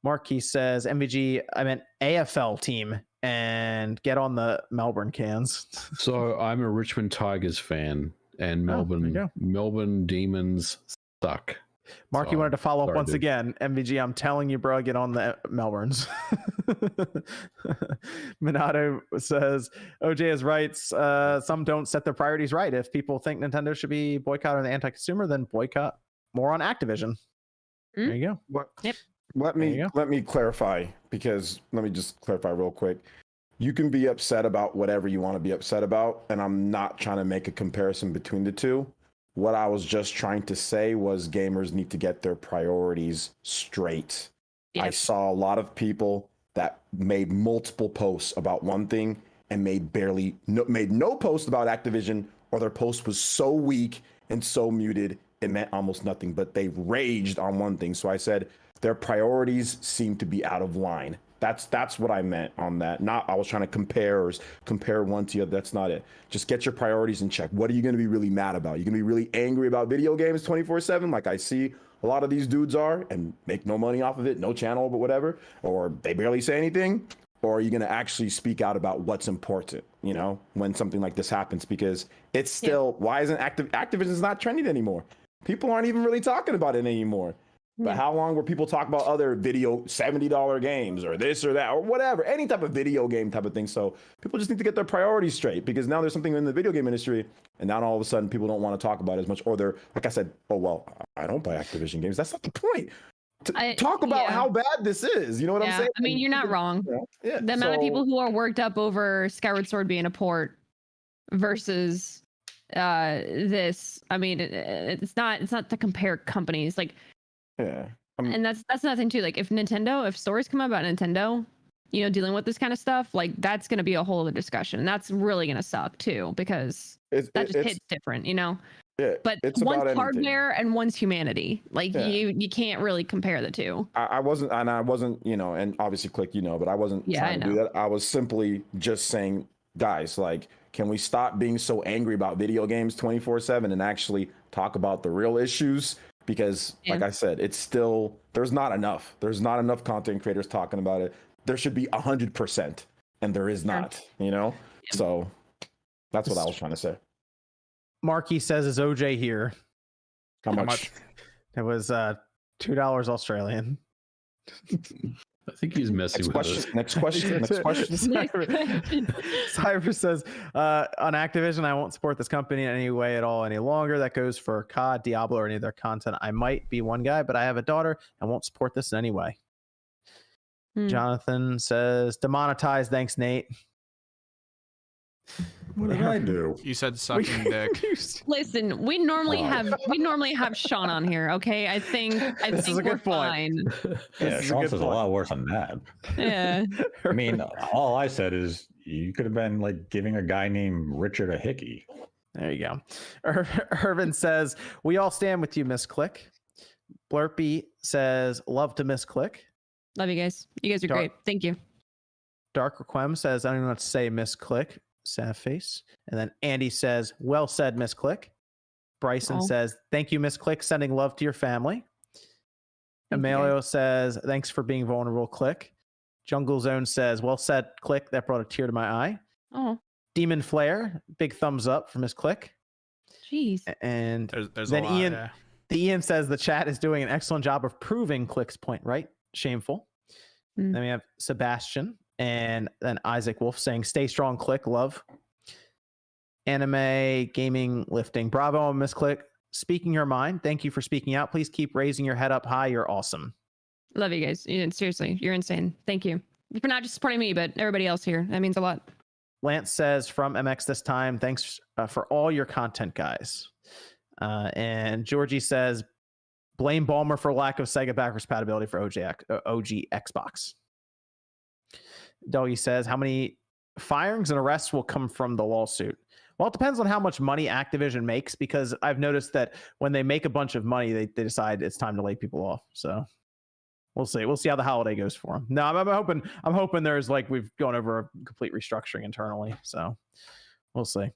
Marquis says, MVG, I meant AFL team, and get on the Melbourne cans. So I'm a Richmond Tigers fan, and Melbourne Demons suck. Mark, you wanted to follow up once again. MVG, I'm telling you, bro, get on the Melbournes. Minato says, OJ has rights. Some don't set their priorities right. If people think Nintendo should be boycotting the anti-consumer, then boycott more on Activision. There you go. Yep. Let me clarify, because let me just clarify real quick. You can be upset about whatever you want to be upset about, and I'm not trying to make a comparison between the two. What I was just trying to say was gamers need to get their priorities straight. Yep. I saw a lot of people that made multiple posts about one thing and made no post about Activision, or their post was so weak and so muted it meant almost nothing, but they raged on one thing. So I said their priorities seem to be out of line. That's what I meant on that. Not I was trying to compare one to the other. That's not it. Just get your priorities in check. What are you going to be really mad about? You're going to be really angry about video games 24/7, like I see a lot of these dudes are, and make no money off of it, no channel, but whatever, or they barely say anything? Or are you going to actually speak out about what's important, you know, when something like this happens? Because it's still, why isn't Activision's not trending anymore? People aren't even really talking about it anymore. But how long were people talking about other video $70 games or this or that or whatever, any type of video game type of thing? So people just need to get their priorities straight, because now there's something in the video game industry, and now all of a sudden people don't want to talk about it as much, or they're, like I said, oh, well, I don't buy Activision games. That's not the point. talk about how bad this is. You know what I'm saying? I mean, you're not wrong. Yeah. The amount of people who are worked up over Skyward Sword being a port versus this. I mean, it's not to compare companies. Like, and that's another thing too. Like, if stories come out about Nintendo, you know, dealing with this kind of stuff, like that's going to be a whole other discussion. And that's really going to suck too, because that just hits different, you know. Yeah, but one's hardware and one's humanity. Like you can't really compare the two. I wasn't, you know, and obviously Click, you know, but I wasn't trying to do that. I was simply just saying, guys, like, can we stop being so angry about video games 24/7 and actually talk about the real issues? Because like I said, it's still, there's not enough content creators talking about it. There should be 100%, and there is not, you know? So that's what I was trying to say. Marky says, is OJ here? How much? It was $2 Australian. I think he's messing with us. Next question. Cyber says, on Activision, I won't support this company in any way at all any longer. That goes for COD, Diablo, or any of their content. I might be one guy, but I have a daughter and won't support this in any way. Jonathan says, demonetized. Thanks, Nate. What did I do? You said sucking dick. Listen, we normally have Sean on here. Okay, I think we're fine. Yeah, Sean says a lot worse than that. Yeah. I mean, all I said is you could have been like giving a guy named Richard a hickey. There you go. Irvin says, we all stand with you, Miss Click. Blurpy says, love to Miss Click. Love you guys. You guys are great. Thank you. Dark Requiem says, I don't know what to say, Miss Click. Sad face. And then Andy says, well said, Miss Click. Bryson says, thank you, Miss Click, sending love to your family. Emilio says, thanks for being vulnerable, Click. Jungle Zone says, well said, Click. That brought a tear to my eye. Oh. Demon Flare, big thumbs up for Miss Click. Jeez. And there's then a lot, Ian, Ian says the chat is doing an excellent job of proving Click's point right. Shameful. Then we have Sebastian. And then Isaac Wolf saying, stay strong, Click, love. Anime, gaming, lifting. Bravo, Miss Click. Speaking your mind. Thank you for speaking out. Please keep raising your head up high. You're awesome. Love you guys. Seriously, you're insane. Thank you for not just supporting me, but everybody else here. That means a lot. Lance says, from MX this time, thanks for all your content, guys. And Georgie says, blame Balmer for lack of Sega backwards compatibility for OG Xbox. Doggy says, how many firings and arrests will come from the lawsuit? Well, it depends on how much money Activision makes, because I've noticed that when they make a bunch of money, they decide it's time to lay people off. So we'll see. We'll see how the holiday goes for them. No, I'm hoping there's like, we've gone over a complete restructuring internally. So we'll see.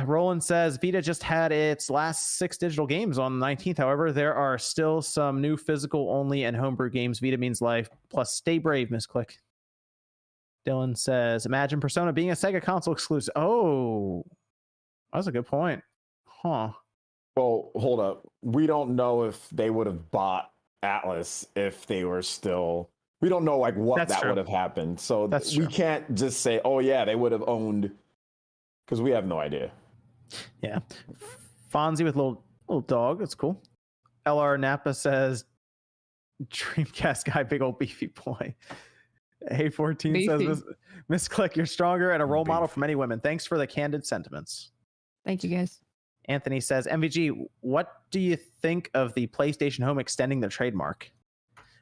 Roland says, Vita just had its last 6 digital games on the 19th. However, there are still some new physical only and homebrew games. Vita means life. Plus, stay brave, Miss Click. Dylan says, imagine Persona being a Sega console exclusive. Oh, that's a good point. Huh. Well, hold up. We don't know if they would have bought Atlas if they were still... We don't know like what that would have happened. So we can't just say, oh yeah, they would have owned... Because we have no idea. Yeah. Fonzie with little dog. That's cool. LR Napa says, Dreamcast guy, big old beefy boy. A14 says, Miss Click, you're stronger and a role model for many women. Thanks for the candid sentiments. Thank you, guys. Anthony says, MVG, what do you think of the PlayStation Home extending their trademark?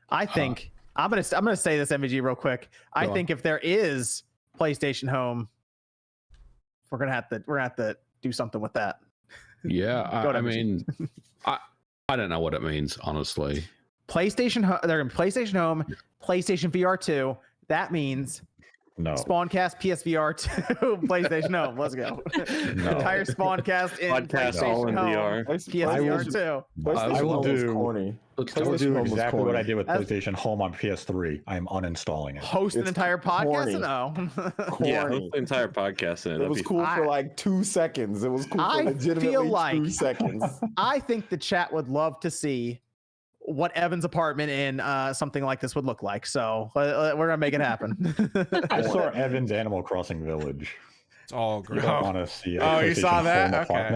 I think I'm gonna say this, MVG, real quick. I think if there is PlayStation Home, we're gonna have to do something with that. Yeah, I mean, I don't know what it means, honestly. PlayStation Home, they're in PlayStation Home, PlayStation VR 2. That means Spawncast, PSVR 2, PlayStation Home. Let's go. Entire Spawncast in podcast all in VR. PSVR 2. I will do exactly what I did with PlayStation Home on PS3. I'm uninstalling it. Host an entire podcast? No. Yeah, host the entire podcast in it. It was cool for like 2 seconds. It was cool for legitimately 2 seconds. I think the chat would love to see what Evan's apartment in something like this would look like. So we're gonna make it happen. I saw Evan's Animal Crossing village. It's all You great. don't want to see. A Oh, you saw PlayStation that? home Okay.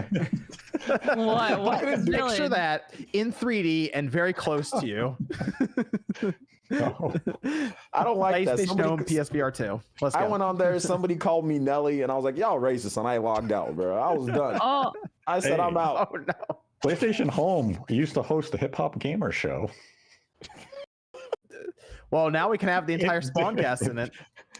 apartment. What is Picture villain? that in 3D and very close to you. No. I don't like that. PlayStation Somebody- Home, PSVR 2. Let's go. I went on there. Somebody called me Nelly, and I was like, "Y'all racist," and I logged out, bro. I was done. Oh, I said, Hey. "I'm out." Oh no. PlayStation Home used to host the Hip Hop Gamer Show. Well, now we can have the entire Spawncast in it.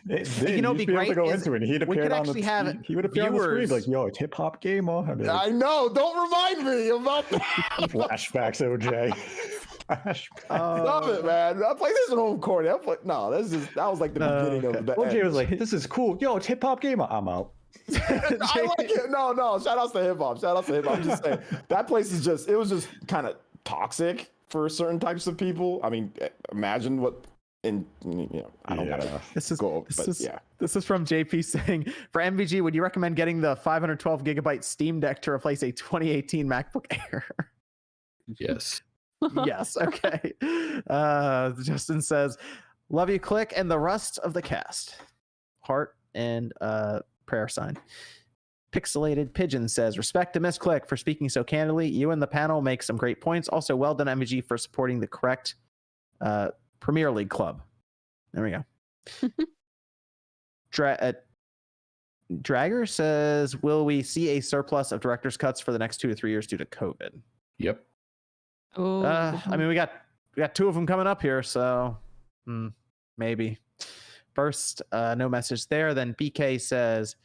It You did. know, You be used to be able to great go is into it. And he'd we appear could on the actually have he would appear on the screen viewers. like, "Yo, it's Hip Hop Gamer." And I know. Don't remind me about that. flashbacks, OJ. Flashbacks. Stop it, man. That PlayStation Home corny. That was like the beginning okay. of the OJ end. was like, "This is cool. Yo, it's Hip Hop Gamer." I'm out. I like it. No. Shout outs to hip hop. Shout outs to hip hop. I'm just saying that place it was just kind of toxic for certain types of people. I mean, imagine what. And I don't gotta This is go. this But is yeah, this is from JP saying, for MVG, would you recommend getting the 512 gigabyte Steam Deck to replace a 2018 MacBook Air? Yes. Yes. Okay. Justin says, "Love you, Click, and the rest of the cast." Heart and prayer sign. Pixelated Pigeon says, "Respect to Miss Click for speaking so candidly. You and the panel make some great points. Also, well done, MVG, for supporting the correct Premier League club." There we go. Dragger says, "Will we see a surplus of director's cuts for the next 2 to 3 years due to COVID?" Yep. oh. I mean, we got 2 of them coming up here, so maybe. First, no message there. Then BK says,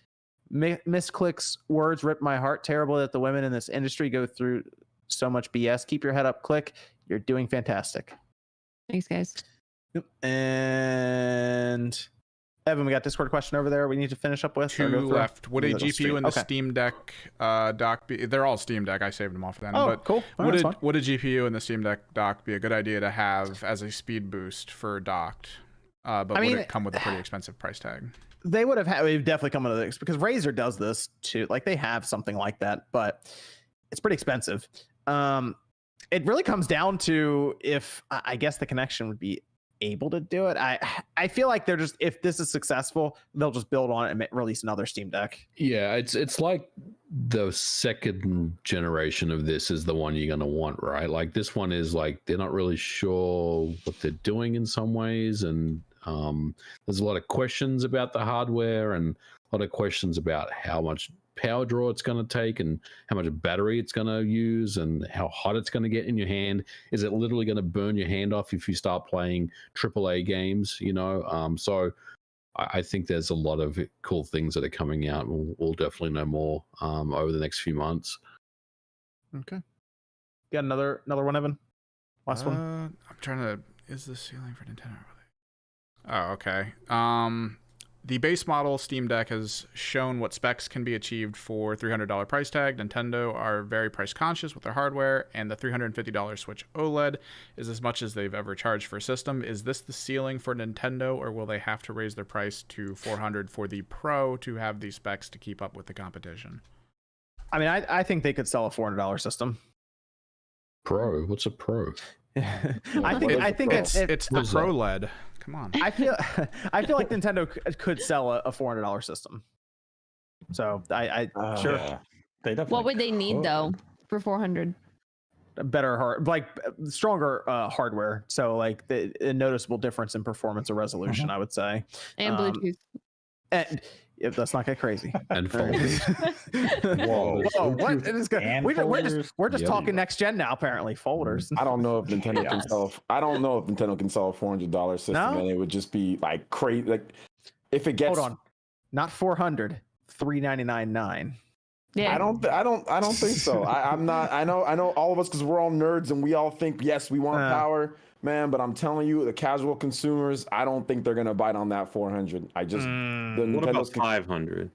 "Miss Click's words ripped my heart. Terrible that the women in this industry go through so much BS. Keep your head up, Click. You're doing fantastic." Thanks, guys. And Evan, we got Discord question over there we need to finish up with. or go 2 through? left. Would a Little GPU stream. in the Okay. Steam Deck dock be? They're all Steam Deck. I saved them all for then. Oh, but cool. All right, that's fine. would a GPU in the Steam Deck dock be a good idea to have as a speed boost for docked? But I mean, would it come with a pretty expensive price tag? They would have had, we've definitely come into this because Razer does this too. Like they have something like that, but it's pretty expensive. It really comes down to if I guess the connection would be able to do it. I feel like they're just, if this is successful, they'll just build on it and release another Steam Deck. Yeah, it's like the second generation of this is the one you're going to want, right? Like this one is like they're not really sure what they're doing in some ways, and there's a lot of questions about the hardware and a lot of questions about how much power draw it's going to take and how much battery it's going to use and how hot it's going to get in your hand. Is it literally going to burn your hand off if you start playing AAA games? So I think there's a lot of cool things that are coming out. We'll definitely know more over the next few months. Okay. Got another one, Evan? Last one. I'm trying to. Is the ceiling for Nintendo? Oh, okay. The base model Steam Deck has shown what specs can be achieved for $300 price tag. Nintendo are very price conscious with their hardware, and the $350 Switch OLED is as much as they've ever charged for a system. Is this the ceiling for Nintendo, or will they have to raise their price to $400 for the Pro to have these specs to keep up with the competition? I mean, I think they could sell a $400 system. Pro? What's a Pro? I think it's the is Pro that? LED. Come on. I feel like Nintendo could sell a $400 system. So I sure. Yeah. They definitely What would they need could. though for 400? Better stronger hardware. So like a noticeable difference in performance or resolution, I would say. And Bluetooth. And if let's not get crazy. And folders. Whoa. Whoa, what? It is good. And We're folders? just Yeah. talking next gen now. Apparently, folders. I don't know if Nintendo can sell. I don't know if Nintendo can sell a $400 system, No? and it would just be like crazy. Like if it gets, Hold on, not 400, $399.9. Yeah. I don't think so. I'm not. I know all of us because we're all nerds and we all think yes, we want power, man. But I'm telling you, the casual consumers, I don't think they're gonna bite on that 400. I just What about 500?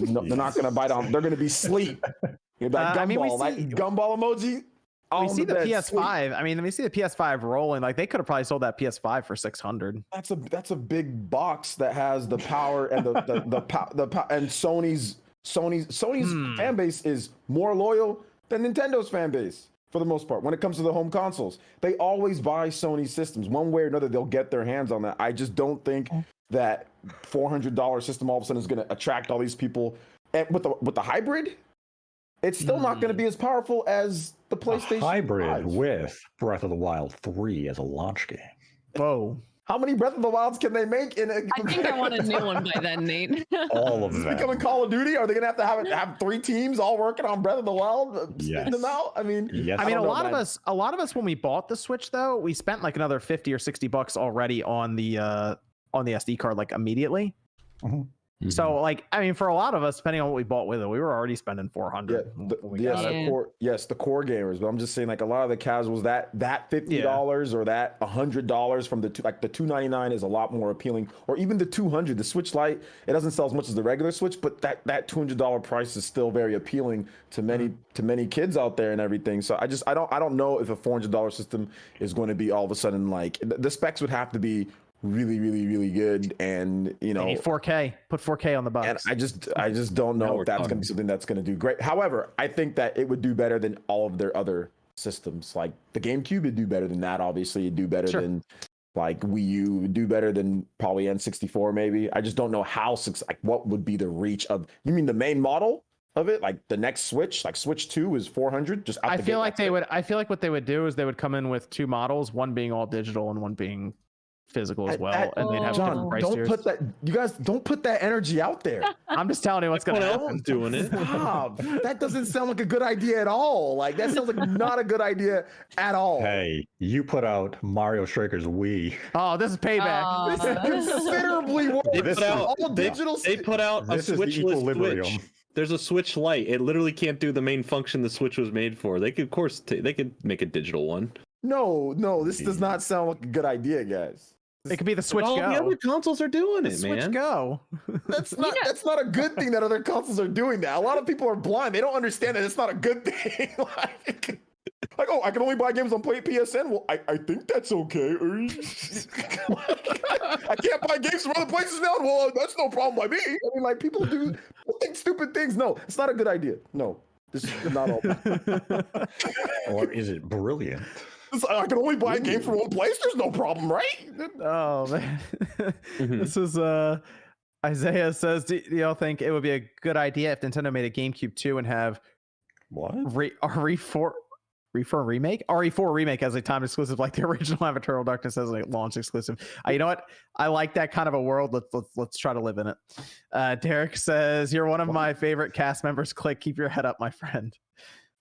No, they're not gonna bite on. They're gonna be sleep. Like gumball, I mean, we see- like gumball emoji. We on see the bed, PS5. sleep. I mean, we see the PS5 rolling. Like they could have probably sold that PS5 for 600. That's a big box that has the power and and Sony's fan base is more loyal than Nintendo's fan base for the most part. When it comes to the home consoles, they always buy Sony systems one way or another. They'll get their hands on that. I just don't think that $400 system all of a sudden is going to attract all these people. And with the hybrid, it's still not going to be as powerful as the PlayStation hybrid 5. with Breath of the Wild 3 as a launch game. Whoa. How many Breath of the Wilds can they make in a? I think I want a new one by then, Nate. All of Is it them. becoming Call of Duty? Are they going to have 3 teams all working on Breath of the Wild? Yes. Them out? I mean, Yes. I mean, don't a know, lot man. of us when we bought the Switch though, we spent like another $50 or $60 already on the SD card like immediately. Mhm. So like, I mean, for a lot of us, depending on what we bought with it, we were already spending $400. The core gamers, but I'm just saying, like a lot of the casuals, that $50 or that $100 from the $299 is a lot more appealing, or even the $200. The Switch Lite, it doesn't sell as much as the regular Switch, but that $200 price is still very appealing to many kids out there and everything. So I don't know if a $400 system is going to be all of a sudden like the specs would have to be really, really, really good, and They need 4K. Put 4K on the box. and I just don't know if that's going to be something that's going to do great. However, I think that it would do better than all of their other systems. Like the GameCube would do better than that. Obviously, it'd do better than like Wii U. Would do better than probably N64 maybe. I just don't know how what would be the reach of. You mean the main model of it, like the next Switch, like Switch 2 is 400. Just out I the feel gate, like that's it. I feel like what they would do is they would come in with 2 models, one being all digital and one being physical as well, and they'd have different John, price don't tiers. put that. You guys don't put that energy out there. I'm just telling you what's going to happen. Doing it. Stop. That doesn't sound like a good idea at all. Like that sounds like not a good idea at all. Hey, you put out Mario Striker's Wii. Oh, this is payback. This is considerably worse. They This put is- out all they, digital. they put out a This is the Switchless equilibrium. Switch. There's a Switch Lite. It literally can't do the main function the Switch was made for. They could, of course, they could make a digital one. No, this does not sound like a good idea, guys. It could be the Switch All Go. the other consoles are doing The it, Switch man. Go. That's not a good thing that other consoles are doing that. A lot of people are blind. They don't understand that it's not a good thing. like, oh, I can only buy games on PSN. Well, I think that's okay. I can't buy games from other places now. Well, that's no problem by me. I mean, like people do think stupid things. No, it's not a good idea. No, this is not all. Or is it brilliant? I can only buy a game from one place. There's no problem, right? Oh man. This is Isaiah says, do y'all think it would be a good idea if Nintendo made a GameCube 2 and have What? RE4 remake as a time exclusive like the original Avatar of Darkness as a launch exclusive? You know what? I like that kind of a world. Let's try to live in it. Derek says, you're one of my favorite cast members. Click, keep your head up, my friend.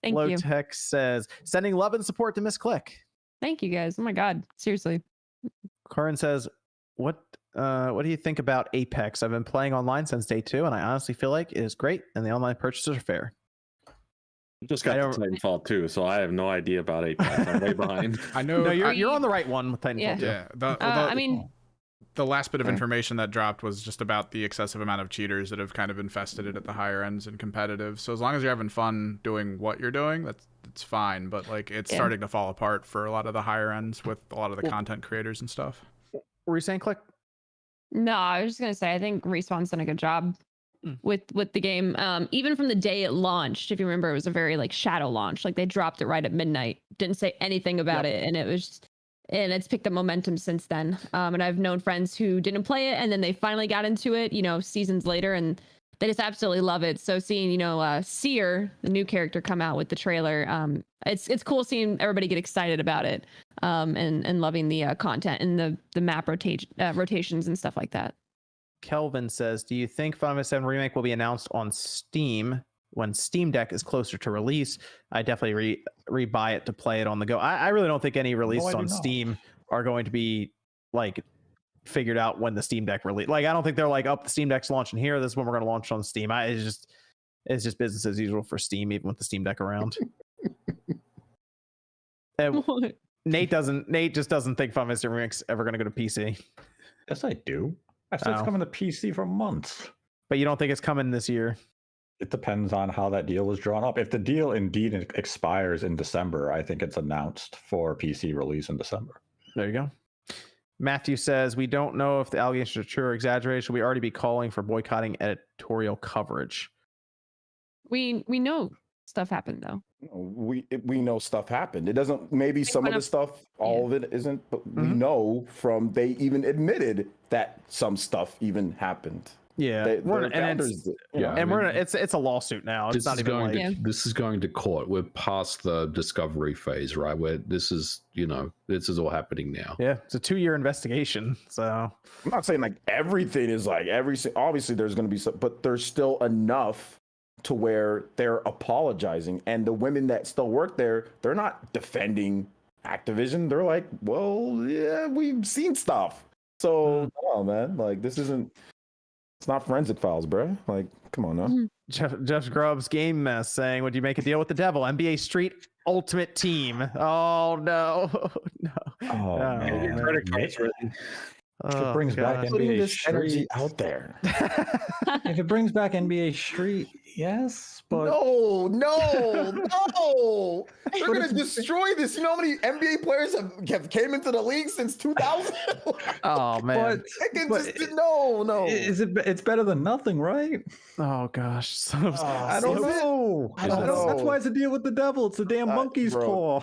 Thank Low you. Tech says, sending love and support to Miss Click. Thank you guys. Oh my God. Seriously. Corin says, what do you think about Apex? I've been playing online since day 2, and I honestly feel like it is great, and the online purchases are fair. Just got to Titanfall 2, so I have no idea about Apex. I'm way behind. I know. No, you're on the right one with Titanfall. Yeah. 2. Yeah. I mean, The last bit of information that dropped was just about the excessive amount of cheaters that have kind of infested it at the higher ends and competitive. So as long as you're having fun doing what you're doing, that's fine. But like it's starting to fall apart for a lot of the higher ends with a lot of the content creators and stuff. Were you saying, Click? no, I was just gonna say I think Respawn's done a good job with the game. Even from the day it launched, if you remember, it was a very like shadow launch. Like they dropped it right at midnight, didn't say anything about it, and it's picked up momentum since then. And I've known friends who didn't play it and then they finally got into it, seasons later, and they just absolutely love it. So seeing, Seer, the new character, come out with the trailer, it's cool seeing everybody get excited about it, and loving the content and the map rotations and stuff like that. Kelvin says, do you think Final Fantasy VII Remake will be announced on Steam when Steam Deck is closer to release? I definitely re-buy it to play it on the go. I really don't think any releases on Steam are going to be like figured out when the Steam Deck release. Like, I don't think they're like, the Steam Deck's launching here. This is when we're going to launch on Steam. It's just business as usual for Steam, even with the Steam Deck around. Nate just doesn't think Final Fantasy Remake's ever going to go to PC. Yes, I do. I said it's coming to PC for months. But you don't think it's coming this year? It depends on how that deal was drawn up. If the deal indeed expires in December, I think it's announced for PC release in December. There you go. Matthew says, we don't know if the allegations are true or exaggerated. Should we already be calling for boycotting editorial coverage? We know stuff happened though. We know stuff happened. It doesn't. Maybe some of the stuff, all of it isn't. But we know from they even admitted that some stuff even happened. Yeah, it's a lawsuit now. It's not even like this is going to court. We're past the discovery phase, right? Where this is all happening now. Yeah, it's a 2-year investigation. So I'm not saying like everything is like obviously there's going to be some, but there's still enough to where they're apologizing, and the women that still work there, they're not defending Activision. They're like, well, yeah, we've seen stuff. So no, man, like this isn't. It's not Forensic Files, bro. Like, come on now. Jeff Grubbs Game Mess saying, "Would you make a deal with the devil? NBA Street Ultimate Team." Oh no, no. Oh man. Credit cards written. If it brings back NBA Street out there. If it brings back NBA Street, yes, but no. They're gonna destroy this. You know how many NBA players have came into the league since 2000? Oh man, no. It's better than nothing, right? Oh gosh, I don't know. That's why it's a deal with the devil. It's a damn monkey's paw.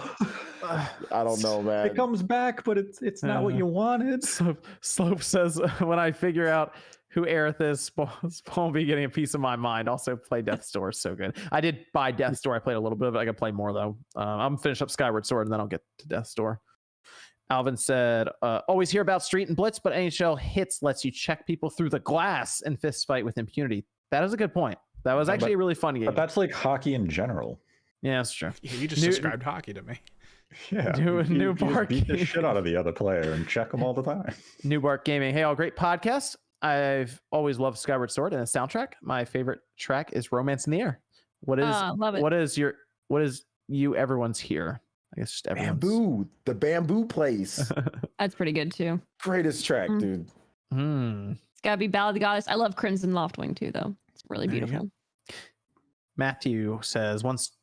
I don't know, man. It comes back, but it's not what you wanted. Slope says, when I figure out who Aerith is, Spawn will be getting a piece of my mind. Also, play Death's Door, so good. I did buy Death's Door. I played a little bit of it. I can play more, though. I'm finish up Skyward Sword, and then I'll get to Death's Door. Alvin said, always hear about Street and Blitz, but NHL Hits lets you check people through the glass and fist fight with impunity. That is a good point. That was actually a really fun game. But that's like hockey in general. Yeah, that's true. You just described hockey to me. Yeah, New Bark beat the shit out of the other player and check them all the time. New Bark Gaming. Hey, all, great podcast. I've always loved Skyward Sword and the soundtrack. My favorite track is Romance in the Air. What is you everyone's here? I guess just everyone's. The bamboo place. That's pretty good too. Greatest track, dude. It's gotta be Ballad of the Goddess. I love Crimson Loftwing too, though. It's really beautiful. Matthew says once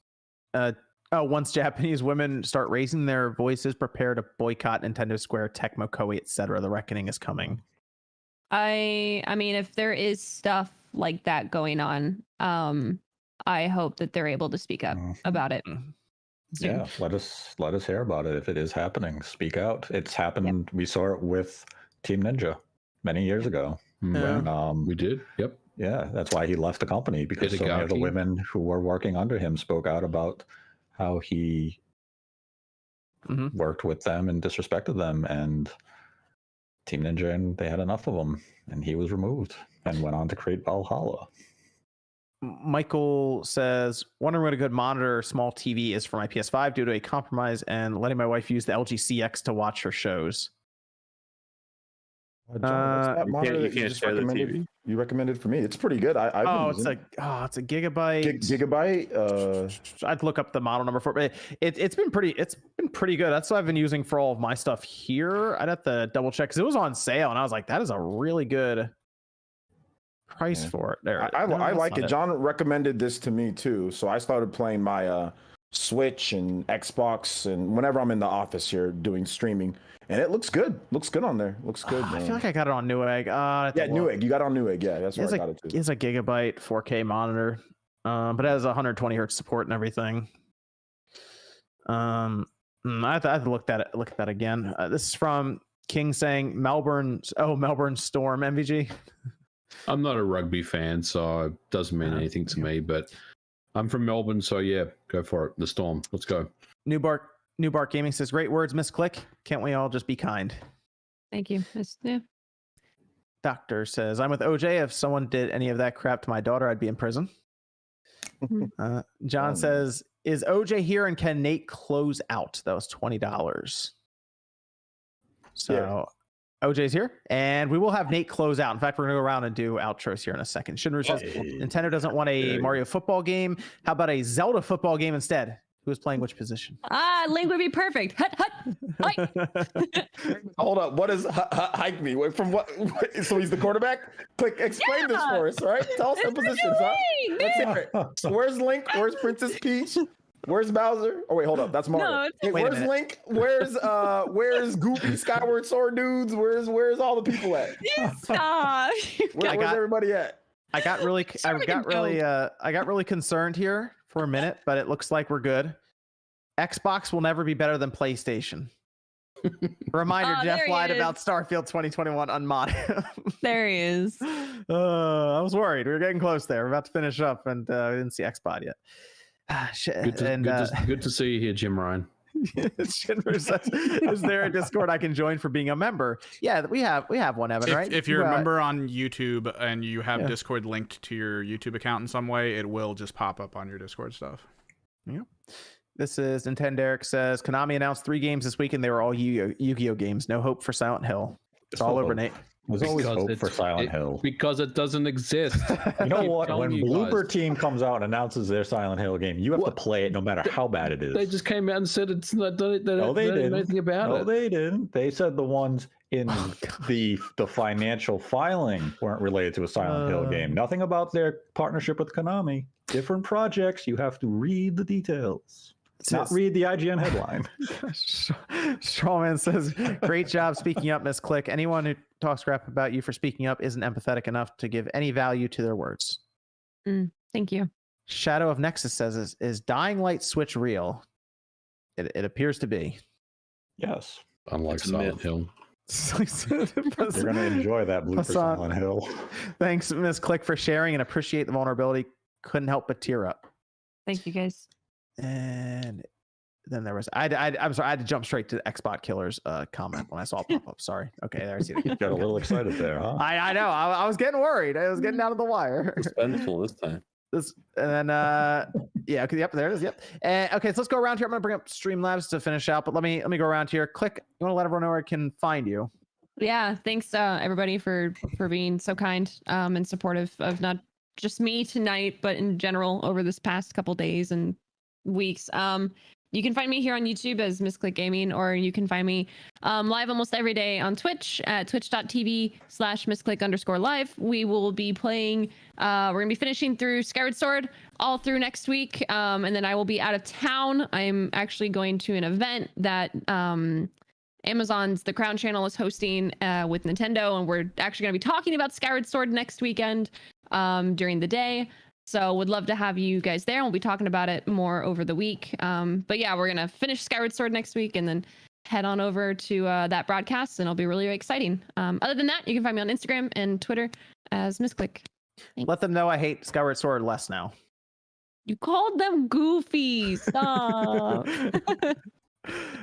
Japanese women start raising their voices, prepare to boycott Nintendo Square, Tecmo, Koei, etc. The reckoning is coming. I mean, if there is stuff like that going on, I hope that they're able to speak up about it. Soon. Yeah, let us hear about it if it is happening. Speak out. It's happened. Yep. We saw it with Team Ninja many years ago. When, we did. Yep. Yeah, that's why he left the company, because so many of the women who were working under him spoke out about how he worked with them and disrespected them, and Team Ninja, and they had enough of him, and he was removed and went on to create Valhalla. Michael says, wondering what a good monitor small TV is for my PS5 due to a compromise and letting my wife use the LG CX to watch her shows. John, you can't share the TV. You recommended for me. It's pretty good. It's a gigabyte. Gigabyte. I'd look up the model number for it. It's been pretty good. That's what I've been using for all of my stuff here. I'd have to double check because it was on sale, and I was like, that is a really good price for it. There, I like it. John recommended this to me too, so I started playing my Switch and Xbox, and whenever I'm in the office here doing streaming. And it looks good. Looks good on there. Looks good. I feel like I got it on Newegg. Newegg. You got it on Newegg. Yeah, that's where I got it too. It's a gigabyte 4K monitor, but it has 120 hertz support and everything. I have to look at that again. This is from King saying Melbourne Storm MVG. I'm not a rugby fan, so it doesn't mean anything to me. But I'm from Melbourne, so yeah, go for it. The Storm. Let's go. New Bark Gaming says, great words, Miss Click. Can't we all just be kind? Thank you. Yeah. Doctor says, I'm with OJ. If someone did any of that crap to my daughter, I'd be in prison. John says, is OJ here and can Nate close out? That was $20. So yeah. OJ's here, and we will have Nate close out. In fact, we're going to go around and do outros here in a second. Shinru says, Nintendo doesn't want a Mario football game. How about a Zelda football game instead? Who is playing which position? Link would be perfect. Hike. Hold up. What does hike mean? From what? So he's the quarterback? Explain this for us, right? Tell us the positions, huh? Let's hear it. So where's Link? Where's Princess Peach? Where's Bowser? Oh wait, hold up. That's Mario. No, where's Link? Where's Goofy, Skyward Sword dudes? Where's all the people at? Stop. Where's everybody at? I got really concerned here for a minute, but it looks like we're good. Xbox will never be better than PlayStation. Reminder, Jeff lied about Starfield 2021 unmodded. There he is. I was worried. We were getting close there. We're about to finish up, and we didn't see Xbot yet. Shit. Good to see you here, Jim Ryan. Shinver says, is there a Discord I can join for being a member? Yeah, we have one, Evan, right? If you're a member on YouTube and you have Discord linked to your YouTube account in some way, it will just pop up on your Discord stuff. Yeah. This is Nintendo. Eric says Konami announced 3 games this week and they were all Yu-Gi-Oh games. No hope for Silent Hill. It's all over, Nate. There's always hope for Silent Hill. Because it doesn't exist. You know what? When Bloober Team comes out and announces their Silent Hill game, you have to play it no matter how bad it is. They just came out and said it's not. They didn't anything about it. No, they didn't. They said the ones in the financial filing weren't related to a Silent Hill game. Nothing about their partnership with Konami. Different projects. You have to read the details. Not read the IGN headline. Strawman says, great job speaking up, Miss Click. Anyone who talks crap about you for speaking up isn't empathetic enough to give any value to their words. Thank you. Shadow of Nexus says, is Dying Light Switch real? It appears to be. Yes. Unlike Silent Hill. You're going to enjoy that blue for Silent Hill. Thanks, Miss Click, for sharing and appreciate the vulnerability. Couldn't help but tear up. Thank you, guys. And then there was I'm sorry, I had to jump straight to Xbot Killer's comment when I saw it pop up. Sorry. Okay, there's you. Got a little excited there, huh? I know. I was getting worried. I was getting out of the wire. Suspenseful this time. And then yep, there it is. Yep. Okay, so let's go around here. I'm gonna bring up Streamlabs to finish out, but let me go around here. Click. You want to let everyone know where I can find you? Yeah, thanks everybody for being so kind and supportive of not just me tonight, but in general over this past couple days and weeks. You can find me here on YouTube as Misclick Gaming, or you can find me live almost every day on Twitch at twitch.tv/misclick_live. We will be playing, we're gonna be finishing through Skyward Sword all through next week, and then I will be out of town. I'm actually going to an event that Amazon's The Crown Channel is hosting with Nintendo, and we're actually going to be talking about Skyward Sword next weekend during the day. So would love to have you guys there. We'll be talking about it more over the week. But yeah, we're going to finish Skyward Sword next week and then head on over to that broadcast, and it'll be really, really exciting. Other than that, you can find me on Instagram and Twitter as Misclick. Thanks. Let them know I hate Skyward Sword less now. You called them goofy. Stop.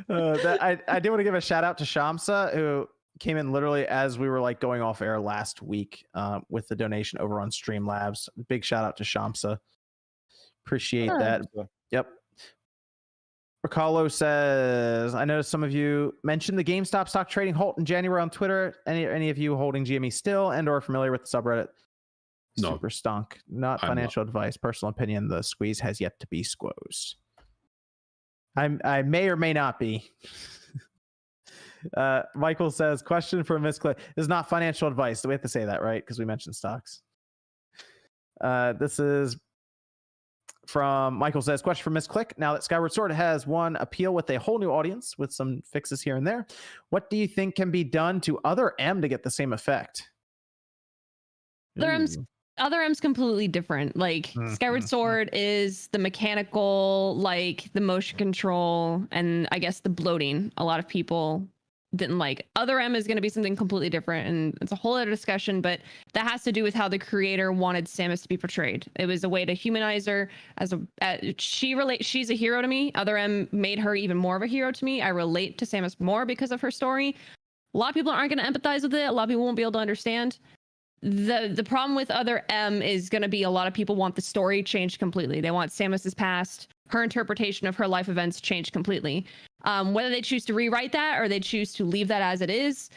I did want to give a shout out to Shamsa, who came in literally as we were like going off air last week with the donation over on Streamlabs. Big shout out to Shamsa. Appreciate that. Yep. Riccardo says, I noticed some of you mentioned the GameStop stock trading halt in January on Twitter. Any of you holding GME still and or familiar with the subreddit? No. Super stunk. Not financial advice. Personal opinion. The squeeze has yet to be squoze. I may or may not be. Michael says, question for Miss Cliff. This is not financial advice. Do we have to say that, right? Because we mentioned stocks. This is from Michael says, question for Miss Click. Now that Skyward Sword has won appeal with a whole new audience with some fixes here and there, what do you think can be done to Other M to get the same effect? Other M's completely different. Like Skyward Sword is the mechanical, like the motion control, and I guess the bloating. A lot of people didn't like. Other M is going to be something completely different, and it's a whole other discussion, but that has to do with how the creator wanted Samus to be portrayed. It was a way to humanize her she's a hero to me. Other M made her even more of a hero to me. I relate to Samus more because of her story. A lot of people aren't going to empathize with it. A lot of people won't be able to understand. The problem with Other M is going to be a lot of people want the story changed completely. They want Samus's past, her interpretation of her life events changed completely. Whether they choose to rewrite that or they choose to leave that as it is,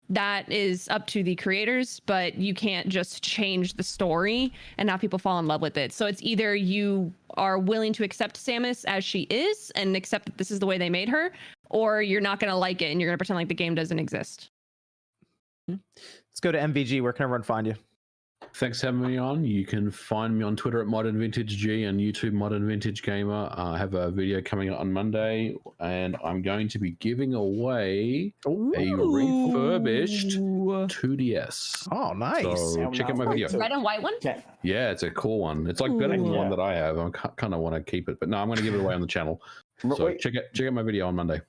that is up to the creators, but you can't just change the story and have people fall in love with it. So it's either you are willing to accept Samus as she is and accept that this is the way they made her, or you're not going to like it and you're going to pretend like the game doesn't exist. Let's go to MVG. Where can everyone find you? Thanks for having me on. You can find me on Twitter at ModernVintageG and YouTube Modern Vintage Gamer. I have a video coming out on Monday, and I'm going to be giving away a refurbished 2DS. Oh, nice. So check out my video. Red and white one? Yeah, it's a cool one. It's like better than the one that I have. I kind of want to keep it, but no, I'm going to give it away on the channel. So check out my video on Monday.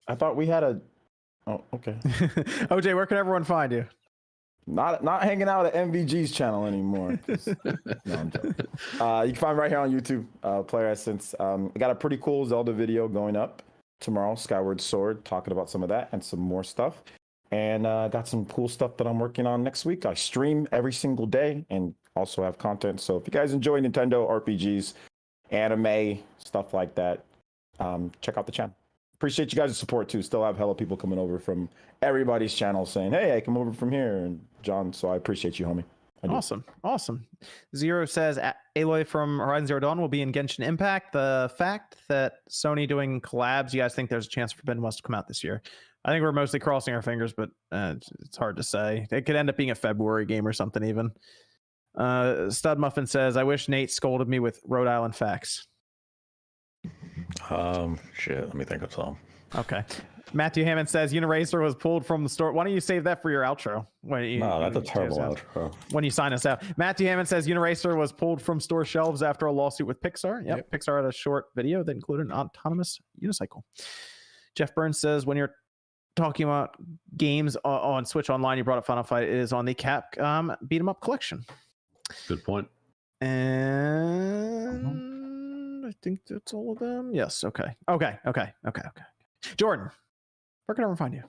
I thought we had a. Oh, okay. OJ, where can everyone find you? Not hanging out at MVG's channel anymore. No, I'm joking. You can find me right here on YouTube, Player Essence. I got a pretty cool Zelda video going up tomorrow, Skyward Sword, talking about some of that and some more stuff. And got some cool stuff that I'm working on next week. I stream every single day and also have content. So if you guys enjoy Nintendo RPGs, anime, stuff like that, check out the channel. Appreciate you guys' support too. Still have hella people coming over from everybody's channel saying, "Hey, I come over from here." And John, so I appreciate you, homie. Awesome. Zero says Aloy from Horizon Zero Dawn will be in Genshin Impact. The fact that Sony doing collabs, you guys think there's a chance for Ben West to come out this year? I think we're mostly crossing our fingers, but it's hard to say. It could end up being a February game or something even. Stud Muffin says, "I wish Nate scolded me with Rhode Island facts." Shit, let me think of some. Okay. Matthew Hammond says Uniracer was pulled from the store. Why don't you save that for your outro? No, that's a terrible outro. When you sign us out. Matthew Hammond says Uniracer was pulled from store shelves after a lawsuit with Pixar. Yep. Pixar had a short video that included an autonomous unicycle. Jeff Burns says when you're talking about games on Switch Online, you brought up Final Fight. It is on the Capcom Beat 'em Up collection. Good point. And I think that's all of them. Yes. Okay. Jordan, where can everyone find you?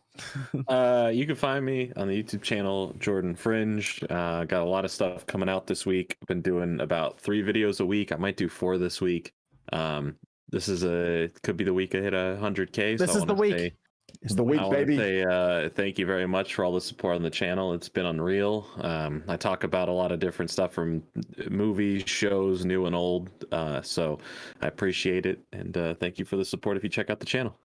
You can find me on the YouTube channel, Jordan Fringe. Got a lot of stuff coming out this week. I've been doing about 3 videos a week. I might do 4 this week. This is could be the week I hit 100K. This is the week. It's the week, baby. Say, thank you very much for all the support on the channel. It's been unreal. I talk about a lot of different stuff from movies, shows, new and old. So I appreciate it. And thank you for the support if you check out the channel.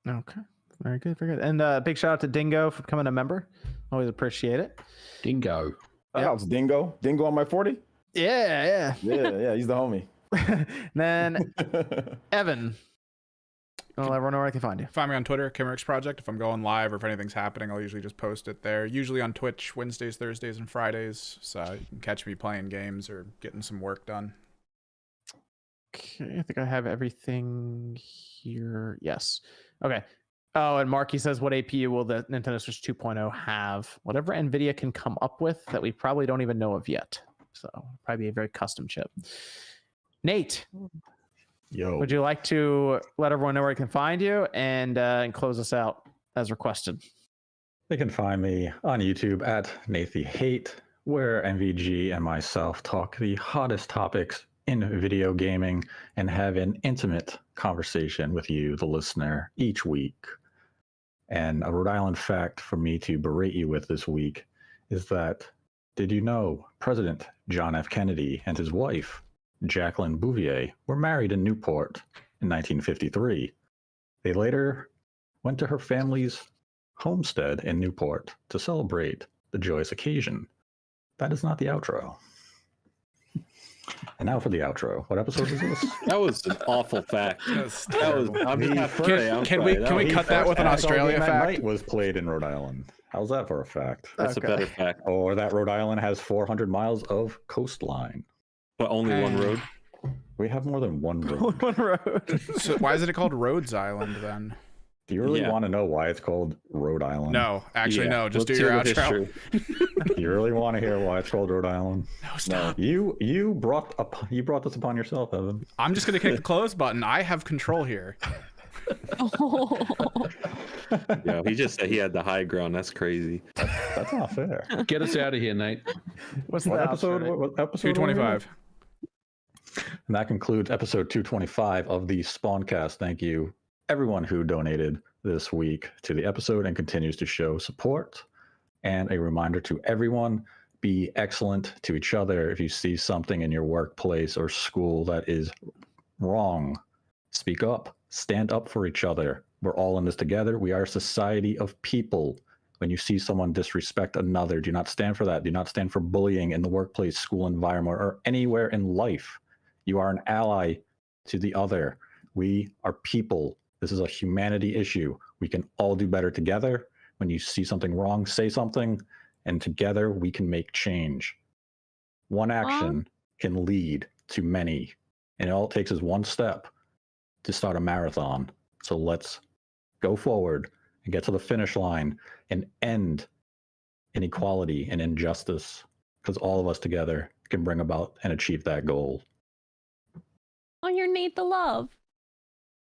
Okay. Very good. And big shout out to Dingo for becoming a member. Always appreciate it. Dingo. Yeah, it's Dingo. Dingo on my 40? Yeah. Yeah, he's the homie. Then Evan. I'll everyone know where I can find you. Find me on Twitter, Kimmerix Project. If I'm going live or if anything's happening, I'll usually just post it there. Usually on Twitch, Wednesdays, Thursdays, and Fridays. So you can catch me playing games or getting some work done. Okay, I think I have everything here. Yes. Okay. Oh, and Marky says, what APU will the Nintendo Switch 2.0 have? Whatever NVIDIA can come up with that we probably don't even know of yet. So probably a very custom chip. Nate. Yo. Would you like to let everyone know where I can find you and close us out as requested? They can find me on YouTube at NathyHate, where MVG and myself talk the hottest topics in video gaming and have an intimate conversation with you, the listener, each week. And a Rhode Island fact for me to berate you with this week is that, did you know President John F. Kennedy and his wife, Jacqueline Bouvier, were married in Newport in 1953. They later went to her family's homestead in Newport to celebrate the joyous occasion. That is not the outro. And now for the outro. What episode is this? That was an awful fact. That was I'm just half Can we cut that with an Australia fact? Night was played in Rhode Island. How's that for a fact? That's okay. A better fact. Or that Rhode Island has 400 miles of coastline. But only one road? We have more than one road. One road. So why is it called Rhodes Island then? Do you really want to know why it's called Rhode Island? No, actually, no. Just do your outro. Do you really want to hear why it's called Rhode Island? No, stop. You brought this upon yourself, Evan. I'm just gonna click the close button. I have control here. Yeah, he just said he had the high ground. That's crazy. That's not fair. Get us out of here, Nate. What episode? What episode? 225. And that concludes episode 225 of the Spawncast. Thank you, everyone who donated this week to the episode and continues to show support. And a reminder to everyone, be excellent to each other. If you see something in your workplace or school that is wrong, speak up. Stand up for each other. We're all in this together. We are a society of people. When you see someone disrespect another, do not stand for that. Do not stand for bullying in the workplace, school environment, or anywhere in life. You are an ally to the other. We are people. This is a humanity issue. We can all do better together. When you see something wrong, say something, and together we can make change. One action can lead to many, and all it takes is one step to start a marathon. So let's go forward and get to the finish line and end inequality and injustice, because all of us together can bring about and achieve that goal. Oh, you need the love.